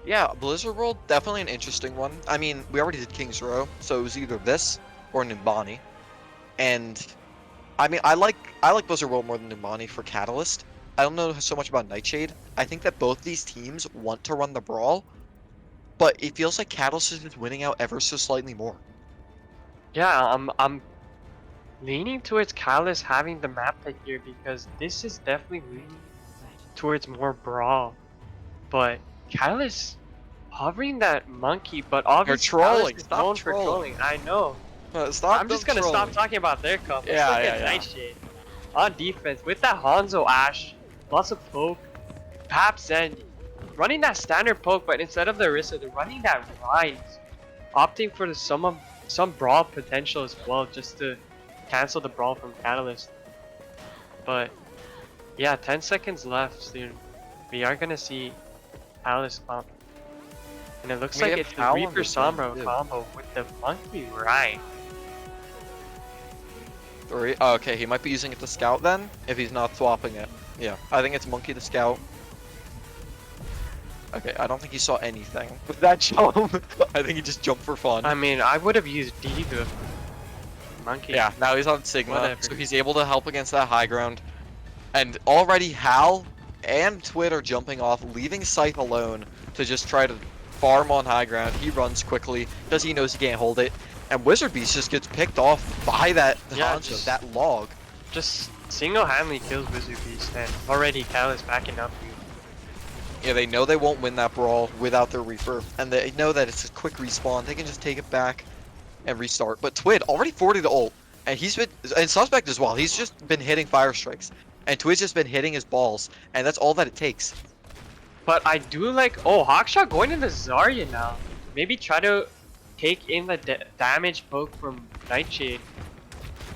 Yeah, Blizzard World, definitely an interesting one. I mean, we already did King's Row, so it was either this or Numbani. And I mean, I like Blizzard World more than Numbani for Catalyst. I don't know so much about Nightshade. I think that both these teams want to run the brawl, but it feels like Catalyst is just winning out ever so slightly more. Yeah, I'm leaning towards Catalyst having the map pick here because this is definitely leaning towards more brawl. But Catalyst hovering that monkey, but obviously trolling. Catalyst is Stop known for trolling. trolling. I know. Stop I'm just them gonna stop trolling. talking about their comp. Let's Yeah, look yeah, at yeah. Nightshade on defense with that Hanzo Ash, lots of poke, perhaps Zen running that standard poke, but instead of the Orisa, they're running that Rhine, opting for some brawl potential as well, just to cancel the brawl from Catalyst. But yeah, 10 seconds left soon. We are gonna see Catalyst comp. And it looks We like have it's the Hal on Reaper this one, Sombra too. combo with the Monkey Rhine. Oh, okay, he might be using it to scout then, if he's not swapping it. Yeah, I think it's Monkey to scout. Okay, I don't think he saw anything with that jump. I think he just jumped for fun. I mean, I would have used D to Monkey. Yeah, now he's on Sigma, Whatever. so he's able to help against that high ground. And already Hal and Twid are jumping off, leaving Scythe alone to just try to farm on high ground. He runs quickly because he knows he can't hold it. And Wizard Beast just gets picked off by that Yeah, Hanzo, just- that log. Just single-handedly kills Wizard Beast, and already Catalyst backing up you. Yeah, they know they won't win that brawl without their Reaper, and they know that it's a quick respawn. They can just take it back and restart. But Twid already 40 to ult, and he's been, and Suspect as well. He's just been hitting fire strikes, and Twid's just been hitting his balls, and that's all that it takes. But I do like, oh, Hawkshot going into Zarya now. Maybe try to take in the damage poke from Nightshade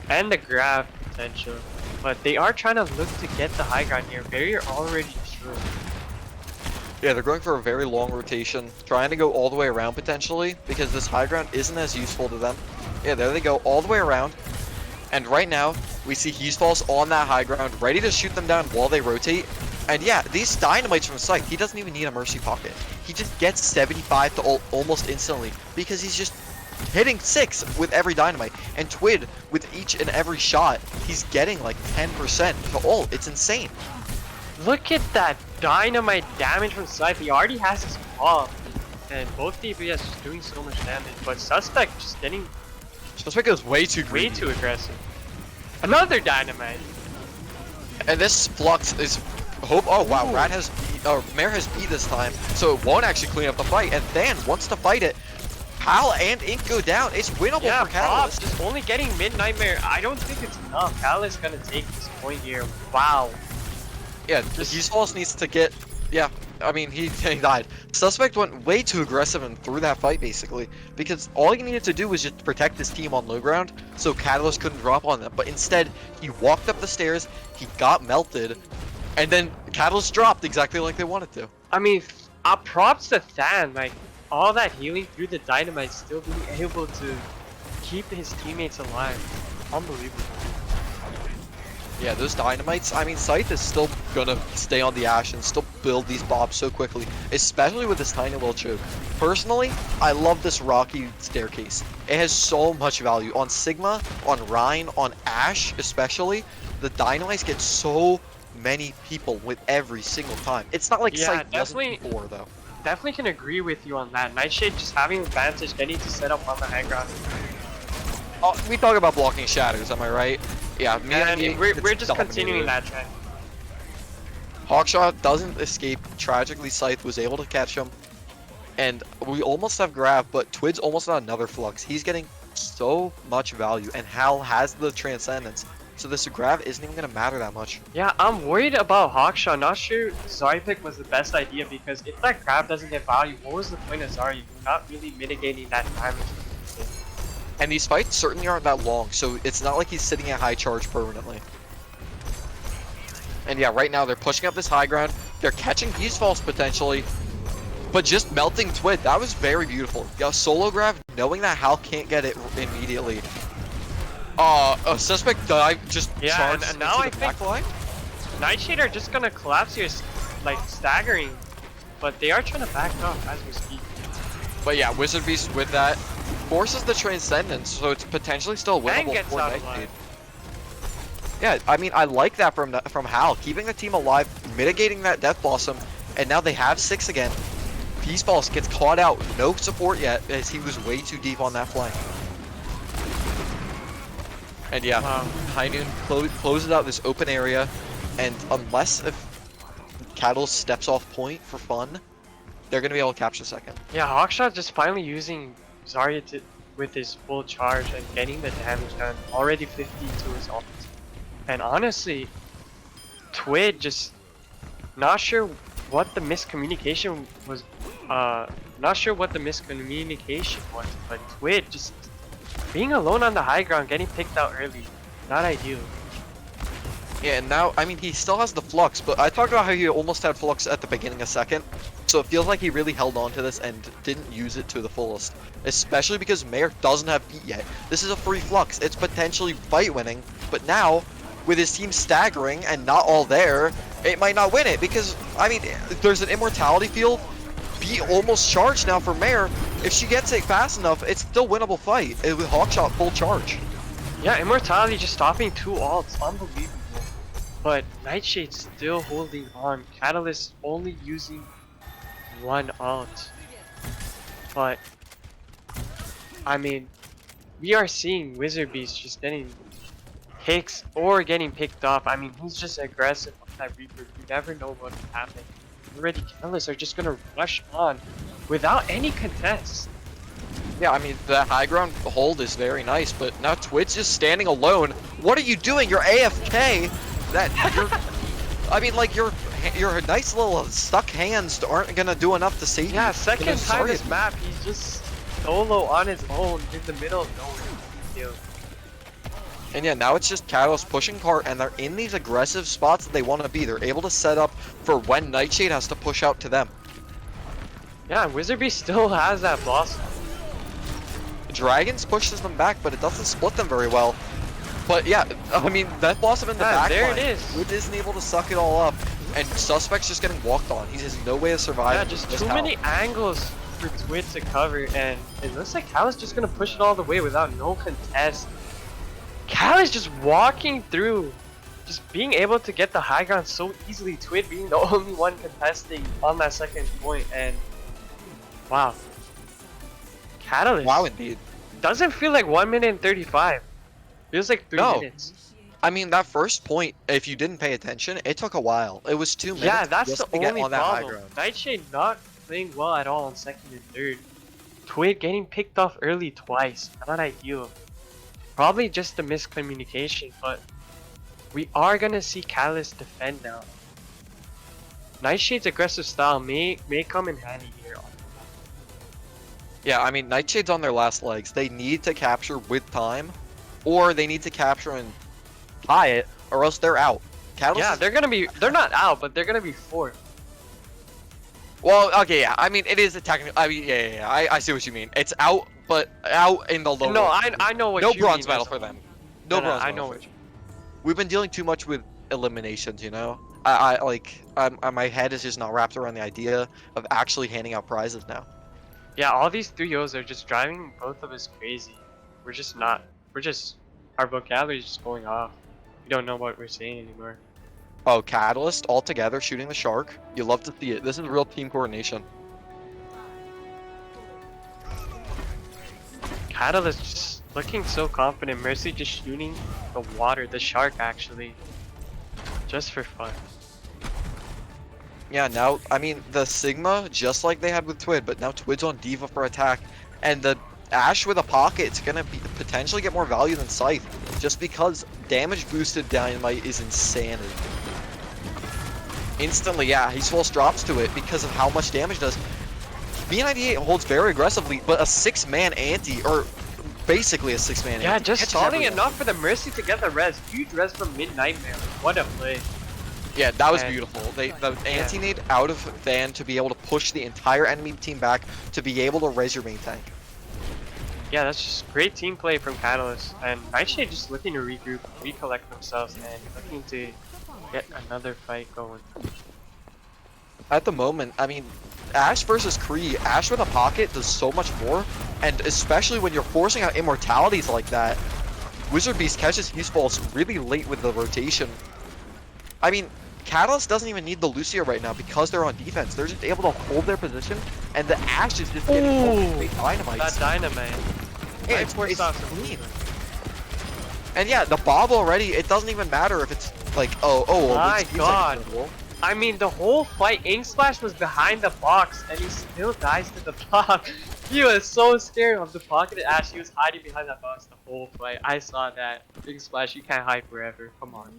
and the grab potential. But they are trying to look to get the high ground here. Barrier already destroyed. Yeah, they're going for a very long rotation, trying to go all the way around potentially, because this high ground isn't as useful to them. Yeah, there they go, all the way around. And right now, we see Heesfalls on that high ground, ready to shoot them down while they rotate. And yeah, these dynamites from Scythe, he doesn't even need a Mercy Pocket. He just gets 75 to ult almost instantly, because he's just hitting 6 with every dynamite. And Twid, with each and every shot, he's getting like 10% to ult. It's insane. Look at that dynamite damage from Scythe. He already has his bomb. And both DPS just doing so much damage. But Suspect just getting Suspect goes way too way greedy. too aggressive. Another dynamite. And this Flux is hope. Oh wow, Ooh. Rat has Mare has beat this time, so it won't actually clean up the fight. And then wants to fight it. Hal and Ink go down. It's winnable Yeah, for Catalyst. Bob just only getting mid-nightmare. I don't think it's enough. Catalyst's gonna take this point here. Wow. Yeah, Heesfalls needs to get. Yeah, I mean he died. Suspect went way too aggressive and threw that fight basically, because all he needed to do was just protect his team on low ground, so Catalyst couldn't drop on them. But instead, he walked up the stairs, he got melted, and then Catalyst dropped exactly like they wanted to. I mean, props to Than. Like, all that healing through the dynamite, still being able to keep his teammates alive. Unbelievable. Yeah, those dynamites, I mean, Scythe is still gonna stay on the Ash and still build these bobs so quickly, especially with this tiny little choke. Personally, I love this rocky staircase. It has so much value. On Sigma, on Rhine, on Ash especially, the dynamites get so many people with every single time. It's not like Yeah, Scythe definitely. wasn't before, though. Definitely can agree with you on that. Nightshade just having advantage, getting to set up on the high ground. Oh, we talk about blocking shadows, am I right? Yeah, me And you, we're it's just continuing dominated. that trend. Hawkshot doesn't escape. Tragically, Scythe was able to catch him. And we almost have grab, but Twid's almost on another Flux. He's getting so much value, and Hal has the Transcendence. So this grab isn't even going to matter that much. Yeah, I'm worried about Hawkshot. Not sure Zarya pick was the best idea, because if that grab doesn't get value, what was the point of Zarya? You're not really mitigating that damage. And these fights certainly aren't that long, so it's not like he's sitting at high charge permanently. And yeah, right now they're pushing up this high ground. They're catching Peacefalls potentially, but just melting Twid. That was very beautiful. Yeah, solo grab, knowing that Hal can't get it immediately. A Suspect dive just Yeah, charged and now into the I think- back line. Nightshade are just gonna collapse here, like staggering, but they are trying to back up as we speak. But yeah, Wizard Beast with that forces the Transcendence, so it's potentially still And winnable gets for out Nightshade. alive. Yeah, I mean, I like that from Hal, keeping the team alive, mitigating that Death Blossom, and now they have 6 again. Peace Balls gets caught out. No support yet, as he was way too deep on that flank. And yeah, Wow. High Noon closes out this open area, and unless if Catalyst steps off point for fun, they're gonna be able to capture second. Yeah, Hawkshot just finally using Zarya with his full charge and getting the damage done. Already 50 to his ult. And honestly, Twid just not sure what the miscommunication was. Not sure what the miscommunication was, but Twid just being alone on the high ground, getting picked out early, not ideal. Yeah, and now, I mean, he still has the Flux, but I talked about how he almost had Flux at the beginning of second, so it feels like he really held on to this and didn't use it to the fullest, especially because Mayor doesn't have beat yet. This is a free Flux, it's potentially fight winning, but now, with his team staggering and not all there, it might not win it, because, I mean, there's an Immortality field, be almost charged now for Mayor. If she gets it fast enough, it's still winnable fight with Hawkshot full charge. Yeah, Immortality just stopping 2 ults, unbelievable. But Nightshade still holding on. Catalyst only using 1 ult. But I mean, we are seeing Wizard Beast just getting picks or getting picked off. I mean, he's just aggressive on that Reaper. You never know what will happen. Already Catalyst are just gonna rush on without any contest. Yeah, I mean, the high ground hold is very nice, but now Twit's just standing alone. What are you doing? You're AFK. That you're, I mean, like your nice little stuck hands aren't gonna do enough to save you. Yeah, second time Zarya. this map, he's just solo on his own in the middle of nowhere. And yeah, now it's just Catalyst pushing cart, and they're in these aggressive spots that they want to be. They're able to set up for when Nightshade has to push out to them. Yeah, Wizard Beast still has that boss. Dragons pushes them back, but it doesn't split them very well. But yeah, I mean, that Blossom in the back there line, it is. Wood isn't able to suck it all up, and Suspect's just getting walked on. He has no way to survive. Yeah, just too how. many angles for Twid to cover, and it looks like Cal is just gonna push it all the way without no contest. Cal is just walking through, just being able to get the high ground so easily. Twid being the only one contesting on that second point, and wow. Catalyst. Wow, indeed. Doesn't feel like 1 minute and 35. Feels like 3 No. minutes. I mean, that first point, if you didn't pay attention, it took a while. It was 2 minutes. Yeah, that's just the to get only on that high problem. ground. Nightshade not playing well at all on second and third. Twid getting picked off early twice. Not ideal. Probably just a miscommunication, but we are gonna see Catalyst defend now. Nightshade's aggressive style may come in handy here. Yeah, I mean, Nightshade's on their last legs. They need to capture with time, or they need to capture and tie it, or else they're out. Catalyst Yeah, is- they're not out, but they're gonna be fourth. Well, okay, yeah. I mean, it is a technical. I mean, yeah. I see what you mean. It's out, but out in the lower. No, I know what no you bronze mean. medal for them. No bronze I medal know for what them. We've been dealing too much with eliminations, you know. My head is just not wrapped around the idea of actually handing out prizes now. Yeah, all these 3-0s are just driving both of us crazy. We're just not. Our vocabulary is just going off. We don't know what we're saying anymore. Oh, Catalyst all together shooting the shark. You love to see it. This is real team coordination. Catalyst just looking so confident. Mercy just shooting the shark actually. Just for fun. Yeah, now, I mean, the Sigma, just like they had with Twid, but now Twid's on Diva for attack. And the Ashe with a pocket, it's gonna be potentially get more value than Scythe, just because damage boosted Dynamite is insanity. Instantly, yeah, he false drops to it because of how much damage it does. B98 holds very aggressively, but a 6-man anti, or basically a 6-man Yeah, anti. just catches stalling everyone. enough for the Mercy to get the res. Huge res from Mid-Nightmare. What a play. Yeah, that was And- beautiful. The anti-nade out of Van to be able to push the entire enemy team back to be able to raise your main tank. Yeah, that's just great team play from Catalyst. And Nightshade just looking to regroup, recollect themselves, and looking to get another fight going. At the moment, I mean, Ashe versus Kree, Ashe with a pocket does so much more, and especially when you're forcing out immortalities like that, Wizard Beast catches his balls really late with the rotation. I mean, Catalyst doesn't even need the Lucio right now because they're on defense. They're just able to hold their position, and the Ashe is just getting Ooh, dynamite. that dynamite. Yeah, Nice force it's off. clean. And yeah, the Bob already, it doesn't even matter if it's like, well, My it's 2 God. seconds rule. I mean, the whole fight, Ink Splash was behind the box, and he still dies to the Bob. He was so scared of the pocket Ash. He was hiding behind that box the whole fight. I saw that. Ink Splash, you can't hide forever. Come on.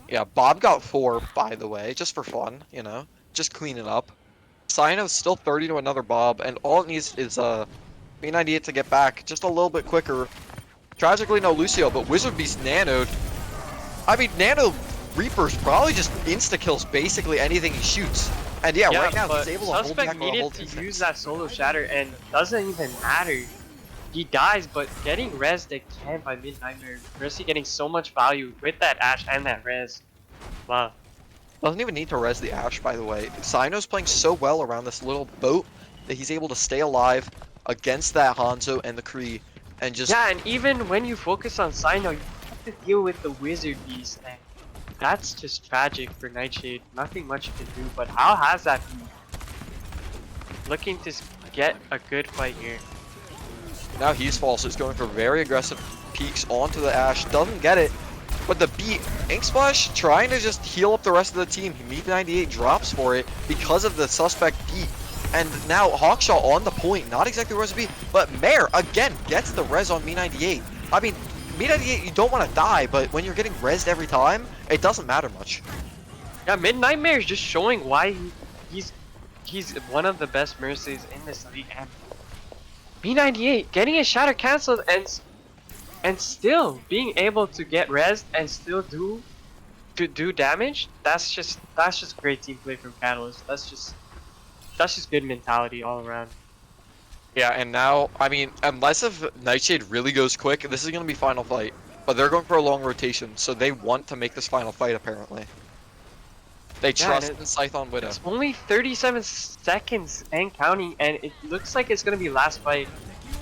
Yeah, Bob got 4, by the way, just for fun, you know, just clean it up. Sino's still 30 to another Bob, and all it needs is B98 to get back just a little bit quicker. Tragically, no Lucio, but Wizard Beast nanoed. I mean, Nano Reaper's probably just insta-kills basically anything he shoots. And yeah, right now but he's able to hold back Suspect on a whole needed to defense. use that solo shatter, and doesn't even matter. He dies, but getting rezzed again by Mid-Nightmare. Mercy getting so much value with that Ashe and that res. Wow. Doesn't even need to res the Ashe, by the way. Sino's playing so well around this little boat that he's able to stay alive against that Hanzo and the Kree, and just... Yeah, and even when you focus on Sino, you have to deal with the Wizard Beast, and that's just tragic for Nightshade. Nothing much you can do, but how has that been? Looking to get a good fight here. Now he's false. He's going for very aggressive peeks onto the Ashe. Doesn't get it. But the beat, Ink Splash trying to just heal up the rest of the team. Me98 drops for it because of the suspect beat. And now Hawkshaw on the point. Not exactly where it's be, but Mare again gets the res on Me98. I mean, Me98, you don't want to die, but when you're getting rezzed every time, it doesn't matter much. Yeah, Mid-Nightmare is just showing why he's one of the best mercies in this league. And Me98 getting his shatter cancelled and still being able to get rezzed and still do damage. That's just great team play from Catalyst. That's just good mentality all around. Yeah, and now, I mean, unless if Nightshade really goes quick, this is going to be final fight. But they're going for a long rotation, so they want to make this final fight, apparently. They trust in Scython Widow. It's only 37 seconds and counting, and it looks like it's going to be last fight.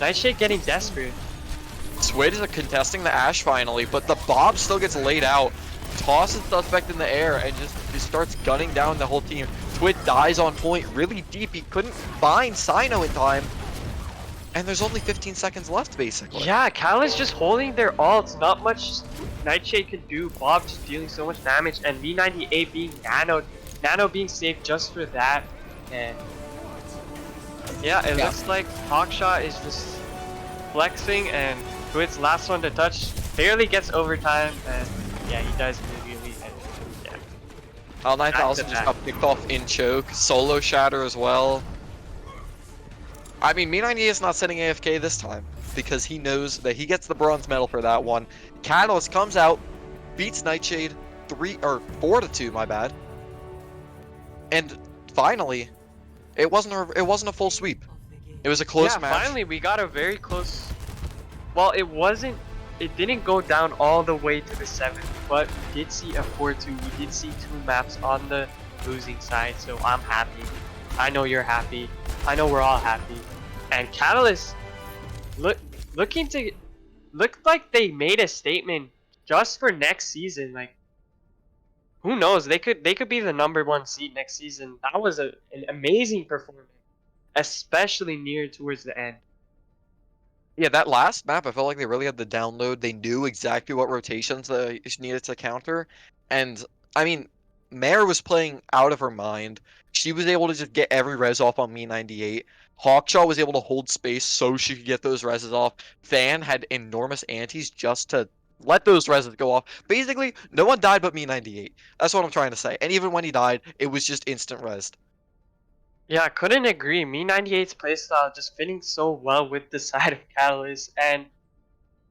Nightshade getting desperate. Swid is contesting the Ashe finally, but the Bob still gets laid out. Tosses Suspect in the air and just starts gunning down the whole team. Swid dies on point really deep. He couldn't find Sino in time. And there's only 15 seconds left, basically. Yeah, Cal is just holding their ults. Not much Nightshade can do. Bob just dealing so much damage, and V98 being nanoed. Nano being safe just for that. And yeah, it looks like Hawkshaw is just flexing, and Twit's last one to touch barely gets overtime, and yeah, he dies immediately. And yeah. Al 9000 just got picked off in choke. Solo shatter as well. I mean, Me98 is not sitting AFK this time because he knows that he gets the bronze medal for that one. Catalyst comes out, beats Nightshade 4-2, my bad. And finally, it wasn't a full sweep. It was a close match. Finally we got a very close. Well, it didn't go down all the way to the 7th, but we did see a 4-2. We did see 2 maps on the losing side, so I'm happy. I know you're happy. I know we're all happy. And Catalyst looked like they made a statement just for next season. Like, who knows? They could be the #1 seed next season. That was an amazing performance, especially near towards the end. Yeah, that last map, I felt like they really had the download. They knew exactly what rotations they needed to counter. And, I mean, Mare was playing out of her mind. She was able to just get every res off on Me98. Hawkshaw was able to hold space so she could get those reses off. Fan had enormous antis just to let those reses go off. Basically, no one died but Me98. That's what I'm trying to say. And even when he died, it was just instant res. Yeah, I couldn't agree. Me98's playstyle just fitting so well with the side of Catalyst, and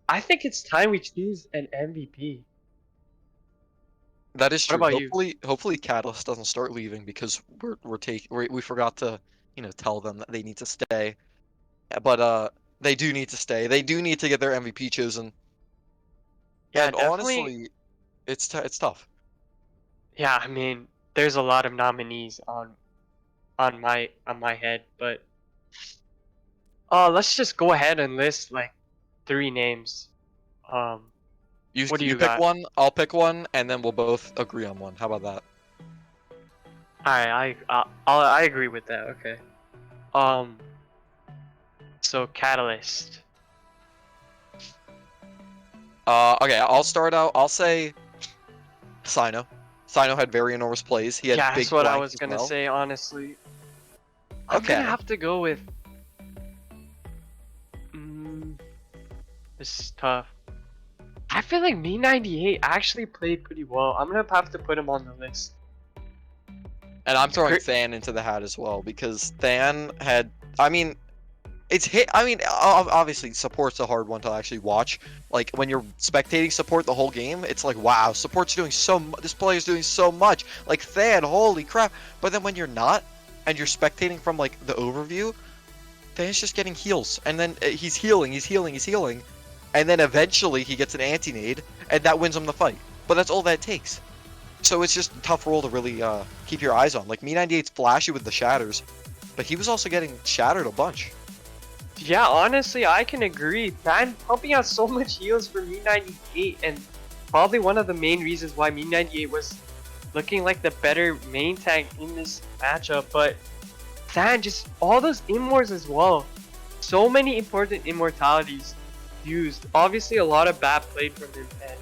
I think it's time we choose an MVP. That is true. What about you? Hopefully Catalyst doesn't start leaving because we forgot to, tell them that they need to stay. But they do need to stay. They do need to get their MVP chosen. Yeah, And definitely. honestly, it's tough. Yeah, I mean, there's a lot of nominees on my head, but let's just go ahead and list like 3 names. What do You you pick got? one, I'll pick one, and then we'll both agree on one. How about that? Alright, I agree with that. Okay. So Catalyst. Okay, I'll start out. I'll say Sino. Sino had very enormous plays. He had Yeah, big that's what I flanks was as gonna well. say. Honestly, I'm Okay. gonna have to go with. This is tough. I feel like Me98 actually played pretty well. I'm gonna have to put him on the list. And I'm throwing Crit- Than into the hat as well because Than had. I mean, it's hit. I mean, obviously, support's a hard one to actually watch. Like when you're spectating support the whole game, it's like, wow, support's doing so. This player's doing so much. Like Than, holy crap! But then when you're not, and you're spectating from like the overview, Than's just getting heals, and then he's healing, and then eventually he gets an anti-nade, and that wins him the fight. But that's all that takes. So it's just a tough role to really keep your eyes on. Like Me98's flashy with the shatters, but he was also getting shattered a bunch. Yeah, honestly, I can agree. Than pumping out so much heals for Me98, and probably one of the main reasons why Me98 was looking like the better main tank in this matchup. But Than just all those immorts as well. So many important immortalities used. Obviously, a lot of BAP played from him, and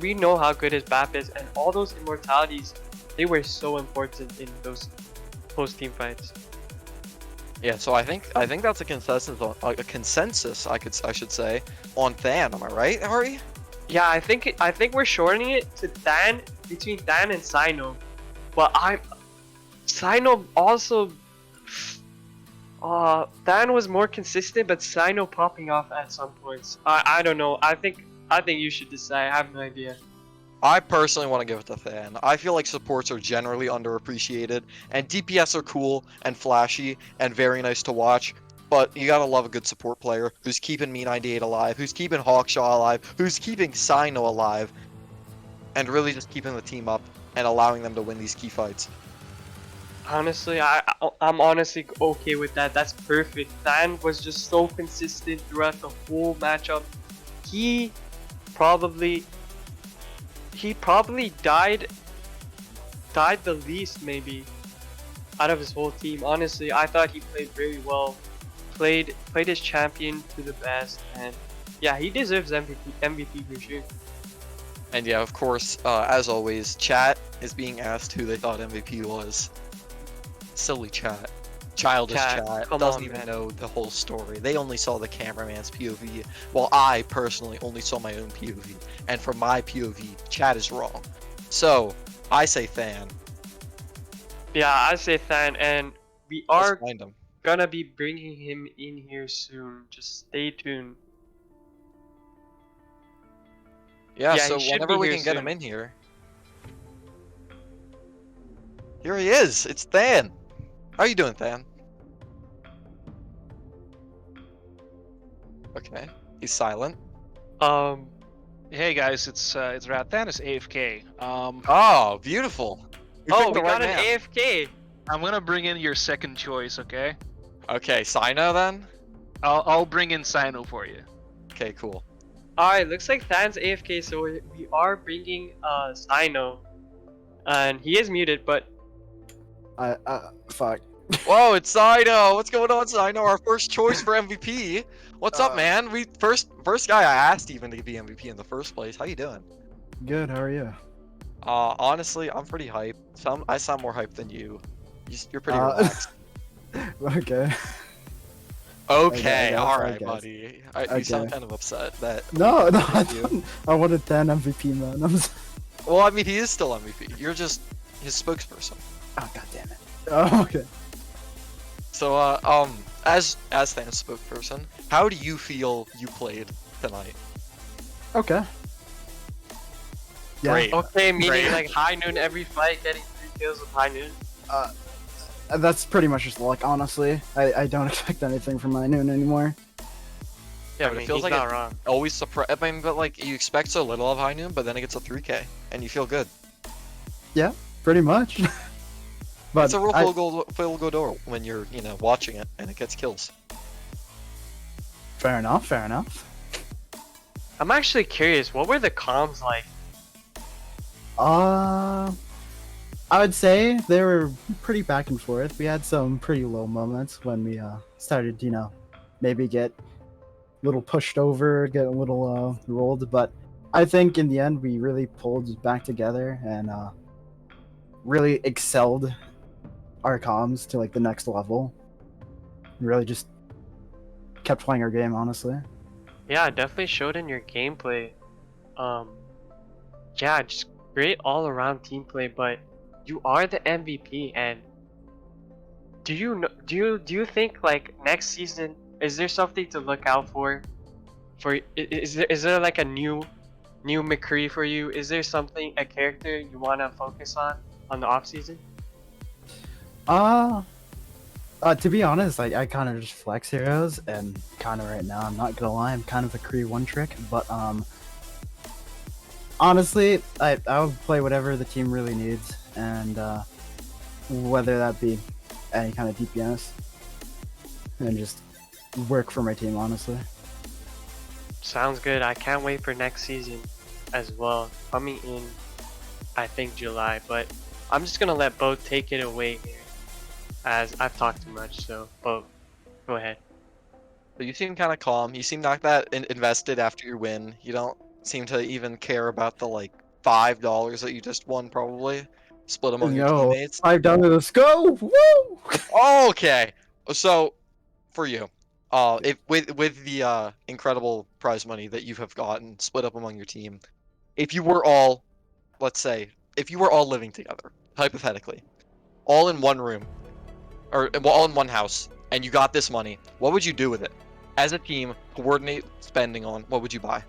we know how good his BAP is, and all those immortalities, they were so important in those close team fights. Yeah, so I think that's a consensus on a consensus I should say on Than. Am I right, Ari? Yeah, I think we're shortening it to Than, between Than and Sino, but Sino also. Than was more consistent, but Sino popping off at some points. I don't know. I think you should decide. I have no idea. I personally want to give it to Than. I feel like supports are generally underappreciated, and DPS are cool and flashy and very nice to watch, but you gotta love a good support player who's keeping Me98 alive, who's keeping Hawkshaw alive, who's keeping Sino alive, and really just keeping the team up and allowing them to win these key fights. Honestly, I'm honestly okay with that. That's perfect. Than was just so consistent throughout the whole matchup. He probably died the least maybe out of his whole team. Honestly, I thought he played very well. Played his champion to the best, and yeah, he deserves MVP for sure. And yeah, of course, as always, chat is being asked who they thought MVP was. Silly chat. Childish Chat, chat. come Doesn't on, even man. know the whole story. They only saw the cameraman's POV, while I personally only saw my own POV. And from my POV, chat is wrong. So, I say Than. Yeah, I say Than, and we Let's are find him. gonna be bringing him in here soon. Just stay tuned. Yeah, Yeah, so he should whenever be we here can get him soon. in here. Here he is! It's Than! How you doing, Than? Okay, he's silent. Hey guys, it's Rat Thanos AFK. Oh, beautiful! We Oh, picked we the right got an man. AFK. I'm gonna bring in your second choice, okay? Okay, Sino then? I'll bring in Sino for you. Okay, cool. Alright, looks like Than's AFK, so we are bringing Sino. And he is muted, but Fuck. Whoa, it's Sino! What's going on, Sino? Our first choice for MVP. What's up, man? We first guy I asked even to be MVP in the first place. How you doing? Good, how are you? Honestly, I'm pretty hyped. I sound more hyped than you. You're pretty Uh, relaxed. Okay. Okay, guess, all I right, guess. buddy. You sound Okay. kind of upset that. No, no, I you. don't. I wanted 10 MVP, man. Well, I mean, he is still MVP. You're just his spokesperson. Oh, god damn it. Oh, okay. So, as Thanos spokesperson, how do you feel you played tonight? Okay. Yeah. Great. okay, meaning Great. like high noon every fight, getting 3 kills with high noon. That's pretty much just luck, honestly. I don't expect anything from my noon anymore. Yeah, I but mean, it feels he's like not it wrong. always surprise. I mean, but like you expect so little of High Noon, but then it gets a 3K, and you feel good. Pretty much. But It's a real full go door when you're watching it and it gets kills. fair enough, fair enough. I'm actually curious, what were the comms like? I would say they were pretty back and forth. We had some pretty low moments when we started, maybe get a little pushed over, get a little rolled. But I think in the end, we really pulled back together and really excelled our comms to like the next level. Really just kept playing our game, honestly. Yeah, it definitely showed in your gameplay. Um, yeah, just great all around team play, but you are the MVP, and do you think like next season is there something to look out for? Is there like a new McCree for you? Is there something, a character you want to focus on the off season? Uh, to be honest, I kind of just flex heroes, and kind of right now, I'm not gonna lie, I'm kind of a Kree one trick, but honestly, I would play whatever the team really needs, and whether that be any kind of DPS, and just work for my team, honestly. Sounds good. I can't wait for next season as well. Coming in, I think July, but I'm just gonna let Bo take it away here, as I've talked too much. So Bo, go ahead. But you seem kind of calm. You seem not that invested after your win. You don't seem to even care about the like $5 that you just won, probably split among your No, teammates. 5 down to the scope. Woo! Okay, so for you, if with the incredible prize money that you have gotten split up among your team, if you were all, let's say, if you were all living together, hypothetically, all in one room, or well, all in one house, and you got this money, what would you do with it? As a team, coordinate spending on what would you buy?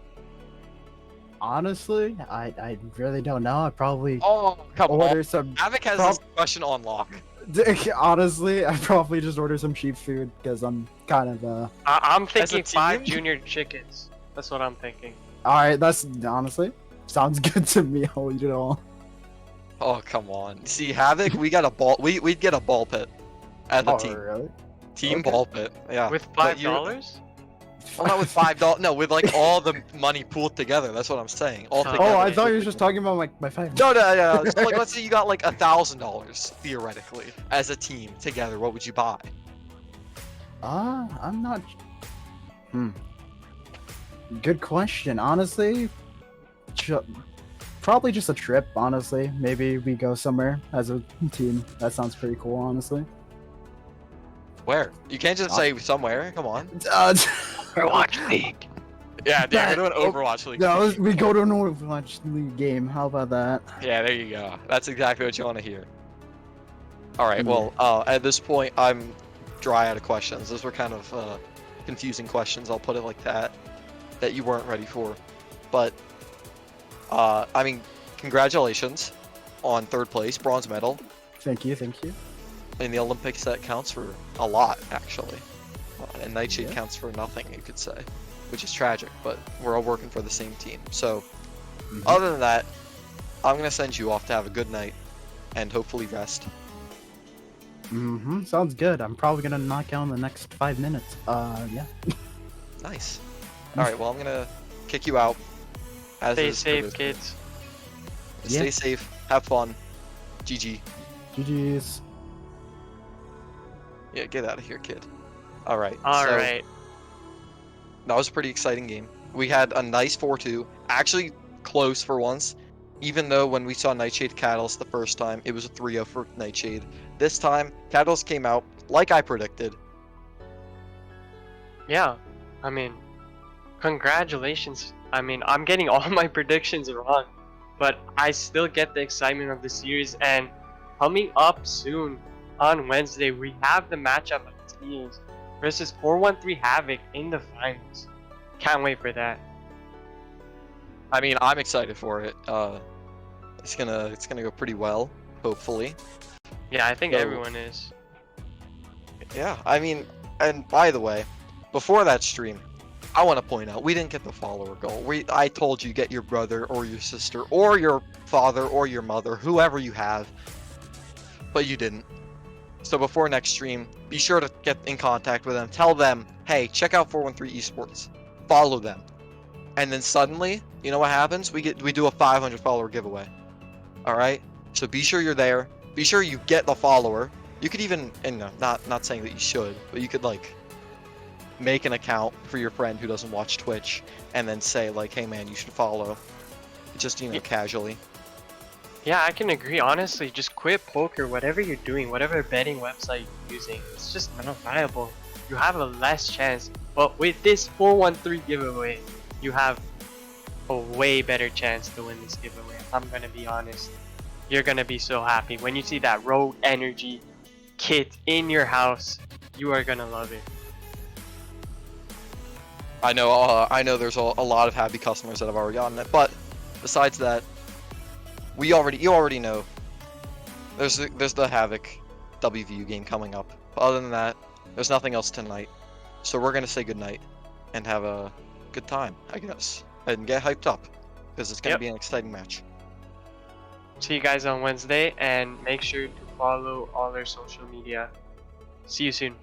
Honestly, I really don't know. I probably Oh, come order on. some. Havoc has prob- this question on lock. Honestly, I probably just order some cheap food because I'm kind of I'm As a thinking 5 team? junior chickens. That's what I'm thinking. All right, that's honestly sounds good to me. I'll eat it all. Oh, come on. See, Havoc, we got a ball. We'd get a ball pit as a Oh, team. really? Team Okay. ball pit. Yeah. With But you- $5? Well, not with $5. No, with like all the money pooled together. That's what I'm saying. All Oh, together. Oh, I thought you were just talking about my 5. No, no, no. So, like, let's say you got like $1,000 theoretically as a team together. What would you buy? I'm not. Good question. Honestly, probably just a trip. Honestly, maybe we go somewhere as a team. That sounds pretty cool. Honestly. Where? You can't just say somewhere. Come on. Overwatch League. Yeah, That- we're doing Overwatch League. No, we go to an Overwatch League game. How about that? Yeah, there you go. That's exactly what you want to hear. All right. Yeah. Well, at this point, I'm dry out of questions. Those were kind of confusing questions. I'll put it like that you weren't ready for. But I mean, congratulations on 3rd place, bronze medal Thank you. Thank you. in the Olympics. That counts for a lot, actually. And Nightshade Yeah. counts for nothing, you could say, which is tragic. But we're all working for the same team. So, other than that, I'm gonna send you off to have a good night and hopefully rest. Sounds good. I'm probably gonna knock out in the next 5 minutes. Yeah. Nice. All right. Well, I'm gonna kick you out. As Stay is safe, Curtis. kids. Stay Yeah. safe. Have fun. GG. GG's. Yeah, get out of here, kid. All right. All so right. That was a pretty exciting game. We had a nice 4-2. Actually, close for once. Even though when we saw Nightshade Catalyst the first time, it was a 3-0 for Nightshade. This time, Catalyst came out like I predicted. Yeah. I mean, congratulations. I mean, I'm getting all my predictions wrong, but I still get the excitement of the series. And coming up soon on Wednesday, we have the matchup of teams versus 413 Havoc in the finals. Can't wait for that. I mean, I'm excited for it. It's gonna go pretty well, hopefully. Yeah, I think So- everyone is. Yeah, I mean, and by the way, before that stream, I want to point out we didn't get the follower goal. I told you get your brother or your sister or your father or your mother, whoever you have, but you didn't. So before next stream, be sure to get in contact with them. Tell them, hey, check out 413 Esports. Follow them, and then suddenly, you know what happens? We do a 500 follower giveaway. All right, So be sure you're there. Be sure you get the follower. You could even, and no, not saying that you should, but you could like make an account for your friend who doesn't watch Twitch, and then say like, hey man, you should follow. Just casually. Yeah, I can agree. Honestly, just quit poker, whatever you're doing, whatever betting website you're using. It's just not viable. You have a less chance. But with this 413 giveaway, you have a way better chance to win this giveaway. I'm gonna be honest. You're gonna be so happy when you see that Rogue Energy kit in your house. You are gonna love it. I know there's a lot of happy customers that have already gotten it, but besides that, you already know there's the Havoc WVU game coming up. But other than that, there's nothing else tonight. So we're gonna say goodnight and have a good time, I guess, and get hyped up because it's gonna be an exciting match. See you guys on Wednesday, and make sure to follow all their social media. See you soon.